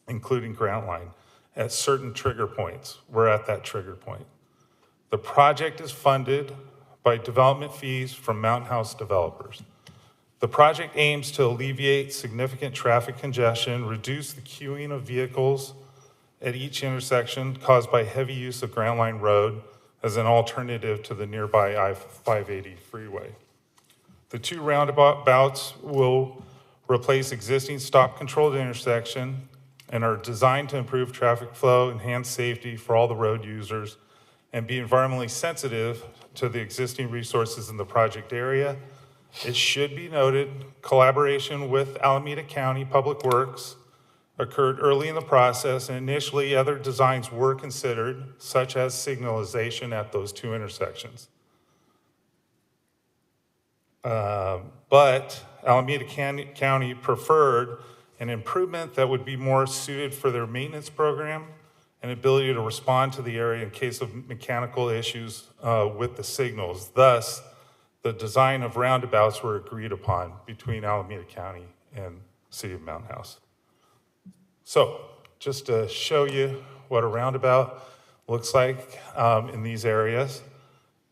including Grant Line, at certain trigger points. We're at that trigger point. The project is funded by development fees from Mountain House developers. The project aims to alleviate significant traffic congestion, reduce the queuing of vehicles at each intersection caused by heavy use of Grant Line Road as an alternative to the nearby I-580 freeway. The 2 roundabouts will replace existing stop-controlled intersection, and are designed to improve traffic flow, enhance safety for all the road users, and be environmentally sensitive to the existing resources in the project area. It should be noted, collaboration with Alameda County Public Works occurred early in the process, and initially other designs were considered, such as signalization at those two intersections. But Alameda County preferred an improvement that would be more suited for their maintenance program and ability to respond to the area in case of mechanical issues with the signals. Thus, the design of roundabouts were agreed upon between Alameda County and City of Mountain House. So, just to show you what a roundabout looks like in these areas.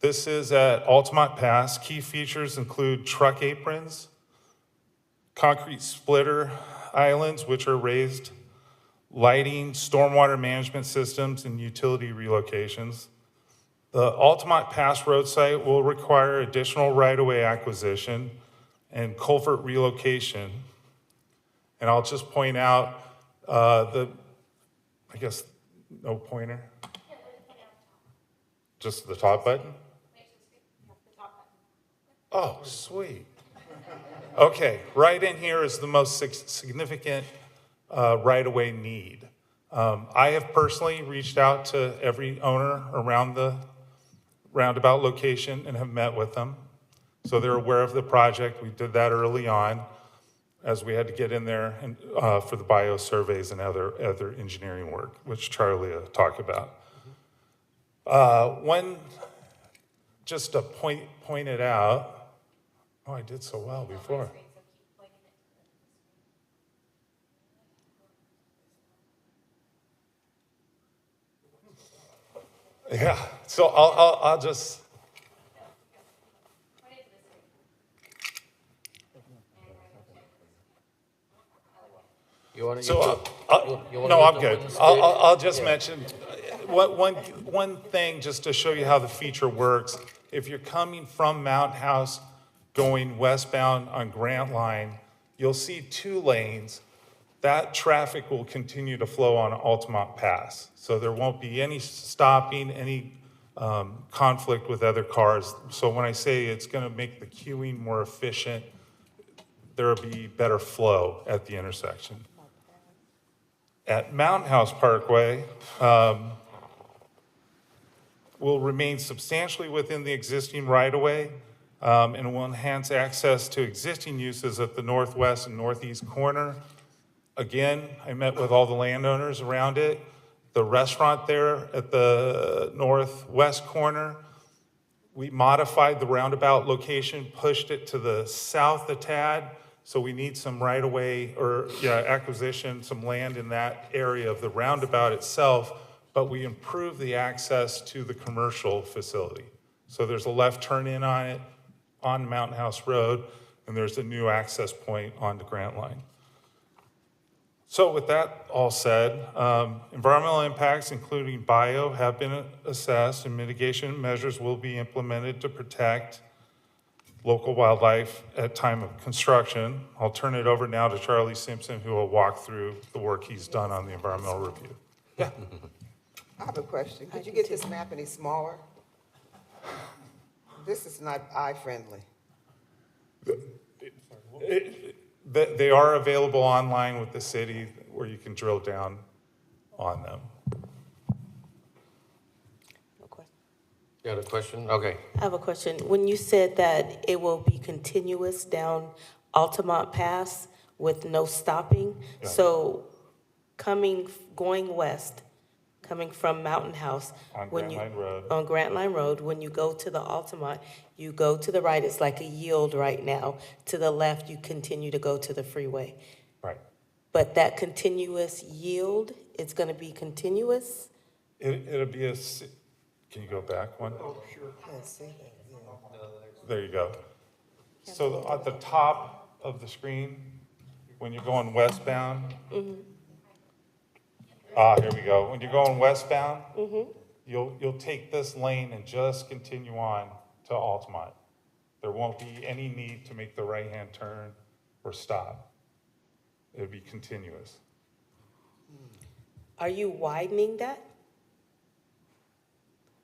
This is at Altamont Pass. Key features include truck aprons, concrete splitter islands, which are raised, lighting, stormwater management systems, and utility relocations. The Altamont Pass road site will require additional right-of-way acquisition and culvert relocation. And I'll just point out I guess, no pointer? Just the top button? Oh, sweet. Okay, right in here is the most significant right-of-way need. I have personally reached out to every owner around the roundabout location and have met with them. So they're aware of the project. We did that early on as we had to get in there and, for the bio surveys and other engineering work, which Charlie talked about. Just to point it out, oh, I did so well before. Yeah, so I'll just. You want to? So, no, I'm good. I'll just mention one thing just to show you how the feature works. If you're coming from Mountain House going westbound on Grant Line, you'll see 2 lanes. That traffic will continue to flow on Altamont Pass. So there won't be any stopping, any conflict with other cars. So when I say it's going to make the queuing more efficient, there will be better flow at the intersection. At Mountain House Parkway, will remain substantially within the existing right-of-way and will enhance access to existing uses at the northwest and northeast corner. Again, I met with all the landowners around it. The restaurant there at the northwest corner, we modified the roundabout location, pushed it to the south a tad, so we need some right-of-way or acquisition, some land in that area of the roundabout itself, but we improved the access to the commercial facility. So there's a left turn in on it, on Mountain House Road, and there's a new access point on the Grant Line. So with that all said, environmental impacts, including bio, have been assessed, and mitigation measures will be implemented to protect local wildlife at time of construction. I'll turn it over now to Charlie Simpson, who will walk through the work he's done on the environmental review. Yeah. I have a question. Could you get this map any smaller? This is not eye-friendly. They are available online with the city where you can drill down on them. You had a question? Okay. I have a question. When you said that it will be continuous down Altamont Pass with no stopping, Yeah. so going west, coming from Mountain House. On when Grant Line Road. On Grant Line Road, when you go to the Altamont, you go to the right, it's like a yield right now. To the left, you continue to go to the freeway. Right. But that continuous yield, it's gonna be continuous? It'll be can you go back one? Oh, sure. Yes, see? There you go. So at the top of the screen, when you're going westbound, here we go. When you're going westbound, you'll take this lane and just continue on to Altamont. There won't be any need to make the right-hand turn or stop. It would be continuous. Are you widening that?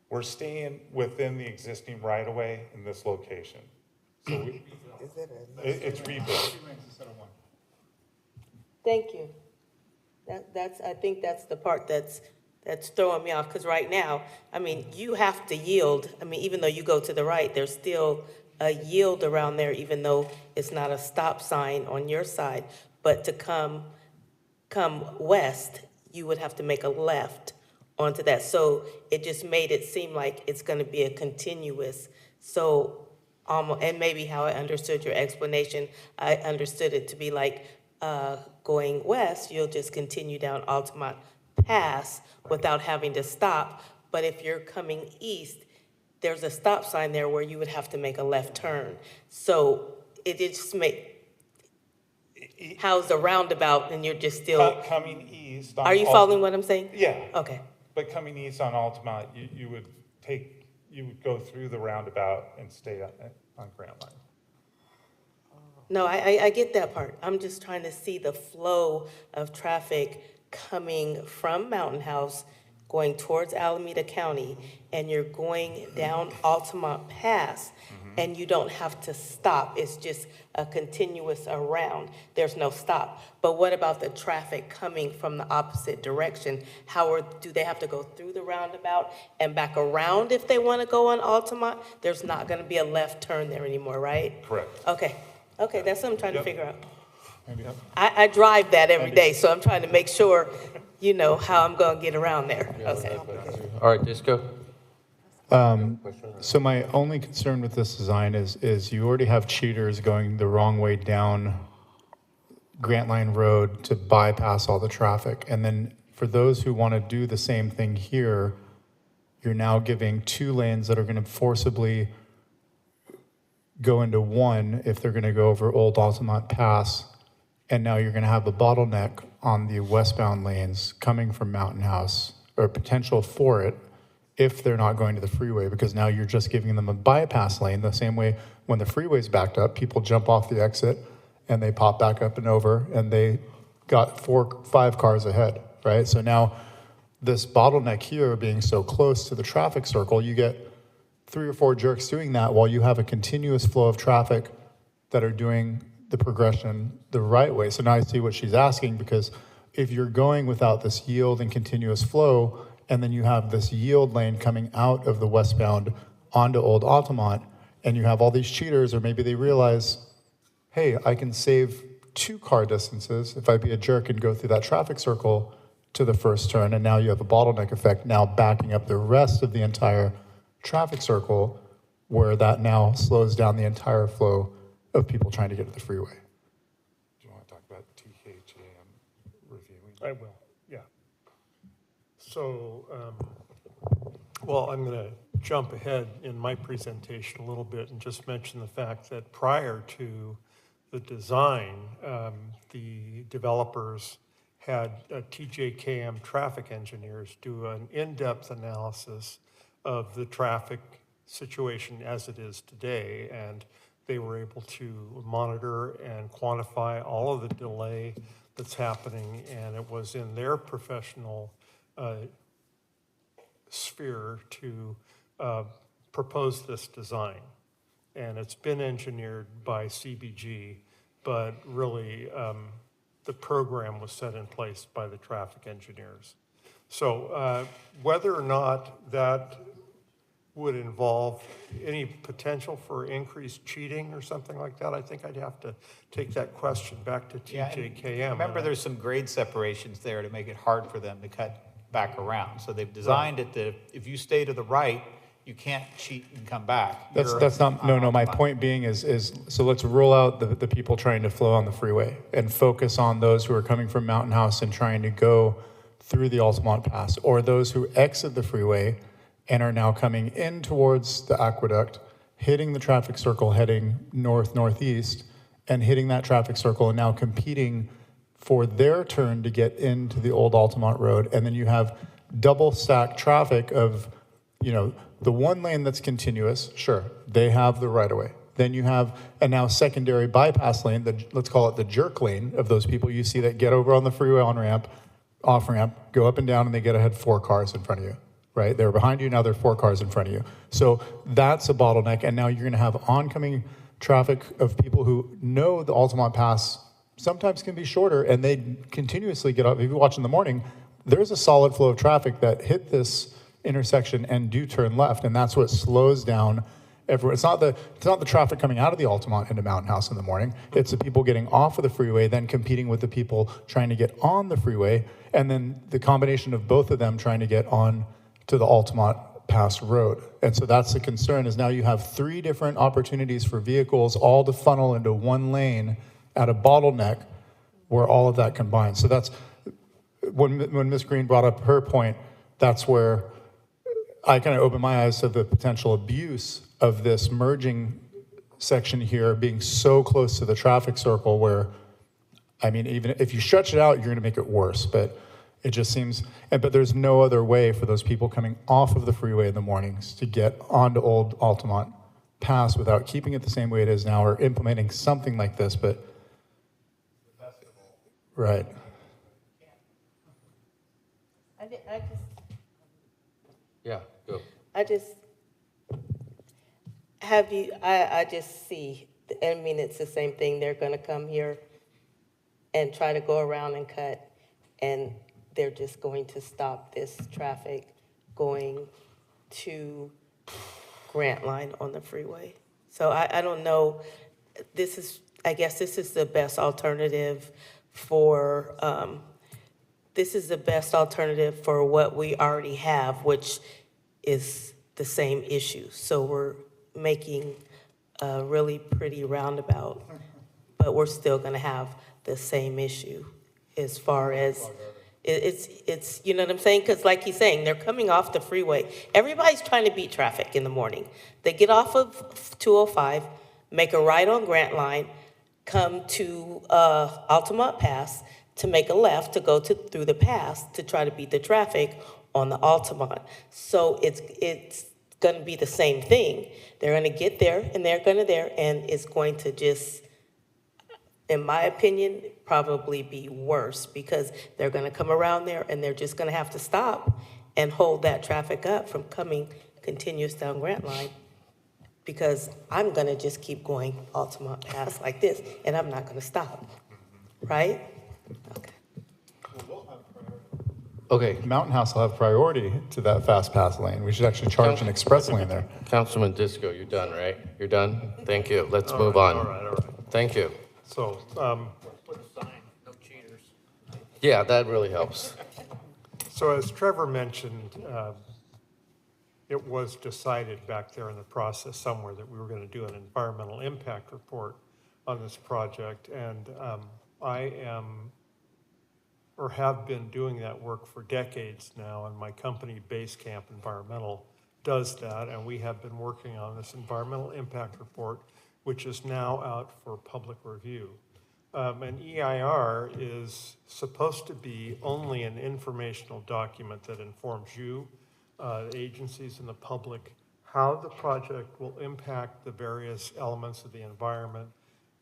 We're staying within the existing right-of-way in this location. So it's rebuilt. Thank you. I think that's the part that's throwing me off, because right now, I mean, you have to yield. I mean, even though you go to the right, there's still a yield around there, even though it's not a stop sign on your side. But to come west, you would have to make a left onto that. So it just made it seem like it's going to be a continuous. So, and maybe how I understood your explanation, I understood it to be like going west, you'll just continue down Altamont Pass without having to stop. But if you're coming east, there's a stop sign there where you would have to make a left turn. So it just how's the roundabout, and you're just still coming east. Are you following what I'm saying? Yeah. Okay. But coming east on Altamont, you would go through the roundabout and stay on Grant Line. No, I get that part. I'm just trying to see the flow of traffic coming from Mountain House, going towards Alameda County, and you're going down Altamont Pass, and you don't have to stop. It's just a continuous around. There's no stop. But what about the traffic coming from the opposite direction? Do they have to go through the roundabout and back around if they want to go on Altamont? There's not going to be a left turn there anymore, right? Correct. Okay, that's what I'm trying to figure out. Maybe. I drive that every day, so I'm trying to make sure, you know, how I'm going to get around there. Okay. All right, Disco? So my only concern with this design is you already have cheaters going the wrong way down Grant Line Road to bypass all the traffic. And then for those who want to do the same thing here, you're now giving 2 lanes that are going to forcibly go into one if they're going to go over Old Altamont Pass. And now you're going to have a bottleneck on the westbound lanes coming from Mountain House, or potential for it, if they're not going to the freeway, because now you're just giving them a bypass lane. The same way when the freeway's backed up, people jump off the exit and they pop back up and over, and they got 4-5 cars ahead, right? So now this bottleneck here being so close to the traffic circle, you get 3 or 4 jerks doing that while you have a continuous flow of traffic that are doing the progression the right way. So now I see what she's asking, because if you're going without this yield and continuous flow, and then you have this yield lane coming out of the westbound onto Old Altamont, and you have all these cheaters, or maybe they realize, hey, I can save 2 car distances if I be a jerk and go through that traffic circle to the first turn, and now you have a bottleneck effect now backing up the rest of the entire traffic circle, where that now slows down the entire flow of people trying to get to the freeway. Do you want to talk about THAM reviewing? I will, yeah. So, well, I'm going to jump ahead in my presentation a little bit and just mention the fact that prior to the design, the developers had TJKM traffic engineers do an in-depth analysis of the traffic situation as it is today, and they were able to monitor and quantify all of the delay that's happening, and it was in their professional sphere to propose this design. And it's been engineered by CBG, but really the program was set in place by the traffic engineers. So whether or not that would involve any potential for increased cheating or something like that, I think I'd have to take that question back to TJKM. Remember, there's some grade separations there to make it hard for them to cut back around. So they've designed it that if you stay to the right, you can't cheat and come back. That's not, no, my point being is so let's rule out the people trying to flow on the freeway and focus on those who are coming from Mountain House and trying to go through the Altamont Pass, or those who exit the freeway and are now coming in towards the aqueduct, hitting the traffic circle, heading north-northeast, and hitting that traffic circle and now competing for their turn to get into the old Altamont Road. And then you have double stack traffic of, you know, the one lane that's continuous, sure, they have the right of way. Then you have a now secondary bypass lane, let's call it the jerk lane of those people you see that get over on the freeway on-ramp, off-ramp, go up and down, and they get ahead 4 cars in front of you, right? They're behind you, now there are 4 cars in front of you. So that's a bottleneck, and now you're gonna have oncoming traffic of people who know the Altamont Pass sometimes can be shorter, and they continuously get up. If you watch in the morning, there's a solid flow of traffic that hit this intersection and do turn left, and that's what slows down everywhere. It's not the traffic coming out of the Altamont into Mountain House in the morning. It's the people getting off of the freeway, then competing with the people trying to get on the freeway, and then the combination of both of them trying to get on to the Altamont Pass Road. And so that's the concern, is now you have 3 different opportunities for vehicles all to funnel into one lane at a bottleneck where all of that combines. So that's, when Ms. Green brought up her point, that's where I kind of opened my eyes to the potential abuse of this merging section here being so close to the traffic circle where, I mean, even if you stretch it out, you're going to make it worse. But it just seems, but there's no other way for those people coming off of the freeway in the mornings to get onto Old Altamont Pass without keeping it the same way it is now or implementing something like this. But right. Yeah, go. I just see, I mean, it's the same thing. They're gonna come here and try to go around and cut, and they're just going to stop this traffic going to Grant Line on the freeway. So I don't know, I guess this is the best alternative for, what we already have, which is the same issue. So we're making a really pretty roundabout, but we're still gonna have the same issue as far as, it's you know what I'm saying? Because like he's saying, they're coming off the freeway. Everybody's trying to beat traffic in the morning. They get off of 205, make a right on Grant Line, come to Altamont Pass to make a left to go through the pass to try to beat the traffic on the Altamont. So it's going to be the same thing. They're going to get there, and and it's going to just, in my opinion, probably be worse because they're going to come around there and they're just going to have to stop and hold that traffic up from coming continuous down Grant Line, because I'm going to just keep going Altamont Pass like this, and I'm not going to stop, right? Okay. Okay, Mountain House will have priority to that fast pass lane. We should actually charge an express lane there. Councilman Disco, you're done, right? You're done? Thank you. Let's move on. All right. Thank you. So, Put a sign, no cheaters. Yeah, that really helps. so as Trevor mentioned, it was decided back there in the process somewhere that we were going to do an environmental impact report on this project. And I am, or have been doing that work for decades now, and my company, Basecamp Environmental, does that, and we have been working on this environmental impact report, which is now out for public review. An EIR is supposed to be only an informational document that informs you, the agencies and the public, how the project will impact the various elements of the environment,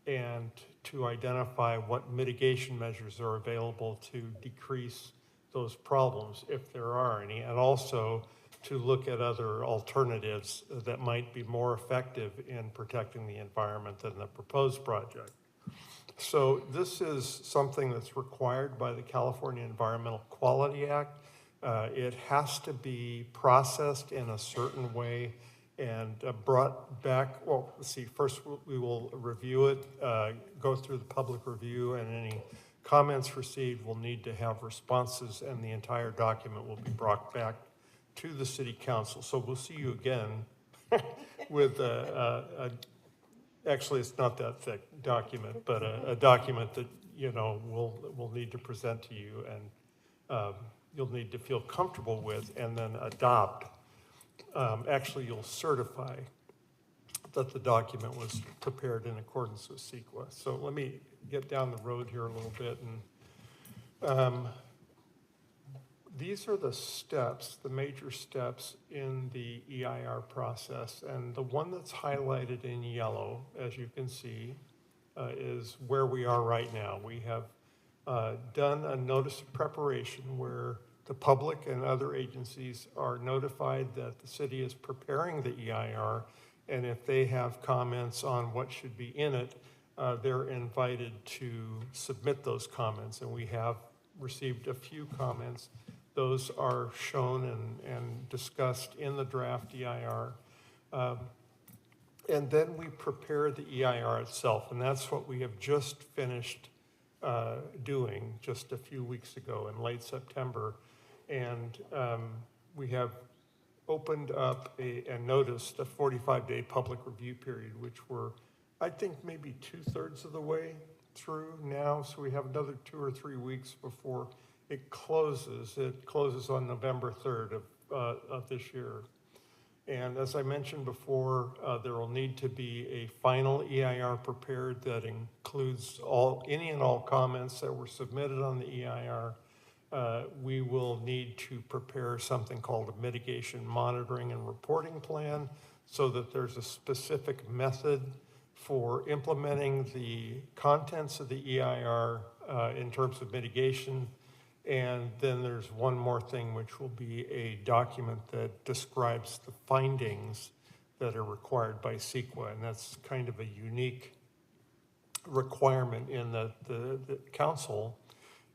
and to identify what mitigation measures are available to decrease those problems, if there are any, and also to look at other alternatives that might be more effective in protecting the environment than the proposed project. So this is something that's required by the California Environmental Quality Act. It has to be processed in a certain way and brought back, well, let's see, first we will review it, go through the public review, and any comments received will need to have responses, and the entire document will be brought back to the city council. So we'll see you again with actually it's not that thick document, but a document that, you know, we'll need to present to you, and you'll need to feel comfortable with and then adopt. Actually, you'll certify that the document was prepared in accordance with CEQA. So let me get down the road here a little bit. And these are the steps, the major steps in the EIR process. And the one that's highlighted in yellow, as you can see, is where we are right now. We have done a notice of preparation where the public and other agencies are notified that the city is preparing the EIR, and if they have comments on what should be in it, they're invited to submit those comments, and we have received a few comments. Those are shown and discussed in the draft EIR. And then we prepare the EIR itself, and that's what we have just finished doing just a few weeks ago in late September. And we have opened up and noticed a 45-day public review period, which we're, I think, maybe 2/3 of the way through now. So we have another 2 or 3 weeks before it closes. It closes on November 3rd of this year. And as I mentioned before, there will need to be a final EIR prepared that includes any and all comments that were submitted on the EIR. We will need to prepare something called a mitigation monitoring and reporting plan so that there's a specific method for implementing the contents of the EIR in terms of mitigation. And then there's one more thing, which will be a document that describes the findings that are required by CEQA. And that's kind of a unique requirement in that the council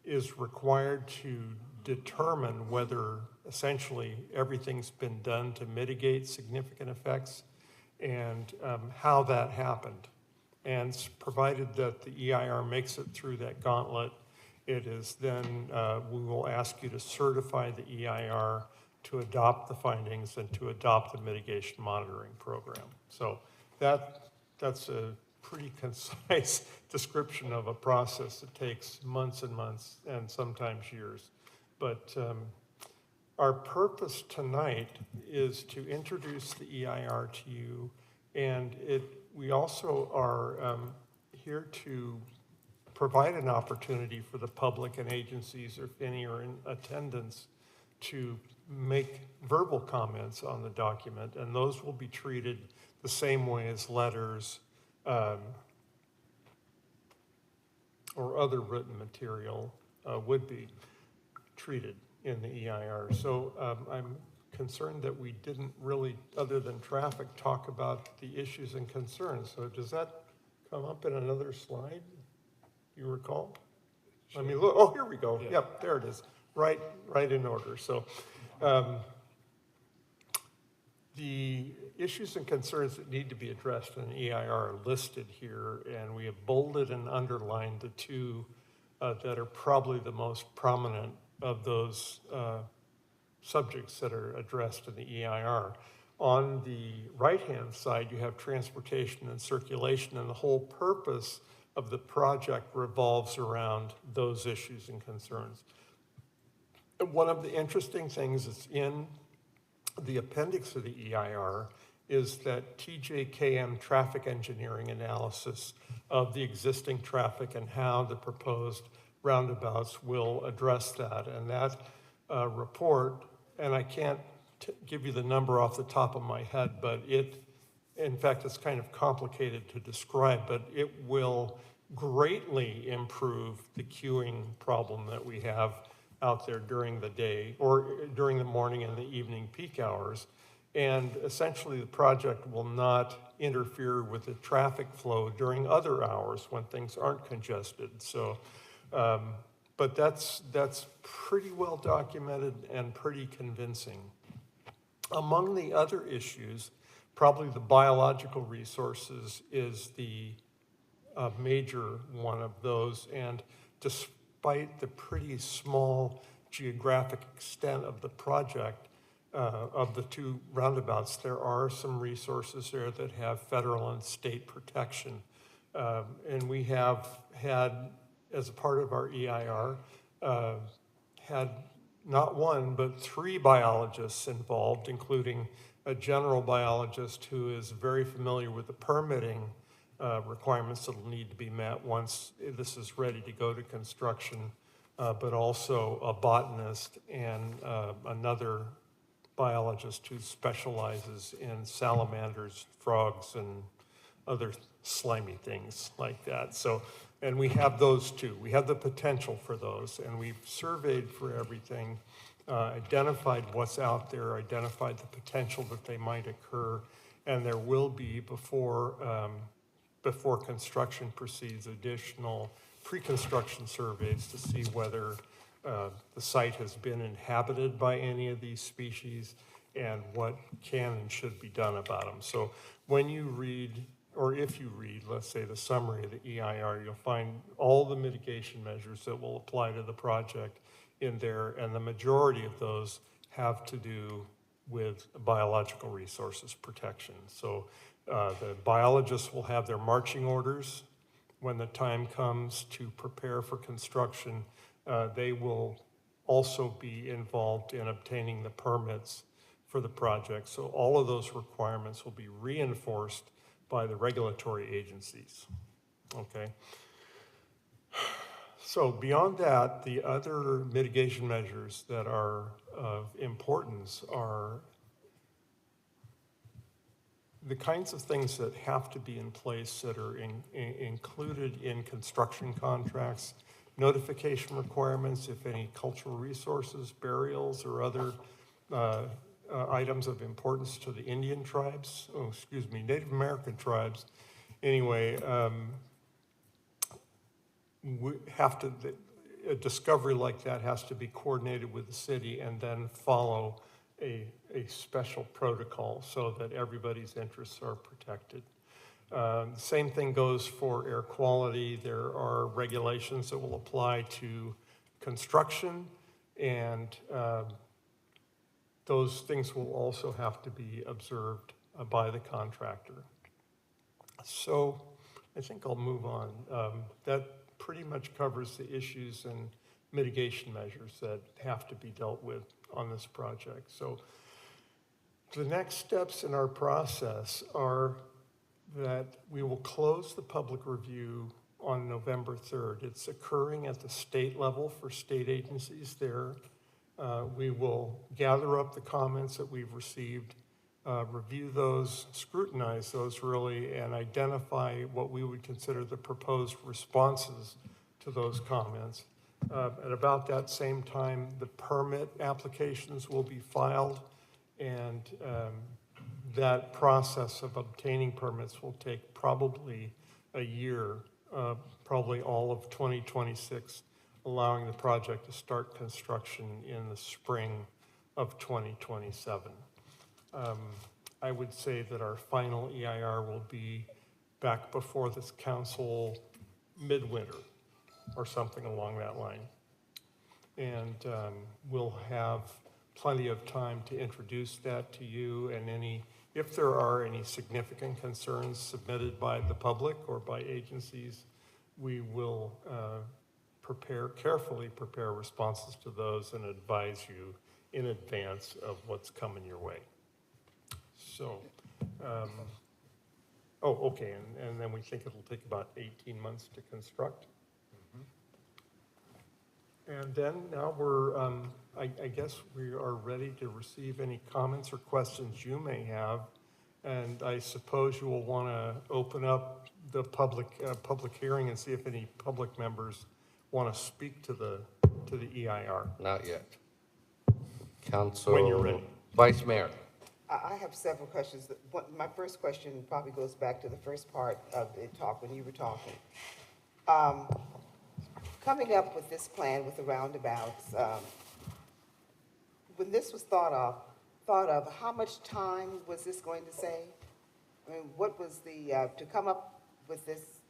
is required to determine whether essentially everything's been done to mitigate significant effects and how that happened. And provided that the EIR makes it through that gauntlet, it is then, we will ask you to certify the EIR, to adopt the findings, and to adopt the mitigation monitoring program. So that's a pretty concise description of a process that takes months and months and sometimes years. But our purpose tonight is to introduce the EIR to you, and we also are here to provide an opportunity for the public and agencies, or if any are in attendance, to make verbal comments on the document, and those will be treated the same way as letters or other written material would be treated in the EIR. So I'm concerned that we didn't really, other than traffic, talk about the issues and concerns. So does that come up in another slide? You recall? Let me look. Oh, here we go. Yep, there it is. Right in order. So the issues and concerns that need to be addressed in EIR are listed here, and we have bolded and underlined the two that are probably the most prominent of those subjects that are addressed in the EIR. On the right-hand side, you have transportation and circulation, and the whole purpose of the project revolves around those issues and concerns. One of the interesting things that's in the appendix of the EIR is that TJKM traffic engineering analysis of the existing traffic and how the proposed roundabouts will address that. And that report, and I can't give you the number off the top of my head, but in fact, it's kind of complicated to describe, but it will greatly improve the queuing problem that we have out there during the day or during the morning and the evening peak hours. And essentially, the project will not interfere with the traffic flow during other hours when things aren't congested. So, but that's pretty well documented and pretty convincing. Among the other issues, probably the biological resources is the major one of those. And despite the pretty small geographic extent of the project, of the two roundabouts, there are some resources there that have federal and state protection. And we have had, as a part of our EIR, had not one, but 3 biologists involved, including a general biologist who is very familiar with the permitting requirements that will need to be met once this is ready to go to construction but also a botanist and another biologist who specializes in salamanders, frogs, and other slimy things like that. So, and we have those too. We have the potential for those, and we've surveyed for everything, identified what's out there, identified the potential that they might occur, and there will be, before construction proceeds, additional pre-construction surveys to see whether the site has been inhabited by any of these species and what can and should be done about them. So when you read, or if you read, let's say, the summary of the EIR, you'll find all the mitigation measures that will apply to the project in there, and the majority of those have to do with biological resources protection. So the biologists will have their marching orders when the time comes to prepare for construction. They will also be involved in obtaining the permits for the project. So all of those requirements will be reinforced by the regulatory agencies, okay? So beyond that, the other mitigation measures that are of importance are the kinds of things that have to be in place that are included in construction contracts, notification requirements, if any cultural resources, burials, or other items of importance to the Indian tribes, Native American tribes. Anyway, we have to, a discovery like that has to be coordinated with the city and then follow a special protocol so that everybody's interests are protected. Same thing goes for air quality. There are regulations that will apply to construction, and those things will also have to be observed by the contractor. So I think I'll move on. That pretty much covers the issues and mitigation measures that have to be dealt with on this project. So the next steps in our process are that we will close the public review on November 3rd. It's occurring at the state level for state agencies there. We will gather up the comments that we've received, review those, scrutinize those really, and identify what we would consider the proposed responses to those comments. At about that same time, the permit applications will be filed, and that process of obtaining permits will take probably a year, probably all of 2026, allowing the project to start construction in the spring of 2027. I would say that our final EIR will be back before this council midwinter or something along that line. And we'll have plenty of time to introduce that to you, and if there are any significant concerns submitted by the public or by agencies, we will carefully prepare responses to those and advise you in advance of what's coming your way. So, okay, and then we think it'll take about 18 months to construct. And then now we're, I guess we are ready to receive any comments or questions you may have. And I suppose you will want to open up the public hearing and see if any public members want to speak to the EIR. Not yet. Council. When you're ready. Vice Mayor. I have several questions. My first question probably goes back to the first part of the talk when you were talking. Coming up with this plan with the roundabouts, when this was thought of, how much time was this going to save? I mean, what was the, to come up with this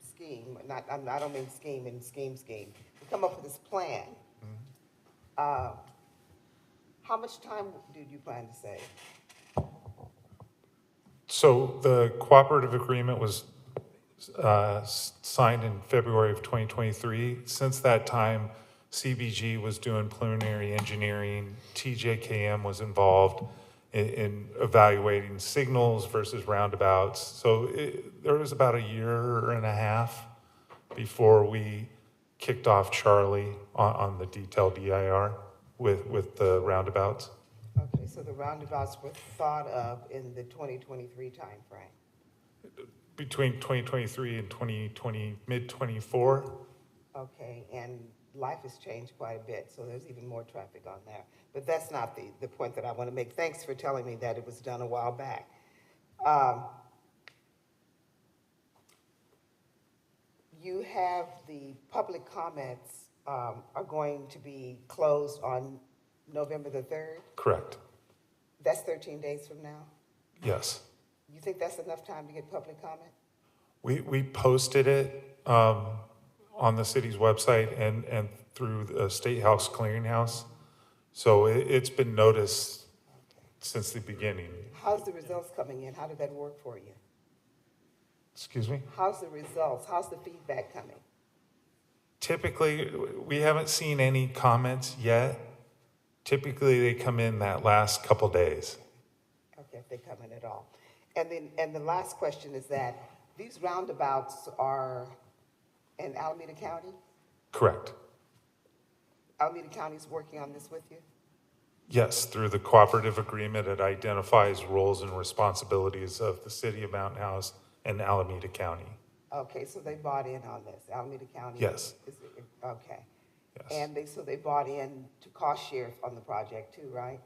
scheme, I don't mean scheme and scheme, to come up with this plan, how much time did you plan to save? So the cooperative agreement was signed in February of 2023. Since that time, CBG was doing preliminary engineering. TJKM was involved in evaluating signals versus roundabouts. So there was about a year and a half before we kicked off Charlie on the detailed EIR with the roundabouts. Okay, so the roundabouts were thought of in the 2023 timeframe. Between 2023 and 2020, mid-24. Okay, and life has changed quite a bit, so there's even more traffic on there. But that's not the point that I want to make. Thanks for telling me that it was done a while back. You have the public comments are going to be closed on November the 3rd? Correct. That's 13 days from now? Yes. You think that's enough time to get public comment? We posted it on the city's website and through the State House Clearinghouse. So it's been noticed since the beginning. How's the results coming in? How did that work for you? Excuse me? How's the results? How's the feedback coming? Typically, we haven't seen any comments yet. Typically, they come in that last couple days. Okay, if they come in at all. And the last question is that these roundabouts are in Alameda County? Correct. Alameda County is working on this with you? Yes, through the cooperative agreement, it identifies roles and responsibilities of the city of Mountain House and Alameda County. Okay, so they bought in on this, Alameda County? Yes. Okay. Yes. And they bought in to cost share on the project too, right?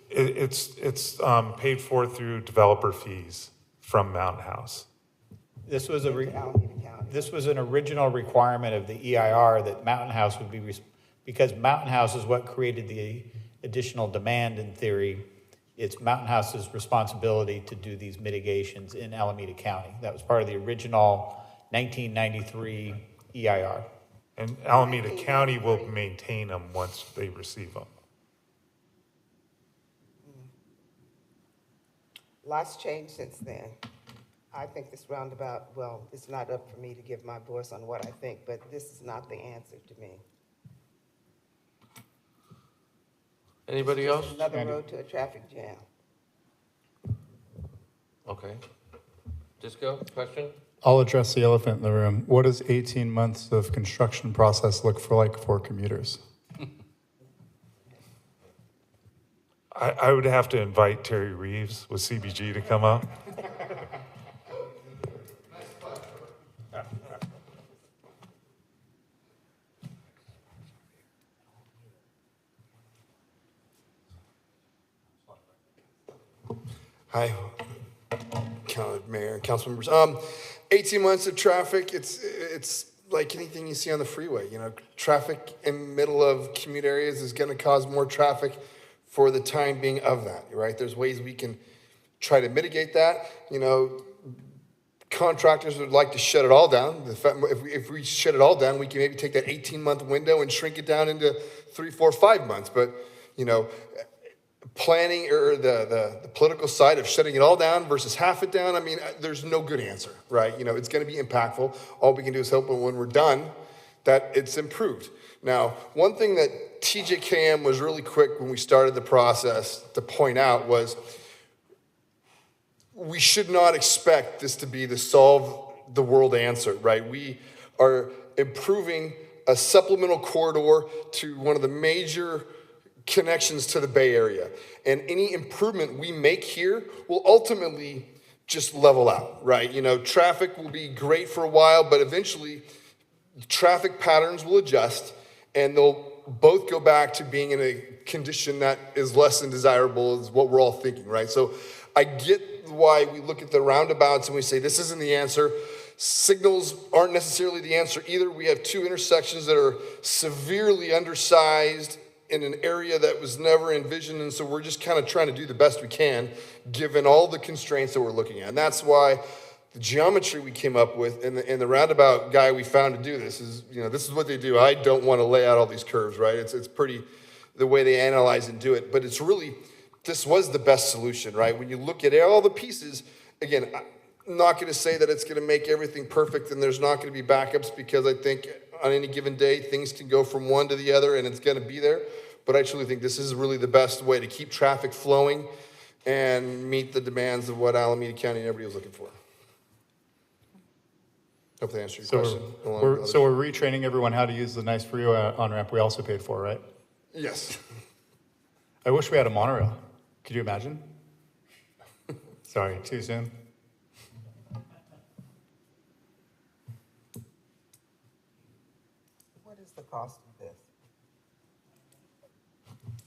It's paid for through developer fees from Mountain House. This was a Alameda County. This was an original requirement of the EIR that Mountain House would be, because Mountain House is what created the additional demand in theory. It's Mountain House's responsibility to do these mitigations in Alameda County. That was part of the original 1993 EIR. And Alameda County will maintain them once they receive them. Lots changed since then. I think this roundabout, well, it's not up for me to give my voice on what I think, but this is not the answer to me. Anybody else? Another road to a traffic jam. Okay. Disco, question? I'll address the elephant in the room. What does 18 months of construction process look like for commuters? I would have to invite Terry Reeves with CBG to come up. Hi, Mayor and council members. 18 months of traffic, it's like anything you see on the freeway. You know, traffic in the middle of commute areas is going to cause more traffic for the time being of that, right? There's ways we can try to mitigate that. You know, contractors would like to shut it all down. If we shut it all down, we can maybe take that 18-month window and shrink it down into 3, 4, 5 months. But, you know, planning or the political side of shutting it all down versus half it down, I mean, there's no good answer, right? You know, it's going to be impactful. All we can do is hope when we're done that it's improved. Now, one thing that TJKM was really quick when we started the process to point out was we should not expect this to be the solve the world answer, right? We are improving a supplemental corridor to one of the major connections to the Bay Area. And any improvement we make here will ultimately just level out, right? You know, traffic will be great for a while, but eventually traffic patterns will adjust and they'll both go back to being in a condition that is less than desirable is what we're all thinking, right? So I get why we look at the roundabouts and we say, this isn't the answer. Signals aren't necessarily the answer either. We have 2 intersections that are severely undersized in an area that was never envisioned, and so we're just kind of trying to do the best we can given all the constraints that we're looking at. And that's why the geometry we came up with and the roundabout guy we found to do this is, you know, this is what they do. I don't want to lay out all these curves, right? It's pretty, the way they analyze and do it, but it's really, this was the best solution, right? When you look at all the pieces, again, I'm not going to say that it's going to make everything perfect and there's not going to be backups, because I think on any given day, things can go from one to the other and it's going to be there. But I truly think this is really the best way to keep traffic flowing and meet the demands of what Alameda County and everybody was looking for. Hope they answer your So question. along with we're others. retraining everyone how to use the nice freeway on-ramp we also paid for, right? Yes. I wish we had a monorail. Could you imagine? Sorry, too soon. What is the cost of this?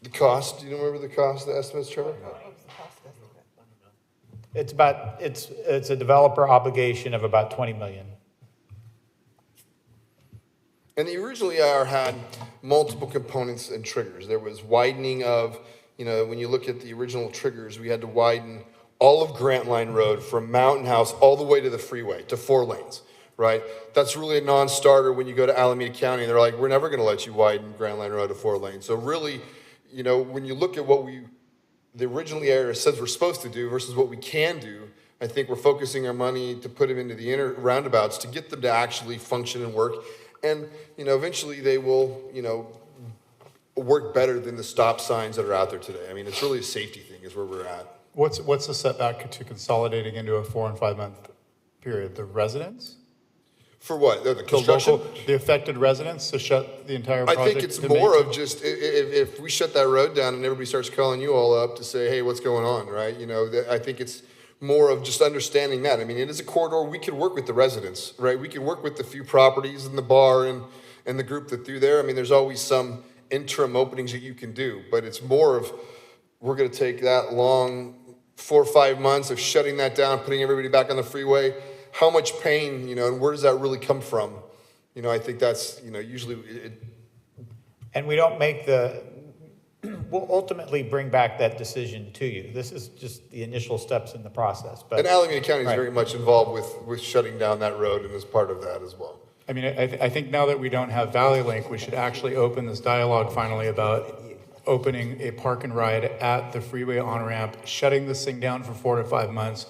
The cost, do you remember the cost, the estimates, Trevor? What was the cost estimate? It's a developer obligation of about 20 million. And the original EIR had multiple components and triggers. There was widening of, when you look at the original triggers, we had to widen all of Grant Line Road from Mountain House all the way to the freeway, to 4 lanes, right? That's really a non-starter when you go to Alameda County. They're like, we're never gonna let you widen Grant Line Road to 4 lanes. So really, when you look at what the original EIR says we're supposed to do versus what we can do, I think we're focusing our money to put them into the inner roundabouts to get them to actually function and work. And, eventually they will, work better than the stop signs that are out there today. I mean, it's really a safety thing is where we're at. What's the setback to consolidating into a 4 and 5 month period? The residents? For what? The The construction? the affected residents to shut the entire I project? think it's to more make- of just, if we shut that road down and everybody starts calling you all up to say, hey, what's going on, right? I think it's more of just understanding that. I mean, it is a corridor, we could work with the residents, right? We could work with the few properties and the bar and the group that through there. I mean, there's always some interim openings that you can do, but it's more of, we're gonna take that long 4 or 5 months of shutting that down, putting everybody back on the freeway. How much pain, and where does that really come from? I think that's, usually And we don't we'll ultimately bring back that decision to you. This is just the initial steps in the process. But and Alameda County is Right. very much involved with shutting down that road and is part of that as well. I mean, I think now that we don't have Valley Link, we should actually open this dialogue finally about opening a park and ride at the freeway on-ramp, shutting this thing down for 4 to 5 months,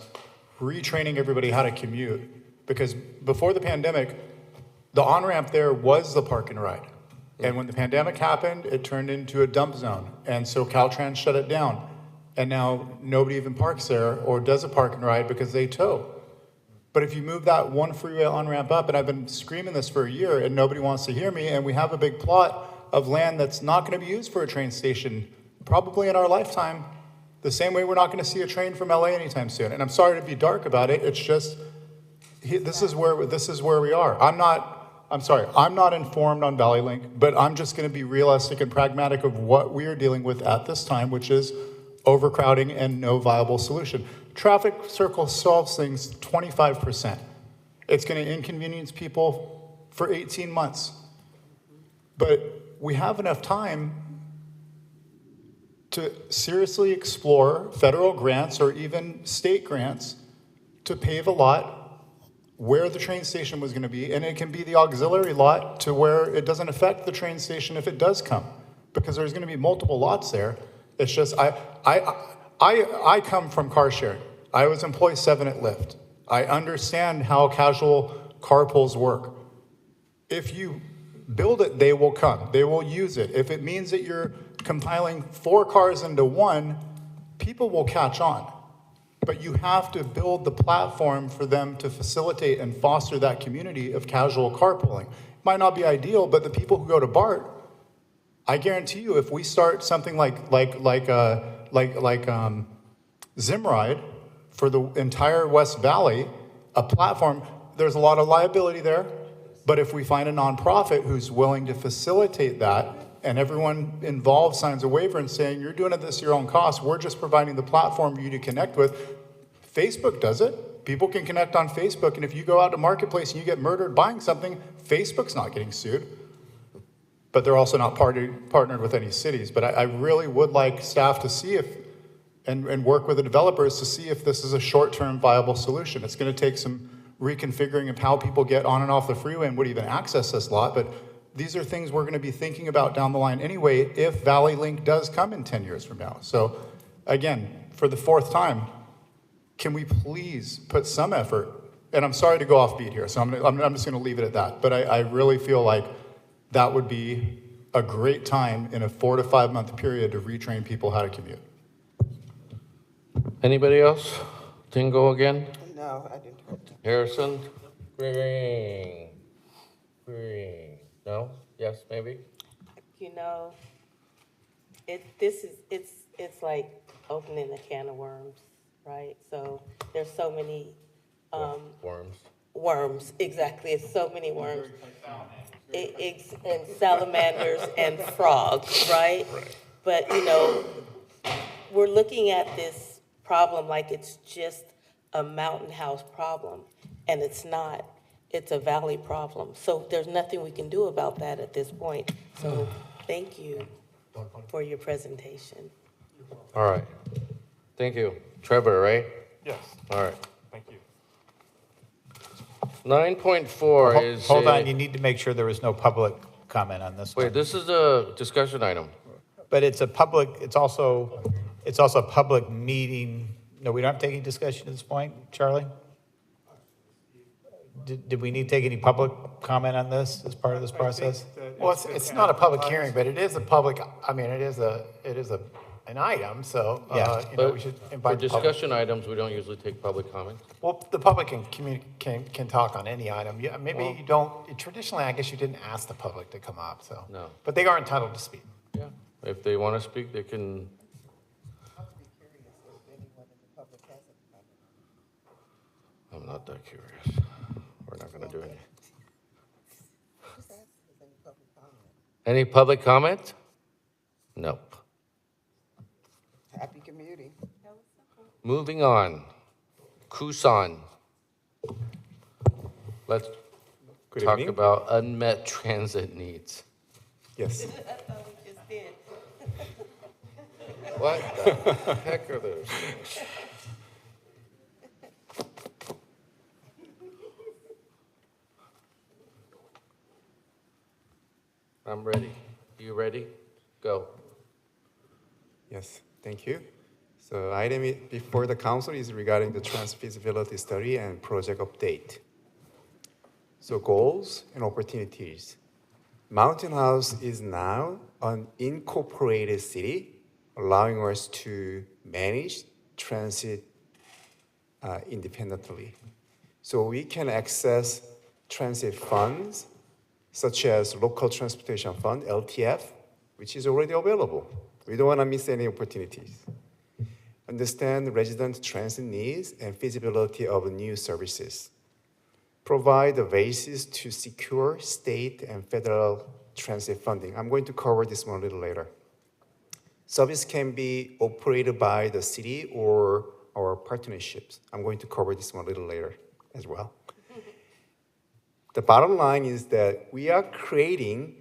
retraining everybody how to commute. Because before the pandemic, the on-ramp there was the park and ride. And when the pandemic happened, it turned into a dump zone. And so Caltrans shut it down. And now nobody even parks there or does a park and ride because they tow. But if you move that one freeway on-ramp up, and I've been screaming this for a year and nobody wants to hear me, and we have a big plot of land that's not going to be used for a train station, probably in our lifetime, the same way we're not going to see a train from LA anytime soon. And I'm sorry to be dark about it. It's just, this is where we are. I'm not informed on Valley Link, but I'm just going to be realistic and pragmatic of what we are dealing with at this time, which is overcrowding and no viable solution. Traffic circle solves things 25%. It's going to inconvenience people for 18 months. But we have enough time to seriously explore federal grants or even state grants to pave a lot where the train station was going to be, and it can be the auxiliary lot to where it doesn't affect the train station if it does come, because there's going to be multiple lots there. It's just, I come from car sharing. I was employee 7 at Lyft. I understand how casual carpools work. If you build it, they will come. They will use it. If it means that you're compiling 4 cars into one, people will catch on. But you have to build the platform for them to facilitate and foster that community of casual carpooling. It might not be ideal, but the people who go to BART, I guarantee you, if we start something like Zimride for the entire West Valley, a platform, there's a lot of liability there. But if we find a nonprofit who's willing to facilitate that, and everyone involved signs a waiver and saying, you're doing it at your own cost, we're just providing the platform for you to connect with. Facebook does it. People can connect on Facebook, and if you go out to Marketplace and you get murdered buying something, Facebook's not getting sued. But they're also not partnered with any cities. But I really would like staff to see if, and work with the developers to see if this is a short-term viable solution. It's going to take some reconfiguring of how people get on and off the freeway and would even access this lot, but these are things we're going to be thinking about down the line anyway if Valley Link does come in 10 years from now. So again, for the 4th time, can we please put some effort, and I'm sorry to go off beat here, so I'm just going to leave it at that, but I really feel like that would be a great time in a 4 to 5 month period to retrain people how to commute. Anybody else? Didn't go again? No, I didn't. Harrison? Green. No? Yes, maybe? You know, it's like opening a can of worms, right? So there's so many, Worms. worms, exactly, it's so many worms. And salamanders and frogs, right? But, you know, we're looking at this problem like it's just a mountain house problem, and it's not. It's a valley problem. So there's nothing we can do about that at this point. So thank you for your presentation. All right. Thank you. Trevor, right? Yes, All right. thank you. 9.4 is. Hold on, you need to make sure there was no public comment on this one. Wait, this is a discussion item. But it's a public, it's also a public meeting. No, we don't have to take any discussion at this point, Charlie? Did we need to take any public comment on this as part of this process? Well, it's not a public hearing, but it is a public, I mean, it is an item, so, Yeah, you know, But we should for invite the public. discussion items, we don't usually take public comments. Well, the public can talk on any item. Yeah, maybe you don't, traditionally, I guess you didn't ask the public to come up, so. No. But they are entitled to speak. Yeah. If they want to speak, they can. I'm not that curious. We're not going to do anything. Any public comment? Nope. Happy commuting. Moving on. Kusan. Let's Good talk evening. about unmet transit needs. Yes. That's all we just did. What the heck are those things? I'm ready. You ready? Go. Yes, thank you. So item before the council is regarding the transit feasibility study and project update. So goals and opportunities. Mountain House is now an incorporated city, allowing us to manage transit independently. So we can access transit funds such as Local Transportation Fund, LTF, which is already available. We don't want to miss any opportunities. Understand resident transit needs and feasibility of new services. Provide the basis to secure state and federal transit funding. I'm going to cover this one a little later. Service can be operated by the city or our partnerships. I'm going to cover this one a little later as well. The bottom line is that we are creating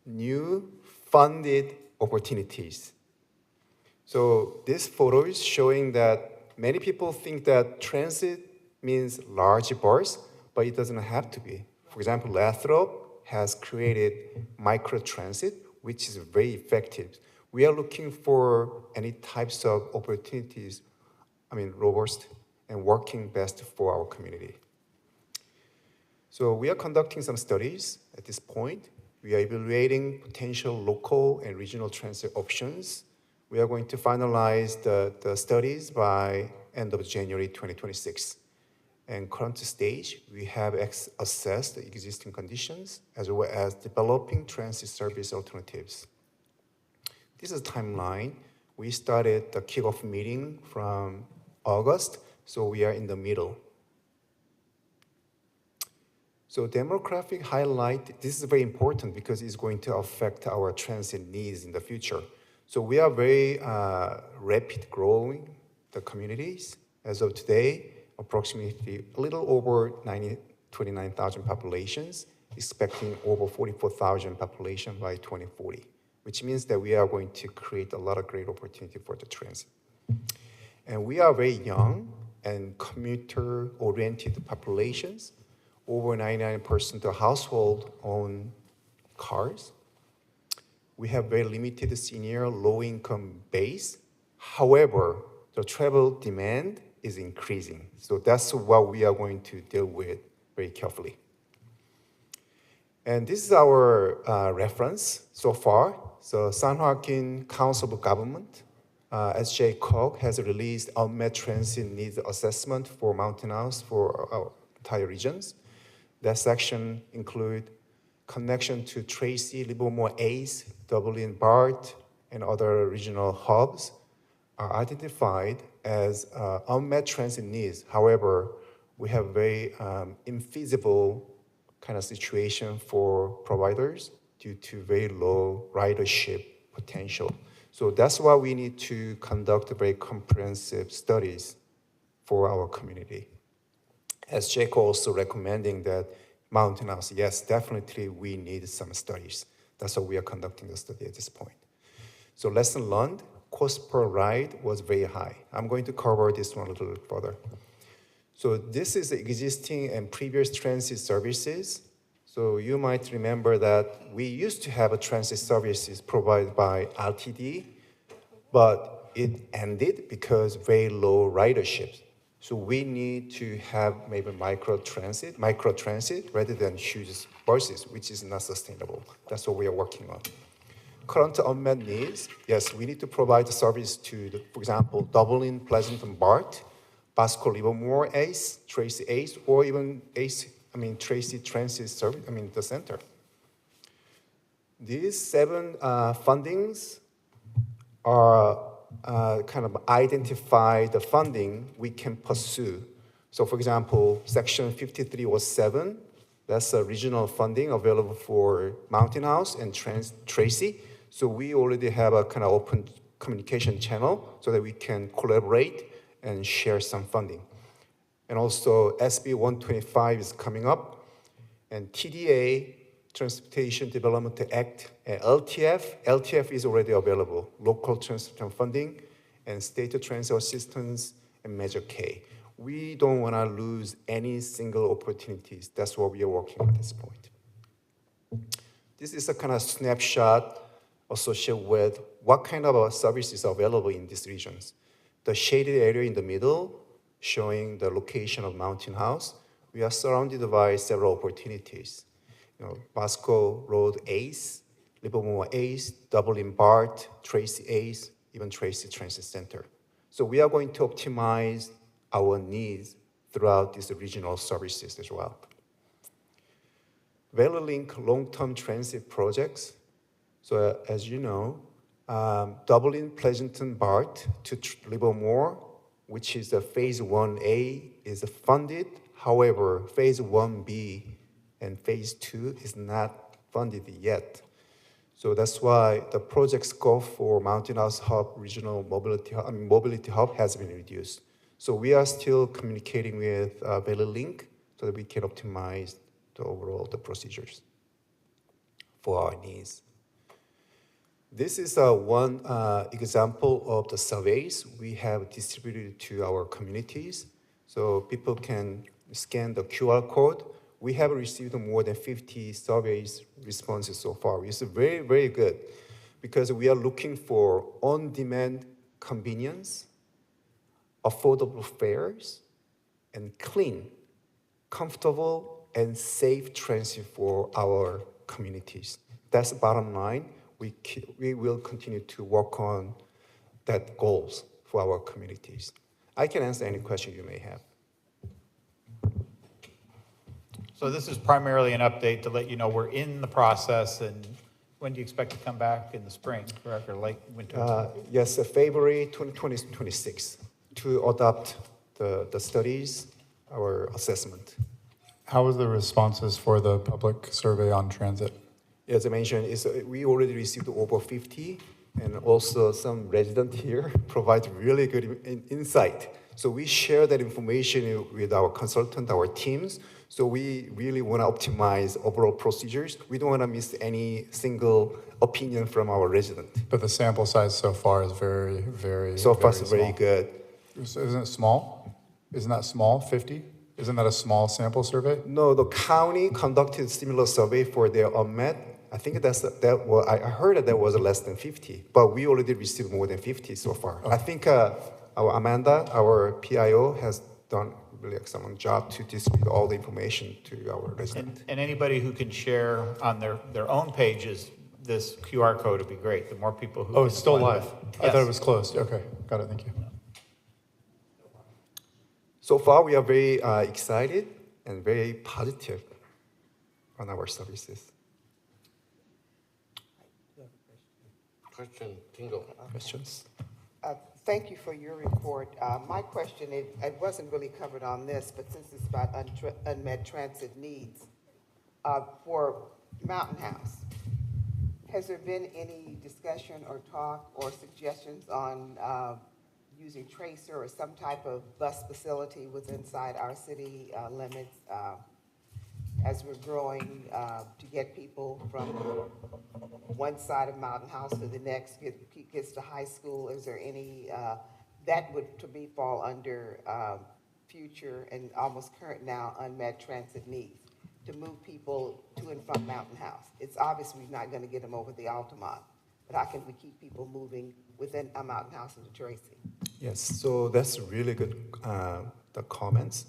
new funded opportunities. So this photo is showing that many people think that transit means large bus, but it doesn't have to be. For example, Lathrop has created microtransit, which is very effective. We are looking for any types of opportunities, robust and working best for our community. So we are conducting some studies at this point. We are evaluating potential local and regional transit options. We are going to finalize the studies by end of January 2026. And current stage, we have assessed the existing conditions as well as developing transit service alternatives. This is a timeline. We started the kickoff meeting from August, so we are in the middle. So demographic highlight, this is very important because it's going to affect our transit needs in the future. So we are very rapid growing the communities. As of today, approximately a little over 29,000 populations, expecting over 44,000 population by 2040, which means that we are going to create a lot of great opportunity for the transit. And we are very young and commuter-oriented populations. Over 99% of households own cars. We have very limited senior low-income base. However, the travel demand is increasing. So that's what we are going to deal with very carefully. And this is our reference so far. So San Joaquin Council of Government, S.J. Koch has released Unmet Transit Needs Assessment for Mountain House for our entire regions. That section include connection to Tracy, Livermore, Ace, Dublin, BART, and other regional hubs are identified as unmet transit needs. However, we have very infeasible kind of situation for providers due to very low ridership potential. So that's why we need to conduct very comprehensive studies for our community. As Jake also recommending that Mountain House, yes, definitely we need some studies. That's why we are conducting the study at this point. So lesson learned, cost per ride was very high. I'm going to cover this one a little bit further. So this is the existing and previous transit services. So you might remember that we used to have a transit services provided by RTD, but it ended because very low ridership. So we need to have maybe micro transit rather than huge buses, which is not sustainable. That's what we are working on. Current unmet needs, yes, we need to provide the service to, for example, Dublin, Pleasanton, BART, Basco, Livermore, Ace, Tracy Ace, or even Tracy Transit Service, the center. These 7 fundings are kind of identify the funding we can pursue. So for example, section 5307, that's a regional funding available for Mountain House and Tracy. So we already have a kind of open communication channel so that we can collaborate and share some funding. And also SB 125 is coming up, and TDA, Transportation Development Act, and LTF is already available, local transportation funding, and state transit assistance, and Measure K. We don't want to lose any single opportunities. That's what we are working on at this point. This is a kind of snapshot associated with what kind of services are available in these regions. The shaded area in the middle, showing the location of Mountain House, we are surrounded by several opportunities. Basco Road Ace, Livermore Ace, Dublin BART, Tracy Ace, even Tracy Transit Center. So we are going to optimize our needs throughout these regional services as well. Valley Link long-term transit projects. So as you know, Dublin Pleasanton BART to Livermore, which is the phase 1A, is funded. However, phase 1B and phase 2 is not funded yet. So that's why the project scope for Mountain House Hub Regional Mobility Hub has been reduced. So we are still communicating with Valley Link so that we can optimize the procedures for our needs. This is one example of the surveys we have distributed to our communities. So people can scan the QR code. We have received more than 50 surveys responses so far. It's very, very good because we are looking for on-demand convenience, affordable fares, and clean, comfortable, and safe transit for our communities. That's the bottom line. We will continue to work on that goals for our communities. I can answer any question you may have. So this is primarily an update to let you know we're in the process, and when do you expect to come back in the spring, correct, or late winter? Yes, February 2026 to adopt the studies, our assessment. How was the responses for the public survey on transit? As I mentioned, we already received over 50, and also some resident here provide really good insight. So we share that information with our consultant, our teams. So we really want to optimize overall procedures. We don't want to miss any single opinion from our resident. But the sample size so far is very, very, so far, very it's very good. Isn't it small? Isn't that small, 50? Isn't that a small sample survey? No, the county conducted similar survey for their Unmet. I think I heard that there was less than 50, but we already received more than 50 so far. Okay. I think our Amanda, our PIO, has done really excellent job to distribute all the information to our residents. And anybody who can share on their own pages this QR code would be great. The more people who it's still live. Yes. I thought it was closed. Okay, got it, thank you. So far, we are very excited and very positive on our services. Question, Tingle. Questions? Thank you for your report. My question, it wasn't really covered on this, but since it's about unmet transit needs, for Mountain House, has there been any discussion or talk or suggestions on using Tracer or some type of bus facility inside our city limits as we're growing to get people from one side of Mountain House to the next, gets to high school? Is there any, that would to me fall under future and almost current now unmet transit needs to move people to and from Mountain House? It's obviously not going to get them over the Altamont, but how can we keep people moving within a Mountain House into Tracy? Yes, so that's really good, the comments.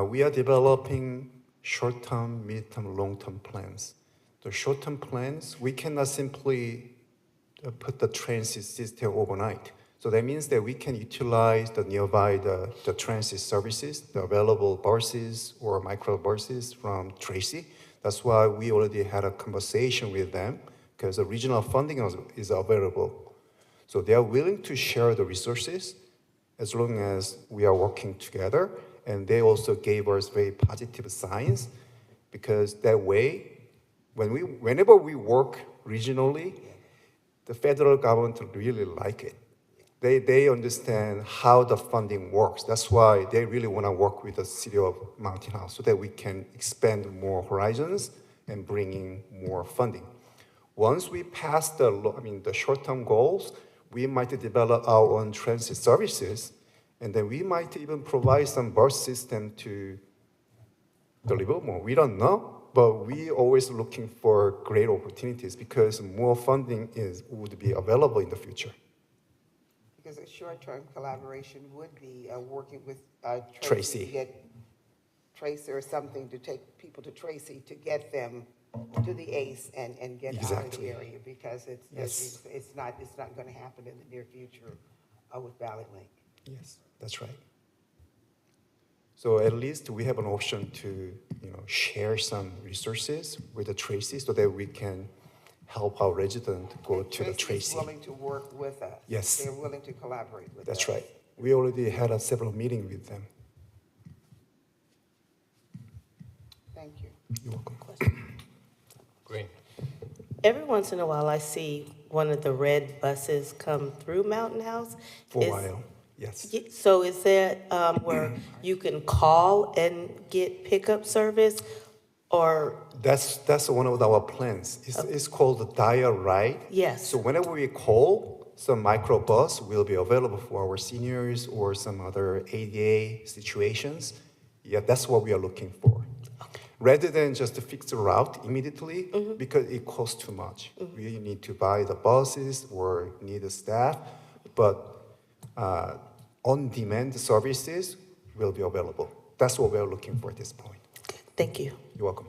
We are developing short-term, mid-term, long-term plans. The short-term plans, we cannot simply put the transit system overnight. So that means that we can utilize the nearby, the transit services, the available buses or microbuses from Tracy. That's why we already had a conversation with them, because the regional funding is available. So they are willing to share the resources as long as we are working together. And they also gave us very positive signs, because that way, whenever we work regionally, the federal government really like it. They understand how the funding works. That's why they really want to work with the city of Mountain House so that we can expand more horizons and bring in more funding. Once we pass the short-term goals, we might develop our own transit services, and then we might even provide some bus system to deliver more. We don't know, but we always looking for great opportunities because more funding would be available in the future. Because a short-term collaboration would be working with Tracy. to get Tracy or something to take people to Tracy to get them to the ACE and get out of the area, because it's not going to happen in the near future with Valley Link. Yes, that's right. So at least we have an option to share some resources with the Tracy so that we can help our residents go to the Tracy. Tracy is willing to work with us. Yes. They're willing to collaborate with us. That's right. We already had several meetings with them. Thank you. You're welcome. Green. Every once in a while, I see one of the red buses come through Mountain House. For a while, yes. So is that where you can call and get pickup service, or? That's one of our plans. It's called the Dial Ride. Yes. So whenever we call, some microbus will be available for our seniors or some other ADA situations. Yeah, that's what we are looking for. Rather than just fix the route immediately, because it costs too much. We need to buy the buses or need the staff, but on-demand services will be available. That's what we're looking for at this point. Thank you. You're welcome.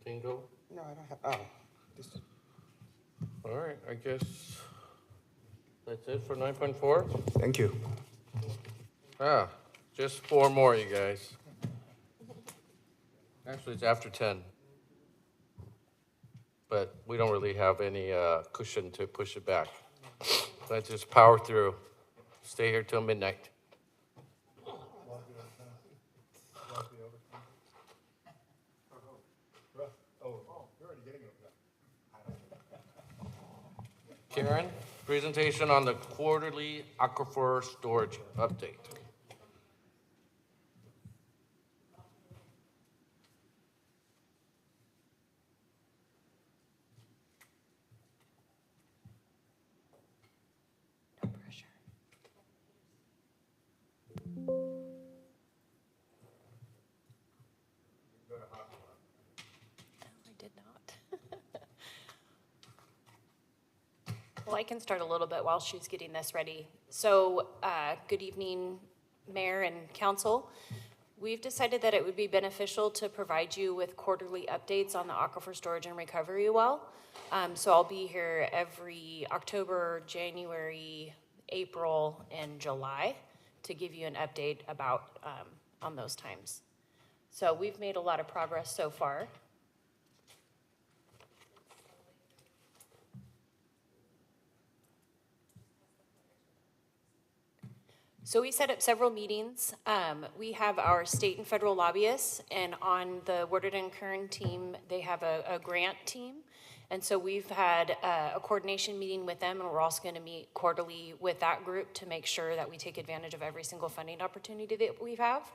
Tingle? No, I don't have, All right, I guess that's it for 9.4. Thank you. Just 4 more, you guys. Actually, it's after 10. But we don't really have any cushion to push it back. Let's just power through. Stay here till midnight. Karen, presentation on the quarterly aquifer storage update. Well, I can start a little bit while she's getting this ready. So, good evening, Mayor and Council. We've decided that it would be beneficial to provide you with quarterly updates on the aquifer storage and recovery well. So I'll be here every October, January, April, and July to give you an update about on those times. So we've made a lot of progress so far. So we set up several meetings. We have our state and federal lobbyists, and on the Woodard and Kern team, they have a grant team. And so we've had a coordination meeting with them, and we're also going to meet quarterly with that group to make sure that we take advantage of every single funding opportunity that we have.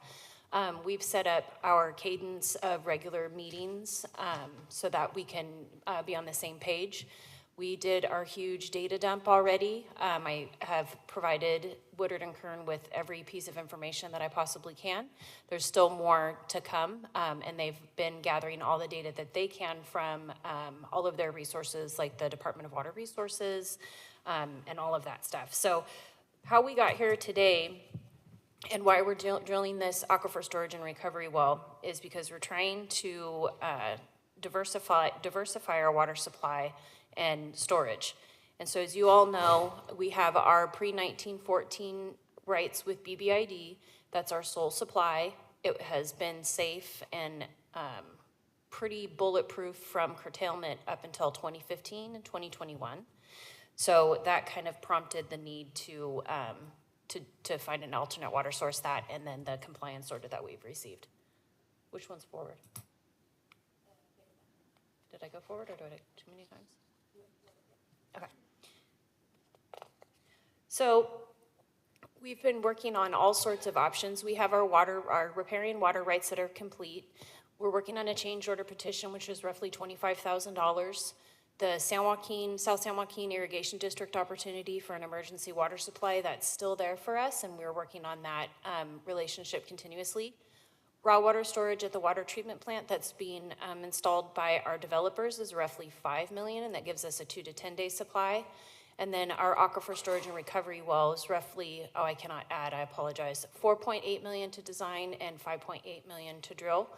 We've set up our cadence of regular meetings so that we can be on the same page. We did our huge data dump already. I have provided Woodard and Kern with every piece of information that I possibly can. There's still more to come, and they've been gathering all the data that they can from all of their resources, like the Department of Water Resources, and all of that stuff. So how we got here today and why we're drilling this aquifer storage and recovery well is because we're trying to diversify our water supply and storage. And so as you all know, we have our pre-1914 rights with BBID. That's our sole supply. It has been safe and pretty bulletproof from curtailment up until 2015 and 2021. So that kind of prompted the need to find an alternate water source, that and then the compliance order that we've received. Which one's forward? Did I go forward or did I too many times? Okay. So we've been working on all sorts of options. We have our riparian water rights that are complete. We're working on a change order petition, which is roughly $25,000. The South San Joaquin Irrigation District opportunity for an emergency water supply, that's still there for us, and we're working on that relationship continuously. Raw water storage at the water treatment plant that's being installed by our developers is roughly $5 million, and that gives us a 2 to 10 day supply. And then our aquifer storage and recovery well is roughly, I cannot add, I apologize, $4.8 million to design and $5.8 million to drill.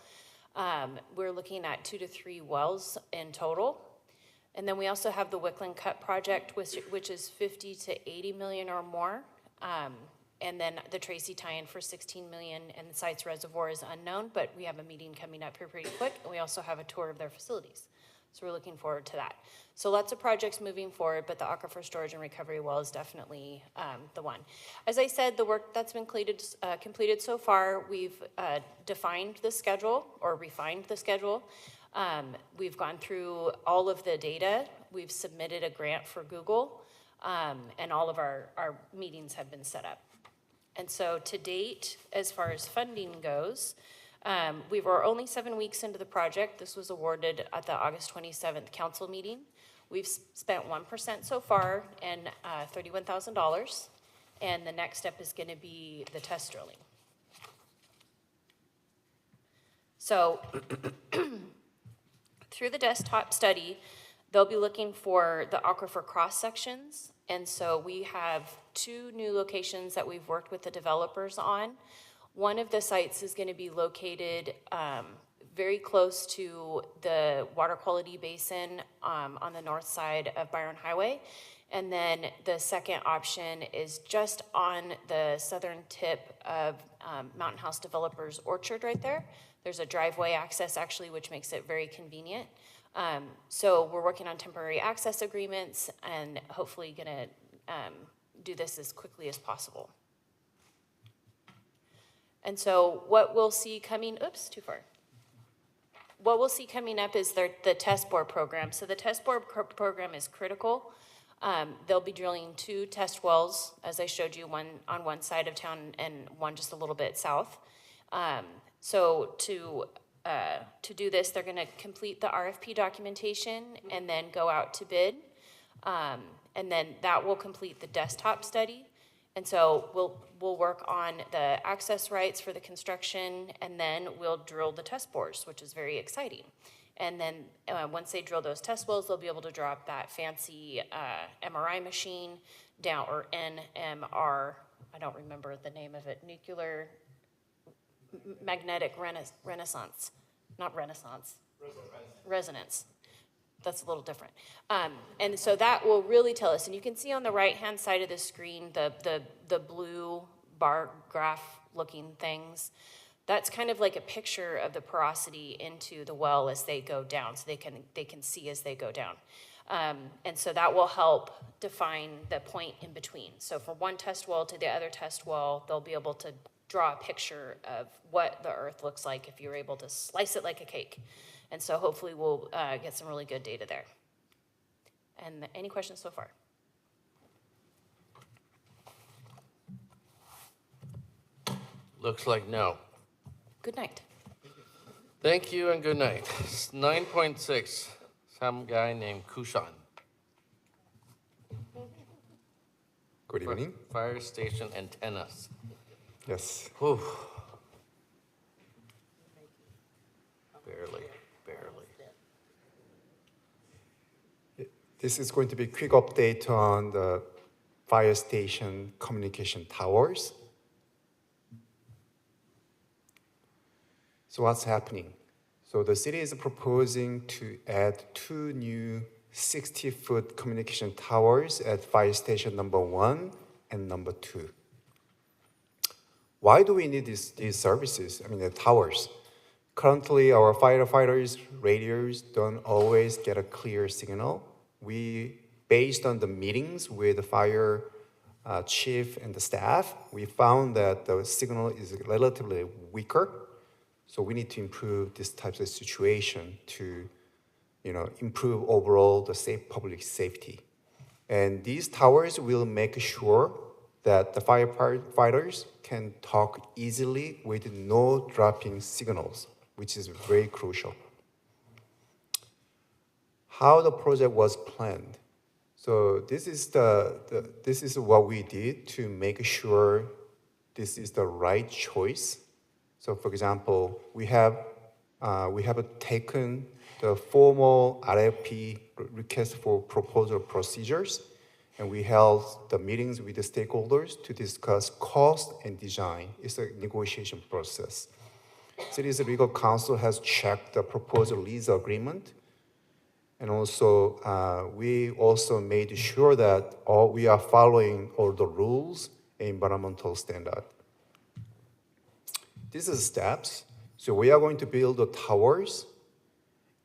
We're looking at 2 to 3 wells in total. And then we also have the Wickland Cut project, which is 50 to 80 million or more. And then the Tracy tie-in for 16 million, and the site's reservoir is unknown, but we have a meeting coming up here pretty quick, and we also have a tour of their facilities. So we're looking forward to that. So lots of projects moving forward, but the aquifer storage and recovery well is definitely the one. As I said, the work that's been completed so far, we've defined the schedule or refined the schedule. We've gone through all of the data. We've submitted a grant for Google, and all of our meetings have been set up. And so to date, as far as funding goes, we were only 7 weeks into the project. This was awarded at the August 27th council meeting. We've spent 1% so far and $31,000. And the next step is going to be the test drilling. So through the desktop study, they'll be looking for the aquifer cross sections. And so we have 2 new locations that we've worked with the developers on. One of the sites is going to be located very close to the water quality basin on the north side of Byron Highway. And then the second option is just on the southern tip of Mountain House Developers Orchard right there. There's a driveway access actually, which makes it very convenient. So we're working on temporary access agreements and hopefully gonna do this as quickly as possible. And so what we'll see coming, What we'll see coming up is the test bore program. So the test bore program is critical. They'll be drilling 2 test wells, as I showed you, one on one side of town and one just a little bit south. So to do this, they're going to complete the RFP documentation and then go out to bid. And then that will complete the desktop study. And so we'll work on the access rights for the construction, and then we'll drill the test bores, which is very exciting. And then once they drill those test wells, they'll be able to drop that fancy MRI machine down, or NMR, I don't remember the name of it, nuclear magnetic resonance. That's a little different. And so that will really tell us, and you can see on the right-hand side of the screen, the blue bar graph looking things. That's kind of like a picture of the porosity into the well as they go down, so they can see as they go down. And so that will help define the point in between. So from one test well to the other test well, they'll be able to draw a picture of what the earth looks like if you're able to slice it like a cake. And so hopefully we'll get some really good data there. And any questions so far? Looks like no. Good night. Thank you and good night. 9.6, some guy named Kushan. Good evening. Fire station antennas. Yes. Whew. Barely. This is going to be a quick update on the fire station communication towers. So what's happening? So the city is proposing to add 2 new 60-foot communication towers at fire station number 1 and number 2. Why do we need these services? I mean, the towers. Currently, our firefighters' radios don't always get a clear signal. Based on the meetings with the fire chief and the staff, we found that the signal is relatively weaker. So we need to improve this type of situation to, improve overall the public safety. And these towers will make sure that the firefighters can talk easily with no dropping signals, which is very crucial. How the project was planned. So this is what we did to make sure this is the right choice. So for example, we have taken the formal RFP request for proposal procedures, and we held the meetings with the stakeholders to discuss cost and design. It's a negotiation process. City's legal counsel has checked the proposal lease agreement, and also we also made sure that we are following all the rules and environmental standard. These are the steps. So we are going to build the towers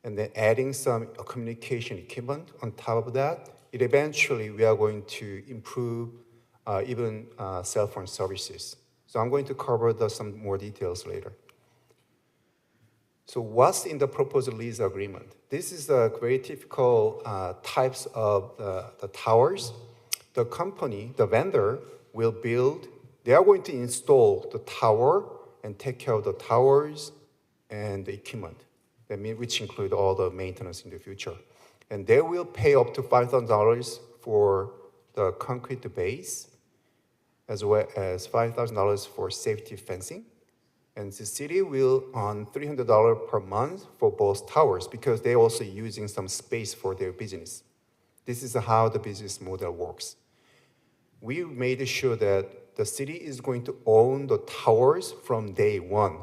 and then adding some communication equipment on top of that. Eventually, we are going to improve even cell phone services. So I'm going to cover some more details later. So what's in the proposed lease agreement? This is a very typical types of the towers. The company, the vendor, will build. They are going to install the tower and take care of the towers and the equipment, which include all the maintenance in the future. And they will pay up to $5,000 for the concrete base, as well as $5,000 for safety fencing. And the city will earn $300 per month for both towers because they're also using some space for their business. This is how the business model works. We made sure that the city is going to own the towers from day one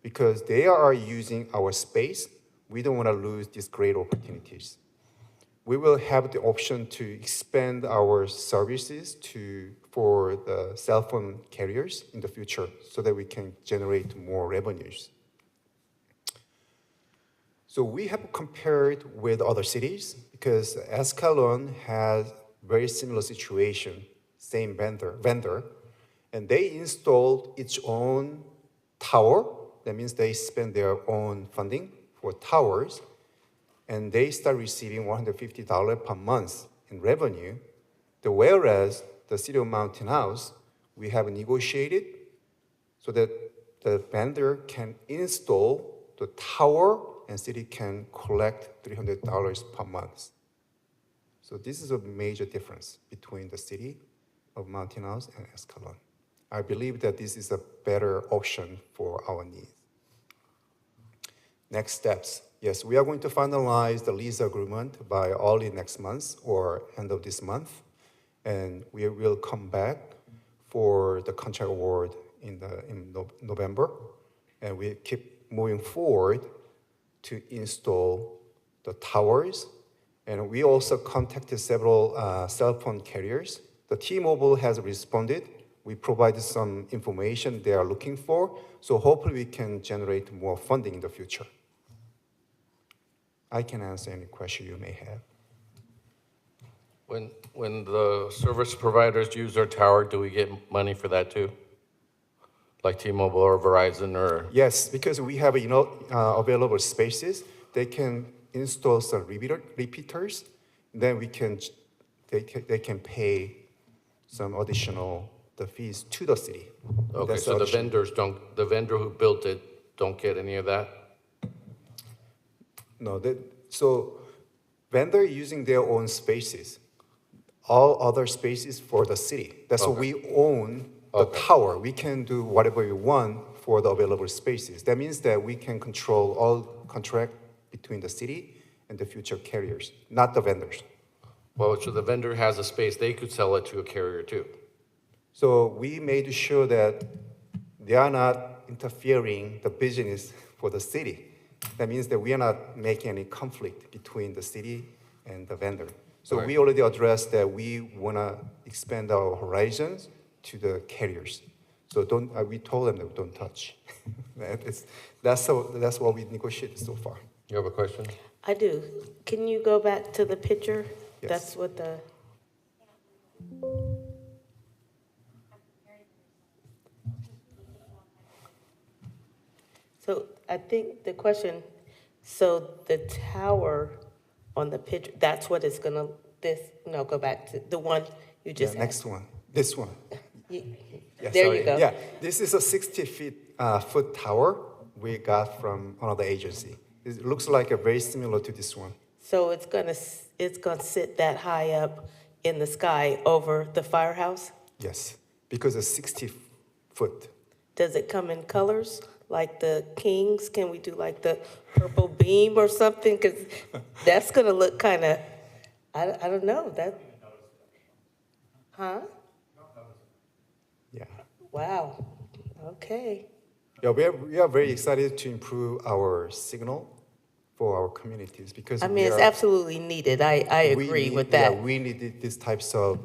because they are using our space. We don't want to lose these great opportunities. We will have the option to expand our services for the cell phone carriers in the future so that we can generate more revenues. So we have compared with other cities because Escalon has very similar situation, same vendor, and they installed its own tower. That means they spend their own funding for towers, and they start receiving $150 per month in revenue. Whereas the City of Mountain House, we have negotiated so that the vendor can install the tower and city can collect $300 per month. So this is a major difference between the City of Mountain House and Escalon. I believe that this is a better option for our needs. Next steps. Yes, we are going to finalize the lease agreement by early next month or end of this month. And we will come back for the contract award in November. And we keep moving forward to install the towers. And we also contacted several cell phone carriers. The T-Mobile has responded We provided some information they are looking for, so hopefully we can generate more funding in the future. I can answer any question you may have. When the service providers use our tower, do we get money for that too? Like T-Mobile or Verizon or? Yes, because we have available spaces, they can install some repeaters. Then they can pay some additional fees to the city. Okay, That's so the additional. vendor who built it don't get any of that? No, so vendor using their own spaces, all other spaces for the city. That's what we own the tower. We can do whatever we want for the available spaces. That means that we can control all contract between the city and the future carriers, not the vendors. Well, so the vendor has a space, they could sell it to a carrier too. So we made sure that they are not interfering the business for the city. That means that we are not making any conflict between the city and the vendor. So we already addressed that we want to expand our horizons to the carriers. So we told them that don't touch. That's what we negotiated so far. You have a question? I do. Can you go back to the picture? Yes. That's what the. So I think the question, so the tower on the picture, that's what it's gonna, go back to the one you just Next asked. one, this one. There sorry. you go. Yeah, this is a 60-foot tower we got from another agency. It looks like very similar to this one. So it's gonna sit that high up in the sky over the firehouse? Yes, because it's 60 foot. Does it come in colors like the Kings? Can we do like the purple beam or something? Because that's gonna look kind of, I don't know, huh? Yeah. Wow, okay. Yeah, we are very excited to improve our signal for our communities because I mean, it's absolutely needed. I agree with that. Yeah, we need these types of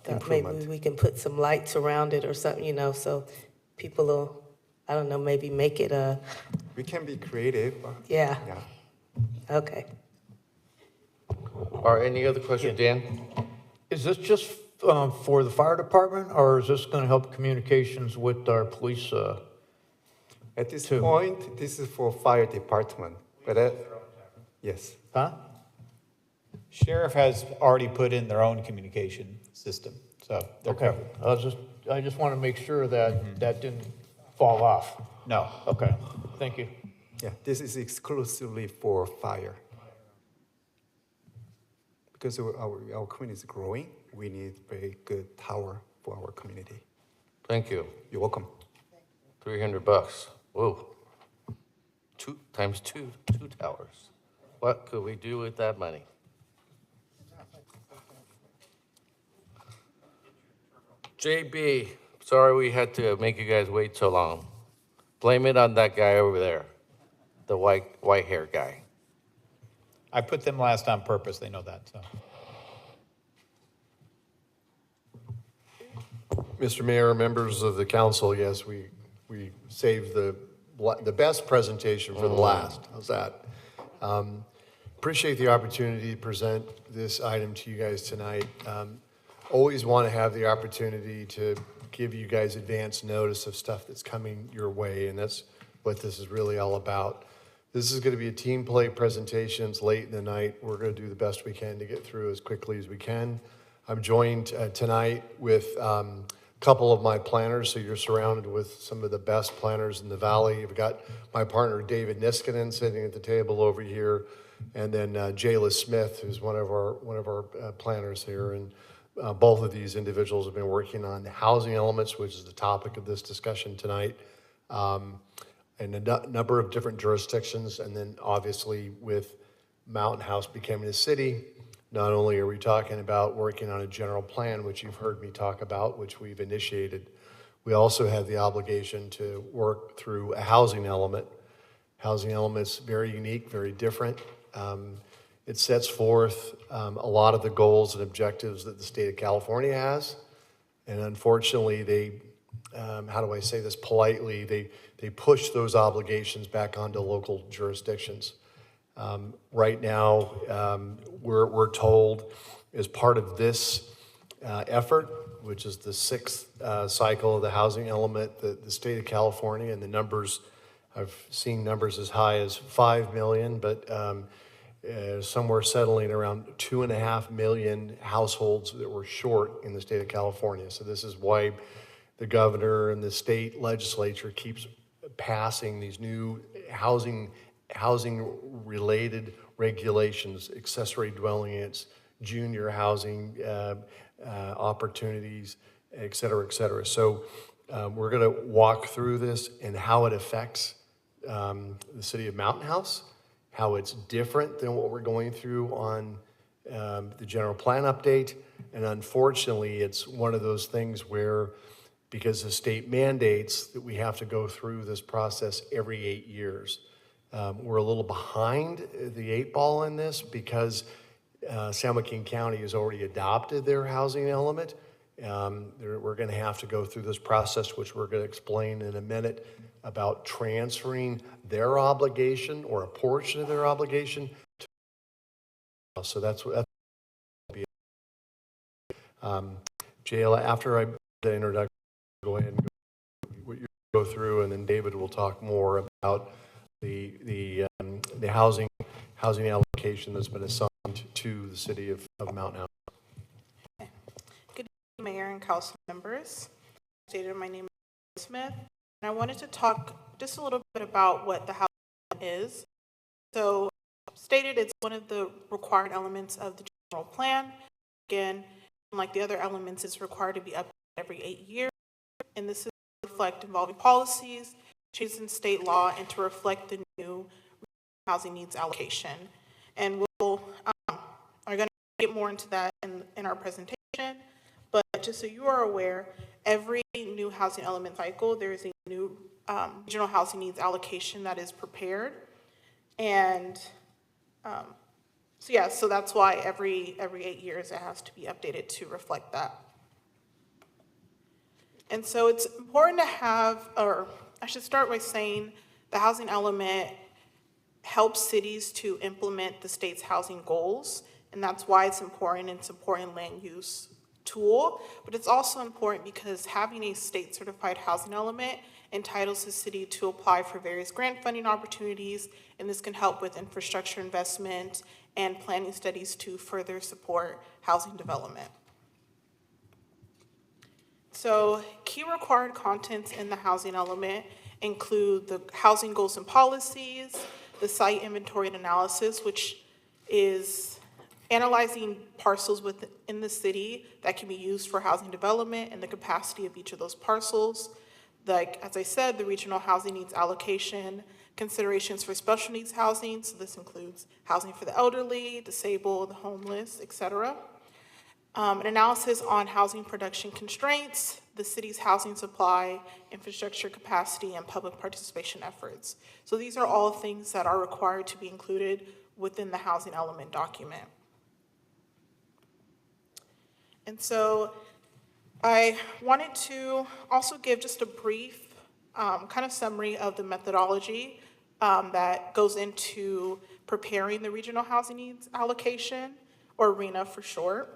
improvement. Maybe we can put some lights around it or something, so people will, I don't know, maybe make it a, We can be creative. yeah, Yeah. okay. Or any other question, Dan? Is this just for the fire department, or is this going to help communications with our police? At this point, this is for fire department. But yes. Huh? Sheriff has already put in their own communication system, so they're Okay. covered. I just want to make sure that that didn't fall off. No. Okay, thank you. Yeah, this is exclusively for fire. Because our community is growing, we need very good tower for our community. Thank you. You're welcome. $300. Whoa. 2 times 2 towers. What could we do with that money? JB, sorry we had to make you guys wait so long. Blame it on that guy over there, the white hair guy. I put them last on purpose, they know that, so. Mr. Mayor, members of the council, yes, we saved the best presentation for the last. How's that? Appreciate the opportunity to present this item to you guys tonight. Always want to have the opportunity to give you guys advance notice of stuff that's coming your way, and that's what this is really all about. This is going to be a team play presentation. It's late in the night. We're going to do the best we can to get through as quickly as we can. I'm joined tonight with a couple of my planners, so you're surrounded with some of the best planners in the valley. You've got my partner David Niskanen sitting at the table over here, and then Jayla Smith, who's one of our planners here. And both of these individuals have been working on the housing elements, which is the topic of this discussion tonight, in a number of different jurisdictions. And then obviously with Mountain House becoming a city, not only are we talking about working on a general plan, which you've heard me talk about, which we've initiated, we also have the obligation to work through a housing element. Housing element's very unique, very different. It sets forth a lot of the goals and objectives that the state of California has, And unfortunately, how do I say this politely, they push those obligations back onto local jurisdictions. Right now, we're told as part of this effort, which is the sixth cycle of the housing element, the state of California, and the numbers, I've seen numbers as high as 5 million, but somewhere settling around 2.5 million households that were short in the state of California. So this is why the governor and the state legislature keeps passing these new housing related regulations, accessory dwelling units, junior housing opportunities, et cetera, et cetera. So we're going to walk through this and how it affects the city of Mountain House, how it's different than what we're going through on the general plan update. And unfortunately, it's one of those things where, because the state mandates that we have to go through this process every 8 years. We're a little behind the 8 ball in this because San Joaquin County has already adopted their housing element. We're going to have to go through this process, which we're going to explain in a minute, about transferring their obligation or a portion of their obligation to. So that's JL, after I the introduction, go ahead and go through, and then David will talk more about the housing allocation that's been assigned to the city of Mountain House. Good evening, Mayor and Council members. As stated, my name is Smith, and I wanted to talk just a little bit about what the housing is. So, stated, it's one of the required elements of the general plan. Again, like the other elements, it's required to be updated every 8 years, and this is to reflect evolving policies, changes in state law, and to reflect the new housing needs allocation. And we'll are going to get more into that in our presentation, but just so you are aware, every new housing element cycle, there is a new regional housing needs allocation that is prepared. And so that's why every 8 years it has to be updated to reflect that. And so it's important to have, or I should start by saying the housing element helps cities to implement the state's housing goals, and that's why it's important. It's an important land use tool, but it's also important because having a state certified housing element entitles the city to apply for various grant funding opportunities, and this can help with infrastructure investment and planning studies to further support housing development. So key required contents in the housing element include the housing goals and policies, the site inventory and analysis, which is analyzing parcels within the city that can be used for housing development and the capacity of each of those parcels. Like, as I said, the regional housing needs allocation, considerations for special needs housing, so this includes housing for the elderly, disabled, the homeless, et cetera. An analysis on housing production constraints, the city's housing supply, infrastructure capacity, and public participation efforts. So these are all things that are required to be included within the housing element document. And so I wanted to also give just a brief kind of summary of the methodology that goes into preparing the regional housing needs allocation, or RHNA for short.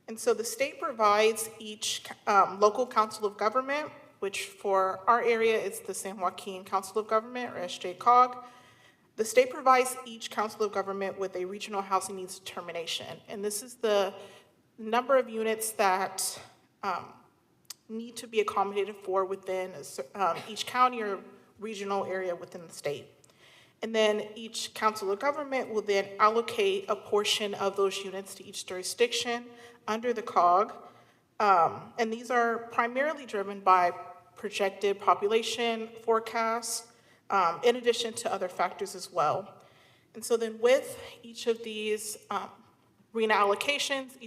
And so the state provides each local council of government, which for our area is the San Joaquin Council of Government, or SJCOG. The state provides each council of government with a regional housing needs determination. And this is the number of units that need to be accommodated for within each county or regional area within the state. And then each council of government will then allocate a portion of those units to each jurisdiction under the COG. And these are primarily driven by projected population forecasts, in addition to other factors as well. And so then with each of these RHNA allocations,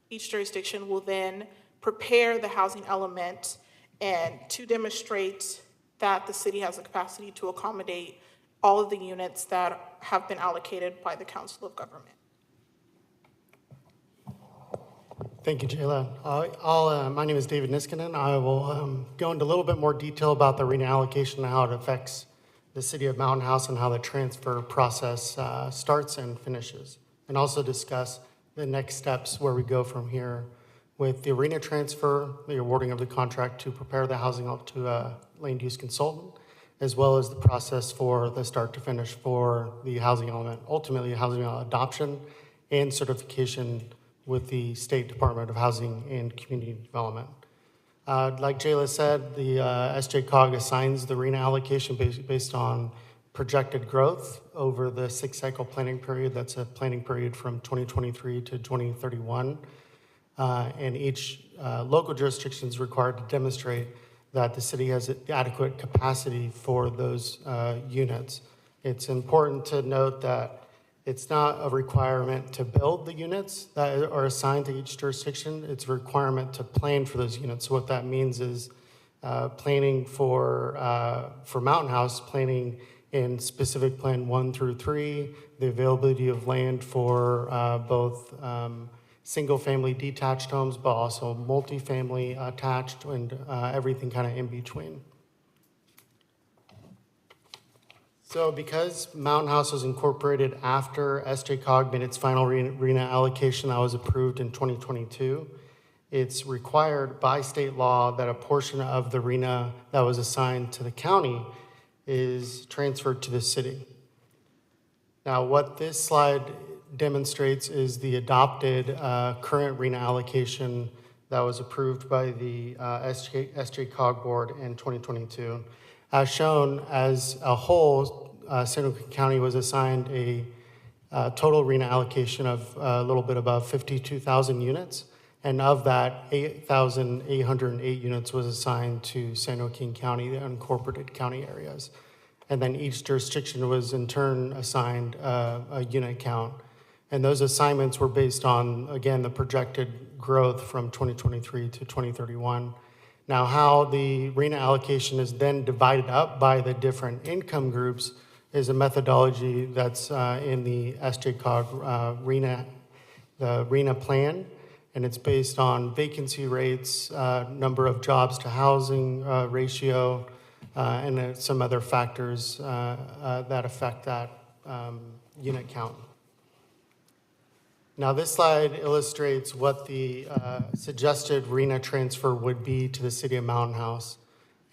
each jurisdiction will then prepare the housing element and to demonstrate that the city has the capacity to accommodate all of the units that have been allocated by the Council of Government. Thank you, Jayla. My name is David Niskanen. I will go into a little bit more detail about the reallocation and how it affects the city of Mountain House and how the transfer process starts and finishes, and also discuss the next steps where we go from here with the arena transfer, the awarding of the contract to prepare the housing up to a land use consultant, as well as the process for the start to finish for the housing element, ultimately housing element adoption and certification with the State Department of Housing and Community Development. Like Jayla said, the SJCOG assigns the arena allocation based on projected growth over the 6-cycle planning period. That's a planning period from 2023 to 2031. And each local jurisdiction is required to demonstrate that the city has adequate capacity for those units. It's important to note that it's not a requirement to build the units that are assigned to each jurisdiction. It's a requirement to plan for those units. So what that means is planning for Mountain House, planning in specific plan 1 through 3, the availability of land for both single-family detached homes, but also multifamily attached and everything kind of in between. So because Mountain House was incorporated after SJCOG made its final arena allocation that was approved in 2022, it's required by state law that a portion of the arena that was assigned to the county is transferred to the city. Now, what this slide demonstrates is the adopted current arena allocation that was approved by the SJCOG board in 2022. As shown, as a whole, San Joaquin County was assigned a total arena allocation of a little bit above 52,000 units, and of that, 8,808 units was assigned to San Joaquin County, the unincorporated county areas. And then each jurisdiction was in turn assigned a unit count. And those assignments were based on, again, the projected growth from 2023 to 2031. Now, how the arena allocation is then divided up by the different income groups is a methodology that's in the SJCOG the RENA plan, and it's based on vacancy rates, number of jobs to housing ratio, and some other factors that affect that unit count. Now, this slide illustrates what the suggested RENA transfer would be to the city of Mountain House.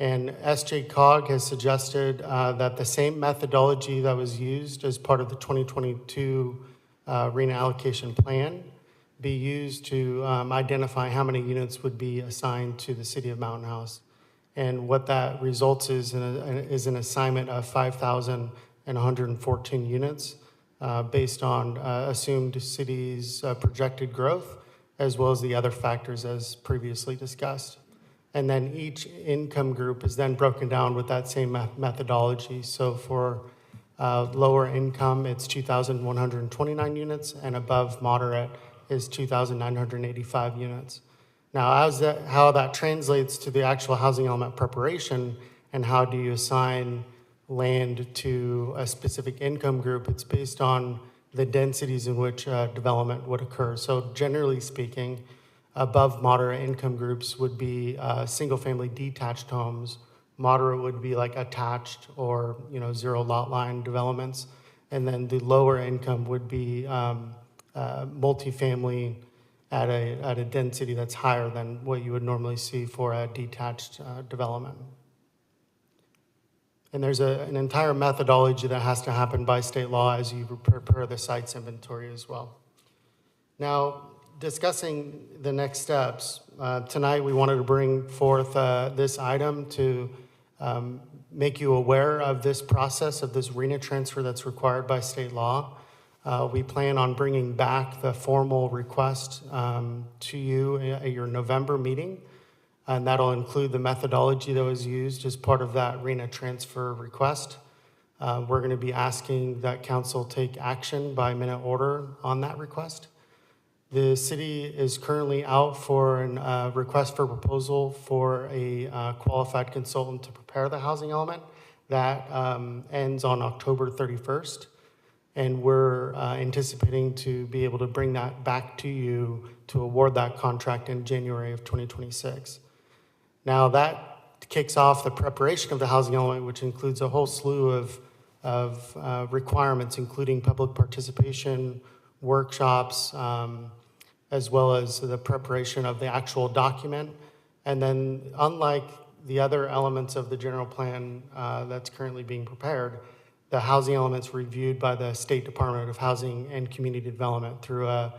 And SJCOG has suggested that the same methodology that was used as part of the 2022 RENA allocation plan be used to identify how many units would be assigned to the city of Mountain House. And what that results is an assignment of 5,114 units based on assumed city's projected growth, as well as the other factors as previously discussed. And then each income group is then broken down with that same methodology. So for lower income, it's 2,129 units, and above moderate is 2,985 units. Now, how that translates to the actual housing element preparation and how do you assign land to a specific income group, it's based on the densities in which development would occur. So generally speaking, above moderate income groups would be single-family detached homes. Moderate would be like attached or zero lot line developments, and then the lower income would be multifamily at a density that's higher than what you would normally see for a detached development. And there's an entire methodology that has to happen by state law as you prepare the sites inventory as well. Now, discussing the next steps, tonight we wanted to bring forth this item to make you aware of this process of this RENA transfer that's required by state law. We plan on bringing back the formal request to you at your November meeting, and that'll include the methodology that was used as part of that RENA transfer request. We're going to be asking that council take action by minute order on that request. The city is currently out for a request for proposal for a qualified consultant to prepare the housing element. That ends on October 31st. And we're anticipating to be able to bring that back to you to award that contract in January of 2026. Now that kicks off the preparation of the housing element, which includes a whole slew of requirements, including public participation, workshops, as well as the preparation of the actual document. And then unlike the other elements of the general plan that's currently being prepared, the housing element's reviewed by the State Department of Housing and Community Development through a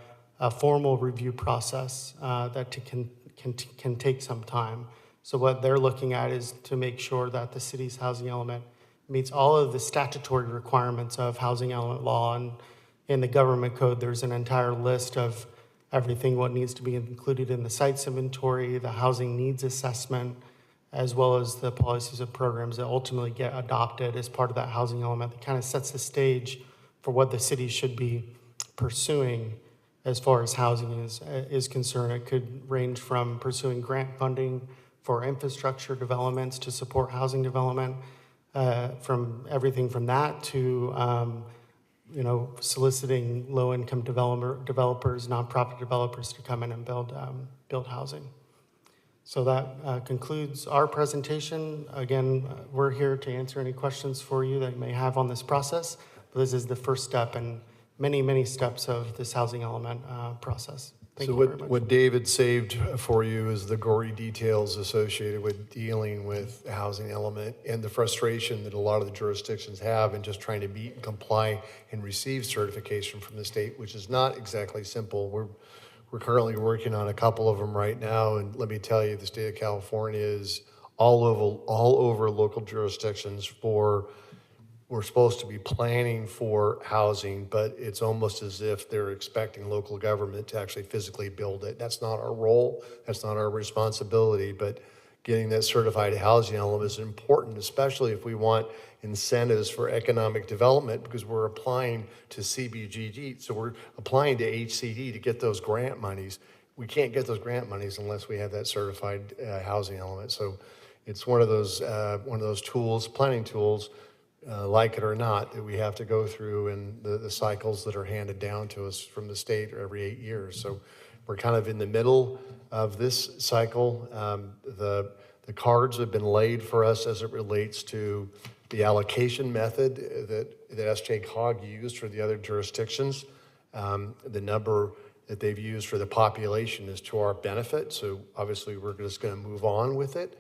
formal review process that can take some time. So what they're looking at is to make sure that the city's housing element meets all of the statutory requirements of housing element law. And in the government code, there's an entire list of everything what needs to be included in the sites inventory, the housing needs assessment, as well as the policies and programs that ultimately get adopted as part of that housing element that kind of sets the stage for what the city should be pursuing as far as housing is concerned. It could range from pursuing grant funding for infrastructure developments to support housing development, from everything from that to soliciting low-income developers, nonprofit developers to come in and build housing. So that concludes our presentation. Again, we're here to answer any questions for you that you may have on this process. But this is the first step in many, many steps of this housing element process. Thank you very much. What David saved for you is the gory details associated with dealing with the housing element and the frustration that a lot of the jurisdictions have in just trying to meet and comply and receive certification from the state, which is not exactly simple. We're currently working on a couple of them right now, and let me tell you, the state of California is all over local jurisdictions we're supposed to be planning for housing, but it's almost as if they're expecting local government to actually physically build it. That's not our role, that's not our responsibility, but getting that certified housing element is important, especially if we want incentives for economic development, because we're applying to CBGG, so we're applying to HCD to get those grant monies. We can't get those grant monies unless we have that certified housing element. So it's one of those tools, planning tools, like it or not, that we have to go through, and the cycles that are handed down to us from the state every 8 years. So we're kind of in the middle of this cycle. The cards have been laid for us as it relates to the allocation method that SJCOG used for the other jurisdictions. The number that they've used for the population is to our benefit, so obviously we're just going to move on with it.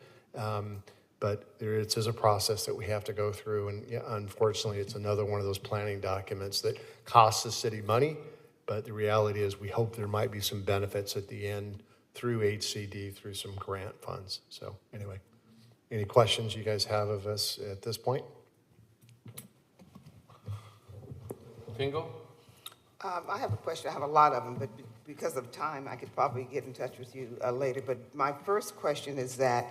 But it is a process that we have to go through, and yeah, unfortunately, it's another one of those planning documents that costs the city money, but the reality is we hope there might be some benefits at the end through HCD, through some grant funds. So anyway, any questions you guys have of us at this point? Bingo? I have a question. I have a lot of them, but because of time, I could probably get in touch with you later. But my first question is that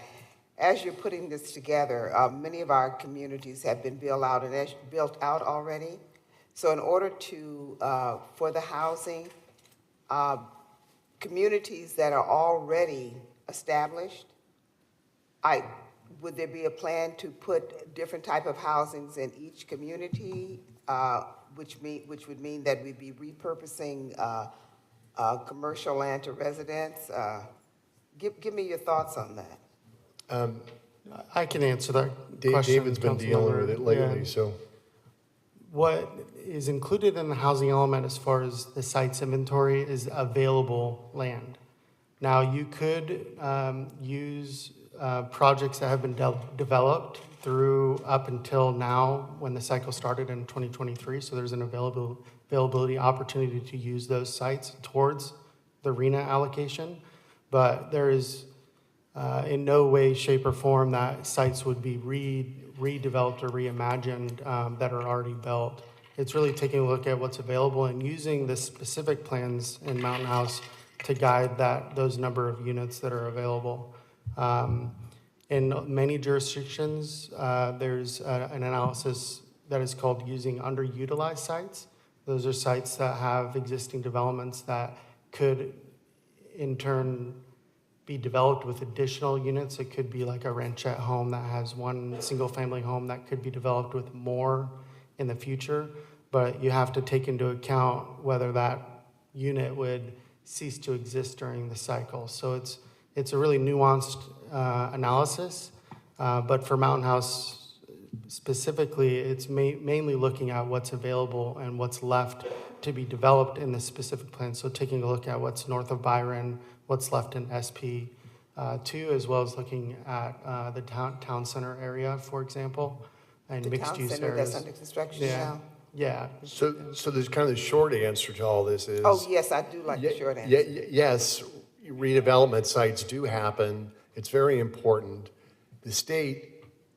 as you're putting this together, many of our communities have been built out already. So in order to, for the housing, communities that are already established, would there be a plan to put different type of housings in each community, which would mean that we'd be repurposing commercial land to residents? Give me your thoughts on that. I can answer that question. David's been dealing with it lately, Yeah. so. What is included in the housing element as far as the sites inventory is available land. Now, you could use projects that have been developed through up until now when the cycle started in 2023. So there's an availability opportunity to use those sites towards the RENA allocation. But there is in no way, shape, or form that sites would be redeveloped or reimagined that are already built. It's really taking a look at what's available and using the specific plans in Mountain House to guide those number of units that are available. In many jurisdictions, there's an analysis that is called using underutilized sites. Those are sites that have existing developments that could, in turn, be developed with additional units. It could be like a ranchette home that has one single family home that could be developed with more in the future. but you have to take into account whether that unit would cease to exist during the cycle. So it's a really nuanced analysis, but for Mountain House specifically, it's mainly looking at what's available and what's left to be developed in the specific plan. So taking a look at what's north of Byron, what's left in SP2, as well as looking at the town center area, for example, and mixed use The town center areas. that's under construction Yeah. now? Yeah. So there's kind of the short answer to all this is. Oh, yes, I do like the short answer. Yes, redevelopment sites do happen. It's very important. The state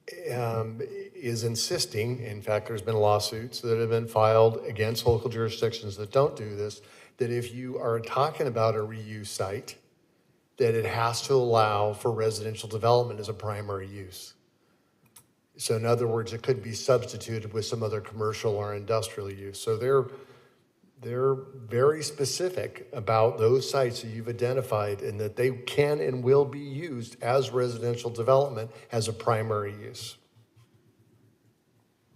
is insisting, in fact, there's been lawsuits that have been filed against local jurisdictions that don't do this, that if you are talking about a reuse site, that it has to allow for residential development as a primary use. So in other words, it could be substituted with some other commercial or industrial use. So they're very specific about those sites that you've identified and that they can and will be used as residential development as a primary use.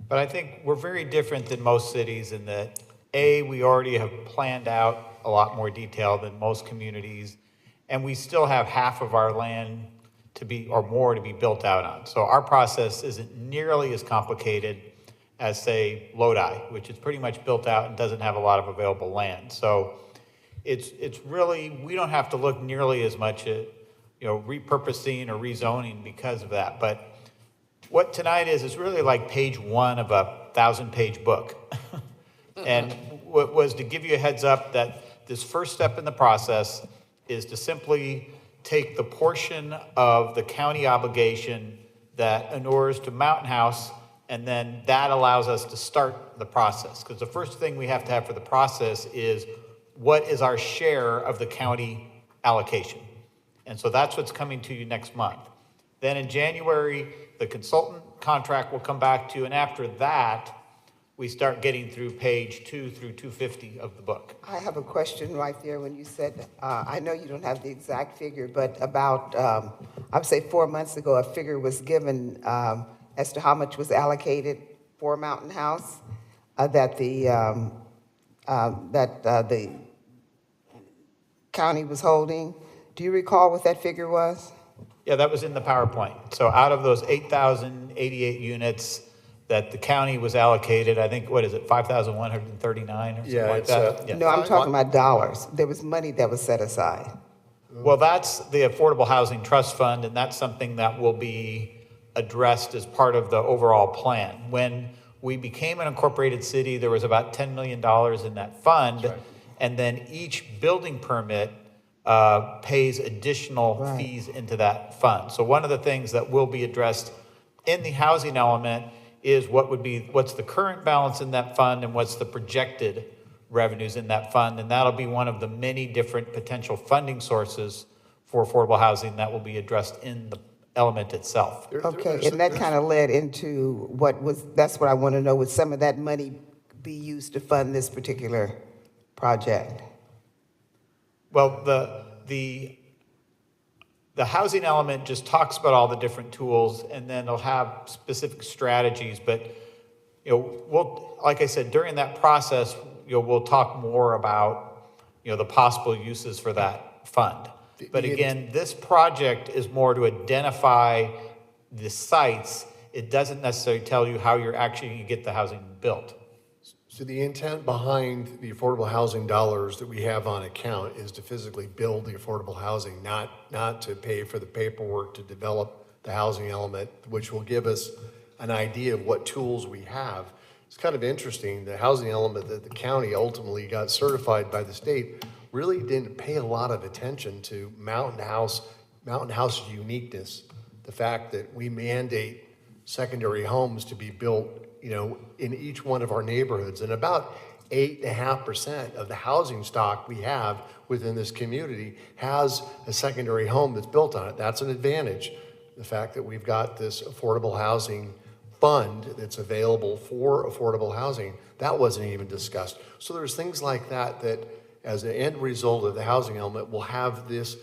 But I think we're very different than most cities in that, A, we already have planned out a lot more detail than most communities, and we still have half of our land to be, or more to be built out on. So our process isn't nearly as complicated as, say, Lodi, which is pretty much built out and doesn't have a lot of available land. So it's really, we don't have to look nearly as much at, repurposing or rezoning because of that. But what tonight is really like page 1 of a 1,000-page book. And what was to give you a heads up that this first step in the process is to simply take the portion of the county obligation that inures to Mountain House, and then that allows us to start the process. Because the first thing we have to have for the process is what is our share of the county allocation? And so that's what's coming to you next month. Then in January, the consultant contract will come back to you, and after that, we start getting through page 2 through 250 of the book. I have a question right there when you said, I know you don't have the exact figure, but about, I would say 4 months ago, a figure was given as to how much was allocated for Mountain House, that the county was holding. Do you recall what that figure was? Yeah, that was in the PowerPoint. So out of those 8,088 units that the county was allocated, I think, 5,139 or something like that? No, I'm talking about dollars. There was money that was set aside. Well, that's the Affordable Housing Trust Fund, and that's something that will be addressed as part of the overall plan. When we became an incorporated city, there was about $10 million in that fund, and then each building permit pays additional fees into that fund. So one of the things that will be addressed in the housing element is what's the current balance in that fund and what's the projected revenues in that fund, and that'll be one of the many different potential funding sources for affordable housing that will be addressed in the element itself. Okay, and that kind of led into that's what I want to know, would some of that money be used to fund this particular project? Well, the housing element just talks about all the different tools, and then it'll have specific strategies. But we'll, like I said, during that process, we'll talk more about the possible uses for that fund. But again, this project is more to identify the sites. It doesn't necessarily tell you how you're actually going to get the housing built. So the intent behind the affordable housing dollars that we have on account is to physically build the affordable housing, not to pay for the paperwork to develop the housing element, which will give us an idea of what tools we have. It's kind of interesting, the housing element that the county ultimately got certified by the state really didn't pay a lot of attention to Mountain House uniqueness. The fact that we mandate secondary homes to be built in each one of our neighborhoods, and about 8.5% of the housing stock we have within this community has a secondary home that's built on it. That's an advantage. The fact that we've got this affordable housing fund that's available for affordable housing, that wasn't even discussed. So there's things like that as an end result of the housing element, we'll have this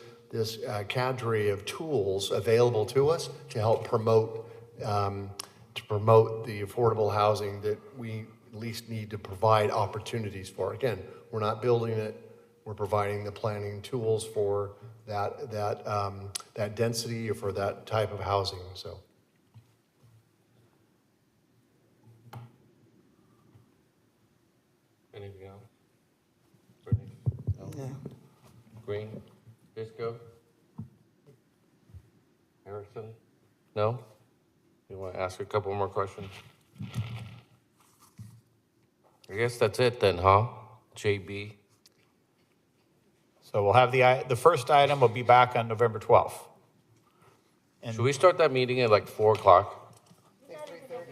cadre of tools available to us to help promote the affordable housing that we at least need to provide opportunities for. Again, we're not building it, we're providing the planning tools for that density or for that type of housing, so. Anything else? Brittany? No. Green? Disco? Harrison? No? You want to ask a couple more questions? I guess that's it then, huh? JB? So we'll have the first item will be back on November 12th. Should we start that meeting at like 4 o'clock?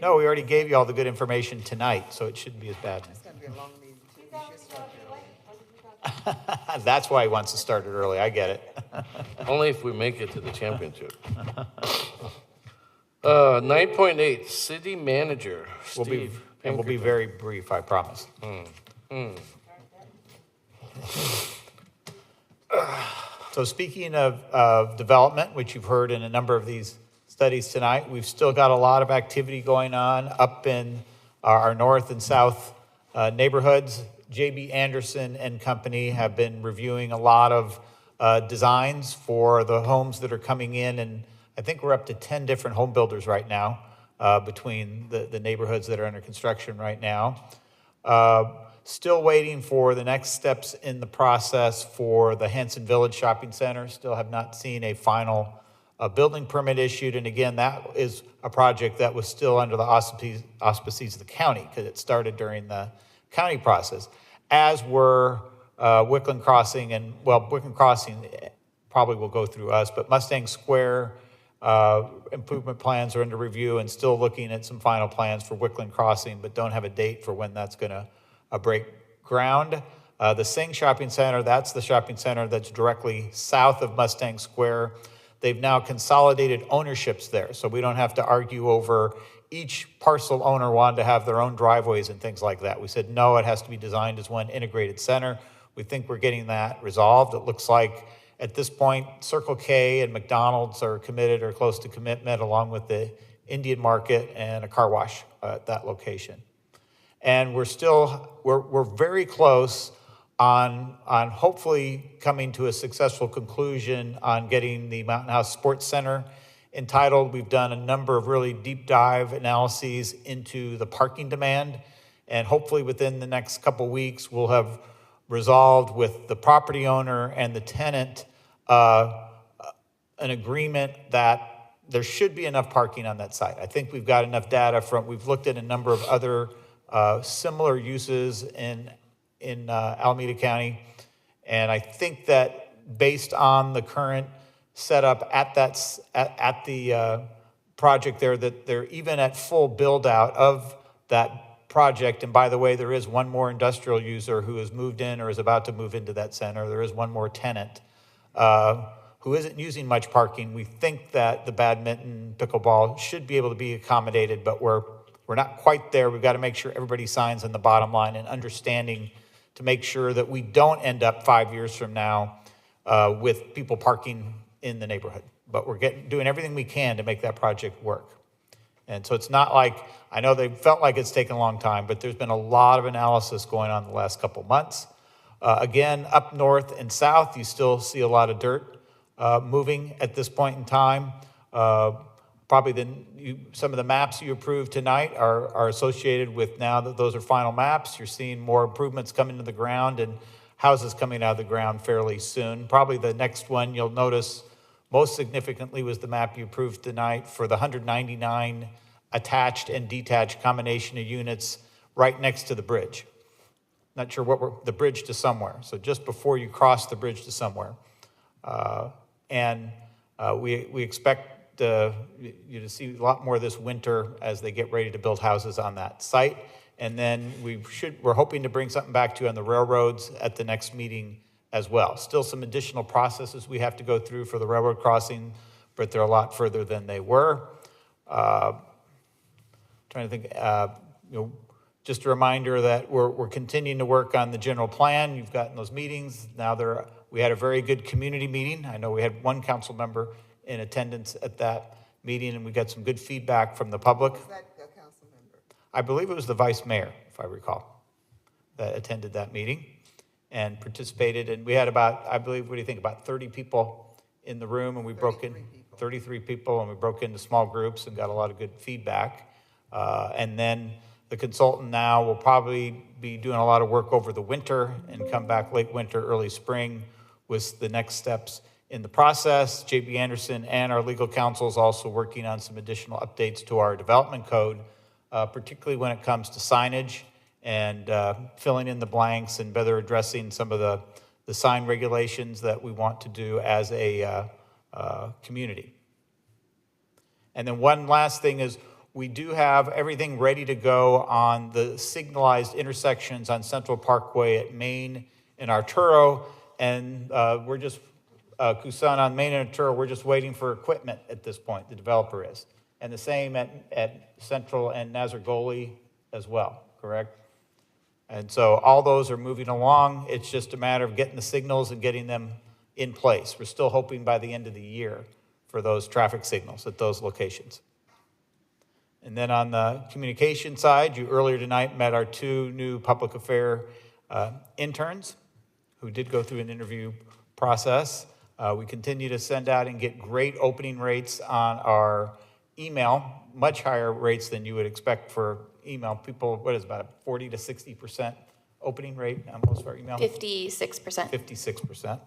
No, we already gave you all the good information tonight, so it shouldn't be as bad. It's gonna be a long meeting too. We should start early. That's why he wants to start it early, I get it. Only if we make it to the championship. 9.8, city manager, We'll be, Steve. and we'll be very brief, I promise. So speaking of development, which you've heard in a number of these studies tonight, we've still got a lot of activity going on up in our north and south neighborhoods. J.B. Anderson and company have been reviewing a lot of designs for the homes that are coming in, and I think we're up to 10 different home builders right now between the neighborhoods that are under construction right now. Still waiting for the next steps in the process for the Hanson Village Shopping Center. Still have not seen a final building permit issued. And again, that is a project that was still under the auspices of the county because it started during the county process, as were Wickland Crossing and, well, Wickland Crossing probably will go through us, but Mustang Square improvement plans are under review and still looking at some final plans for Wickland Crossing, but don't have a date for when that's going to break ground. The Sing Shopping Center, that's the shopping center that's directly south of Mustang Square. They've now consolidated ownerships there, so we don't have to argue over each parcel owner wanted to have their own driveways and things like that. We said, no, it has to be designed as one integrated center. We think we're getting that resolved. It looks like at this point, Circle K and McDonald's are committed or close to commitment, along with the Indian Market and a car wash at that location. And we're very close on hopefully coming to a successful conclusion on getting the Mountain House Sports Center entitled. We've done a number of really deep dive analyses into the parking demand, and hopefully within the next couple weeks, we'll have resolved with the property owner and the tenant an agreement that there should be enough parking on that site. I think we've got enough data we've looked at a number of other similar uses in Alameda County, and I think that based on the current setup at the project there, that they're even at full build out of that project. And by the way, there is one more industrial user who has moved in or is about to move into that center. There is one more tenant who isn't using much parking. We think that the badminton, pickleball should be able to be accommodated, but we're not quite there. We've got to make sure everybody signs on the bottom line and understanding to make sure that we don't end up 5 years from now with people parking in the neighborhood. But we're doing everything we can to make that project work. And so it's not like, I know they felt like it's taken a long time, but there's been a lot of analysis going on the last couple months. Again, up north and south, you still see a lot of dirt moving at this point in time. Probably some of the maps you approved tonight are associated with, now that those are final maps, you're seeing more improvements coming to the ground and houses coming out of the ground fairly soon. Probably the next one you'll notice most significantly was the map you approved tonight for the 199 attached and detached combination of units right next to the bridge. Not sure the bridge to somewhere. So just before you cross the bridge to somewhere. We expect you to see a lot more this winter as they get ready to build houses on that site. And then we're hoping to bring something back to you on the railroads at the next meeting as well. Still some additional processes we have to go through for the railroad crossing, but they're a lot further than they were. Trying to think, just a reminder that we're continuing to work on the general plan. You've gotten those meetings. Now we had a very good community meeting. I know we had one council member in attendance at that meeting, and we got some good feedback from the public. Was that a council member? I believe it was the vice mayor, if I recall, that attended that meeting and participated. And we had about, I believe, what do you think, about 30 people in the room, and we broke in 33 people, and we broke into small groups and got a lot of good feedback. And then the consultant now will probably be doing a lot of work over the winter and come back late winter, early spring with the next steps in the process. JB Anderson and our legal counsel is also working on some additional updates to our development code, particularly when it comes to signage and filling in the blanks and better addressing some of the sign regulations that we want to do as a community. And then one last thing is we do have everything ready to go on the signalized intersections on Central Parkway at Main and Arturo, and we're just, Kusan on Main and Arturo, we're just waiting for equipment at this point, the developer is. And the same at Central and Nazargoli as well, correct? And so all those are moving along. It's just a matter of getting the signals and getting them in place. We're still hoping by the end of the year for those traffic signals at those locations. And then on the communication side, you earlier tonight met our 2 new public affair interns who did go through an interview process. We continue to send out and get great opening rates on our email, much higher rates than you would expect for email. People, what is about a 40 to 60% opening rate on most of our email? 56%. 56%.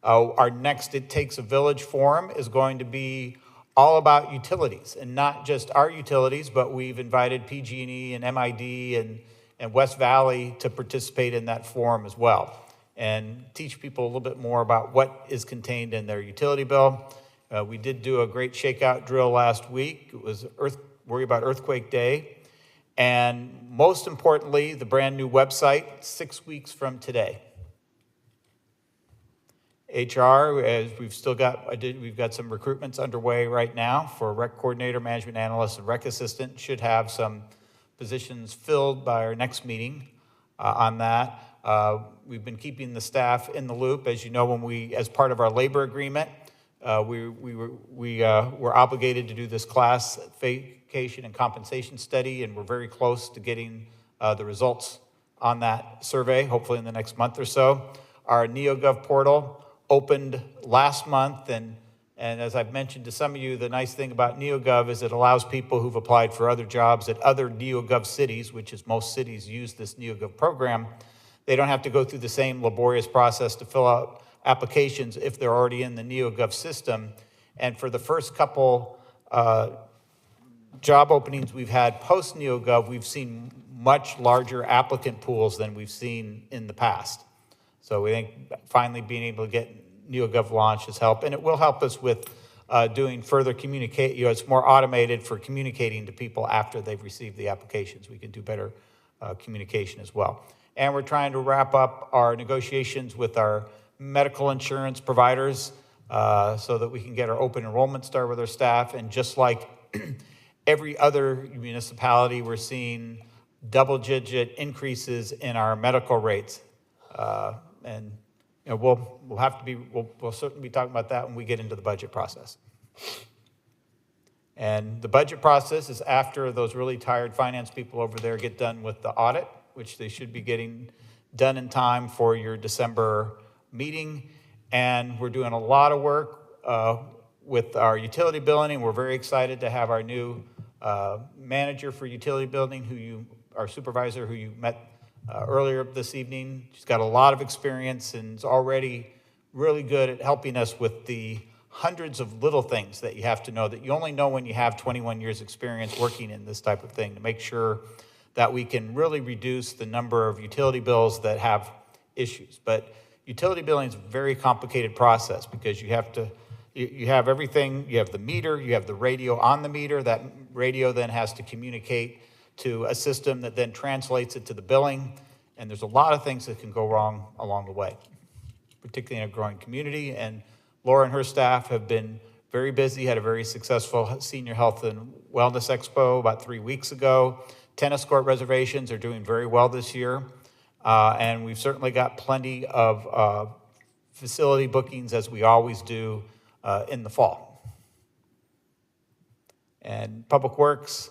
Our next It Takes a Village forum is going to be all about utilities, and not just our utilities, but we've invited PG&E and MID and West Valley to participate in that forum as well, and teach people a little bit more about what is contained in their utility bill. We did do a great shakeout drill last week. It was Worry About Earthquake Day. And most importantly, the brand new website, 6 weeks from today. HR, as we've got some recruitments underway right now for rec coordinator, management analyst, and rec assistant. Should have some positions filled by our next meeting on that. We've been keeping the staff in the loop. As you know, as part of our labor agreement, we were obligated to do this classification and compensation study, and we're very close to getting the results on that survey, hopefully in the next month or so. Our NeoGov portal opened last month, and as I've mentioned to some of you, the nice thing about NeoGov is it allows people who've applied for other jobs at other NeoGov cities, which is most cities use this NeoGov program. They don't have to go through the same laborious process to fill out applications if they're already in the NeoGov system. And for the first couple job openings we've had post NeoGov, we've seen much larger applicant pools than we've seen in the past. So we think finally being able to get NeoGov launched has helped, and it will help us with doing further communicate. It's more automated for communicating to people after they've received the applications. We can do better communication as well. And we're trying to wrap up our negotiations with our medical insurance providers so that we can get our open enrollment started with our staff. And just like every other municipality, we're seeing double-digit increases in our medical rates. And we'll certainly be talking about that when we get into the budget process. And the budget process is after those really tired finance people over there get done with the audit, which they should be getting done in time for your December meeting. And we're doing a lot of work with our utility billing, and we're very excited to have our new manager for utility billing, our supervisor, who you met earlier this evening. She's got a lot of experience and is already really good at helping us with the hundreds of little things that you have to know that you only know when you have 21 years experience working in this type of thing, to make sure that we can really reduce the number of utility bills that have issues. But utility billing is a very complicated process because you have everything. You have the meter, you have the radio on the meter. That radio then has to communicate to a system that then translates it to the billing. And there's a lot of things that can go wrong along the way, particularly in a growing community. And Laura and her staff have been very busy, had a very successful Senior Health and Wellness Expo about 3 weeks ago. Tennis court reservations are doing very well this year. And we've certainly got plenty of facility bookings, as we always do in the fall. And Public Works,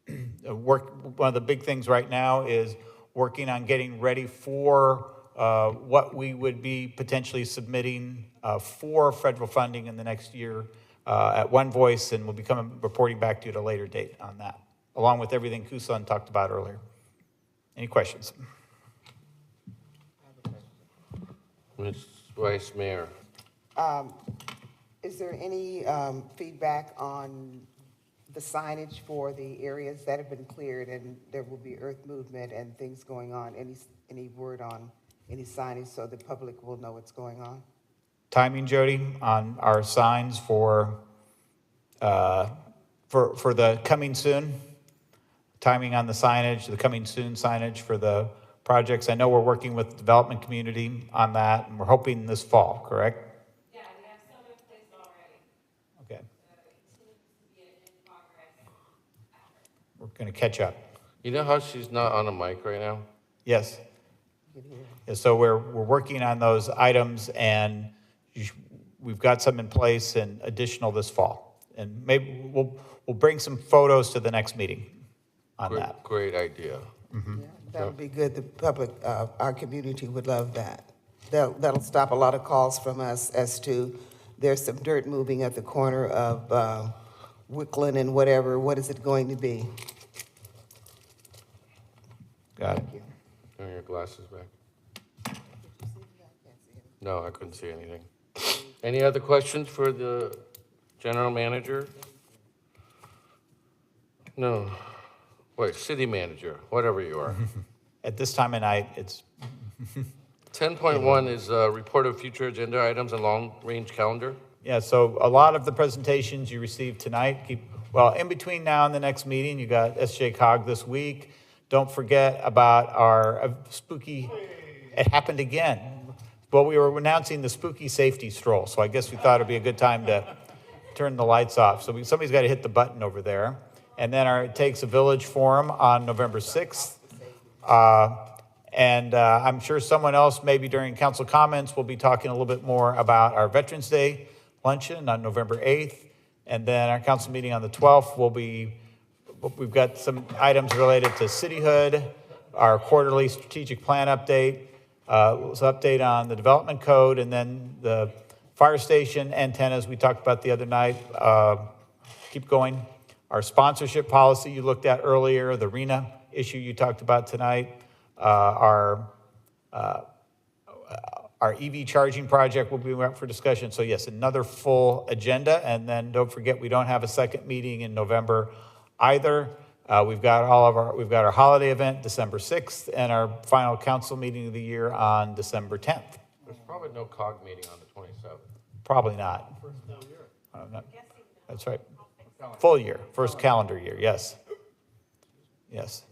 one of the big things right now is working on getting ready for what we would be potentially submitting for federal funding in the next year at One Voice, and we'll be reporting back to you at a later date on that, along with everything Kusan talked about earlier. Any questions? Ms. Vice Mayor. Is there any feedback on the signage for the areas that have been cleared and there will be earth movement and things going on? Any word on any signage so the public will know what's going on? Timing, Jody, on our signs for the coming soon? Timing on the signage, the coming soon signage for the projects. I know we're working with the development community on that, and we're hoping this fall, correct? Yeah, we have some in place already. Okay, It continues to be in progress. we're going to catch up. You know how she's not on a mic right now? Yes. Yeah, so we're working on those items, and we've got some in place and additional this fall. And maybe we'll bring some photos to the next meeting on that. Great idea. Yeah, that would be good. The public, our community would love that. That'll stop a lot of calls from us as to there's some dirt moving at the corner of Wickland and whatever. What is it going to be? Got it. Turn your glasses back. No, I couldn't see anything. Any other questions for the general manager? No. Wait, city manager, whatever you are. At this time of night, it's 10.1 is a report of future agenda items and long-range calendar. yeah, so a lot of the presentations you received tonight, in between now and the next meeting, you got SJ Cog this week. Don't forget about our spooky, it happened again. Well, we were announcing the spooky safety stroll, so I guess we thought it'd be a good time to turn the lights off. So somebody's got to hit the button over there. And then It Takes a Village Forum on November 6th. I'm sure someone else, maybe during council comments, will be talking a little bit more about our Veterans Day luncheon on November 8th. And then our council meeting on the 12th we've got some items related to cityhood, our quarterly strategic plan update, update on the development code, and then the fire station antennas we talked about the other night. Keep going. Our sponsorship policy you looked at earlier, the RENA issue you talked about tonight, our EV charging project will be up for discussion. So yes, another full agenda. And then don't forget, we don't have a second meeting in November either. We've got our holiday event December 6th and our final council meeting of the year on December 10th. There's probably no COG meeting on the 27th. Probably not. That's right. Full year, first calendar year, yes. Yes.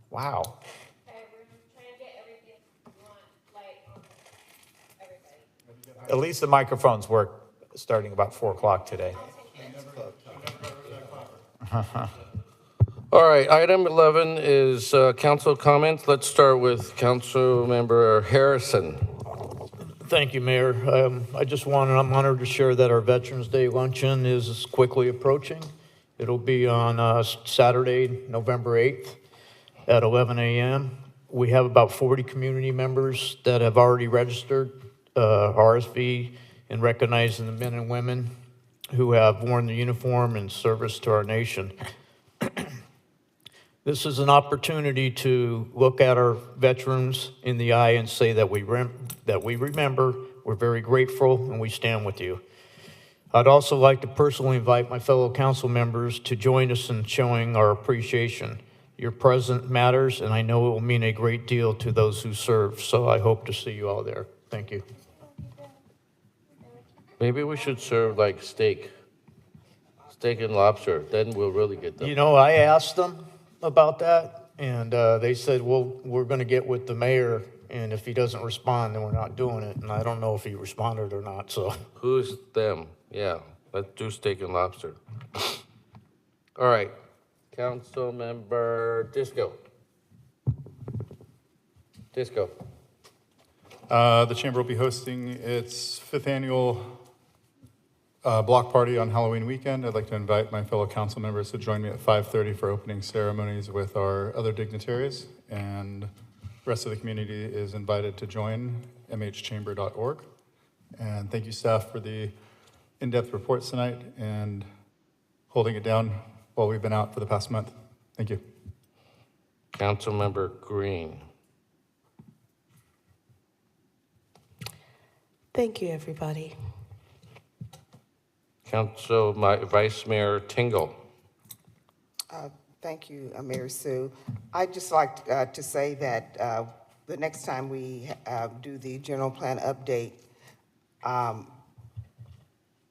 Wow. Okay, we're trying to get everything on everybody. At least the microphones work starting about 4 o'clock today. All right, item 11 is council comments. Let's start with Council Member Harrison. Thank you, Mayor. I'm honored to share that our Veterans Day luncheon is quickly approaching. It'll be on Saturday, November 8th at 11 a.m. We have about 40 community members that have already registered RSV in recognizing the men and women who have worn the uniform in service to our nation. This is an opportunity to look at our veterans in the eye and say that we remember, we're very grateful, and we stand with you. I'd also like to personally invite my fellow council members to join us in showing our appreciation. Your presence matters, and I know it will mean a great deal to those who serve, so I hope to see you all there. Thank you. Maybe we should serve like steak and lobster, then we'll really get them. You know, I asked them about that, and they said, well, we're going to get with the mayor, and if he doesn't respond, then we're not doing it. And I don't know if he responded or not, so. Who's them? Yeah, let's do steak and lobster. All right, Council Member Disco. The chamber will be hosting its 5th annual block party on Halloween weekend. I'd like to invite my fellow council members to join me at 5:30 for opening ceremonies with our other dignitaries. And the rest of the community is invited to join mhchamber.org. And thank you, staff, for the in-depth reports tonight and holding it down while we've been out for the past month. Thank you. Councilmember Green. Thank you, everybody. Vice Mayor Tingle. Thank you, Mayor Sue. I'd just like to say that the next time we do the general plan update,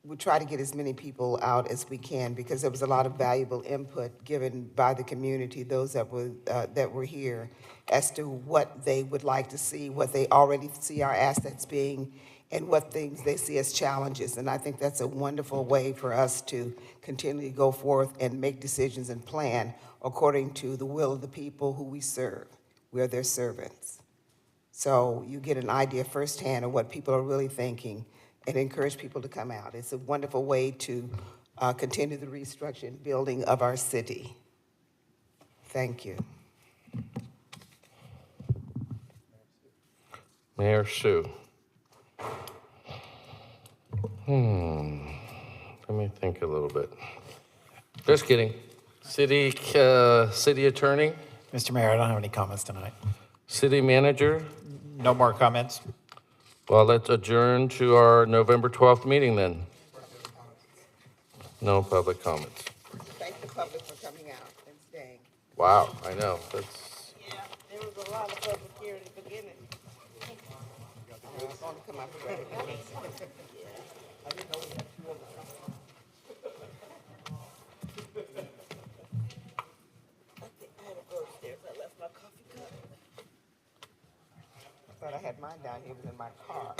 we try to get as many people out as we can because there was a lot of valuable input given by the community, those that were here, as to what they would like to see, what they already see our assets being, and what things they see as challenges. And I think that's a wonderful way for us to continually go forth and make decisions and plan according to the will of the people who we serve. We are their servants. So you get an idea firsthand of what people are really thinking and encourage people to come out. It's a wonderful way to continue the restructuring and building of our city. Thank you. Mayor Sue. Let me think a little bit. Just kidding. City Attorney, Mr. Mayor, I don't have any comments tonight. City Manager. No more comments? Well, let's adjourn to our November 12th meeting then. No public comments. Thank the public for coming out and staying. Wow, I know. That's. Yeah, there was a lot of public here in the beginning. It's going to come up already. I didn't know we had two of them. I think I had to go upstairs. I left my coffee cup. I thought I had mine down here, it was in my car.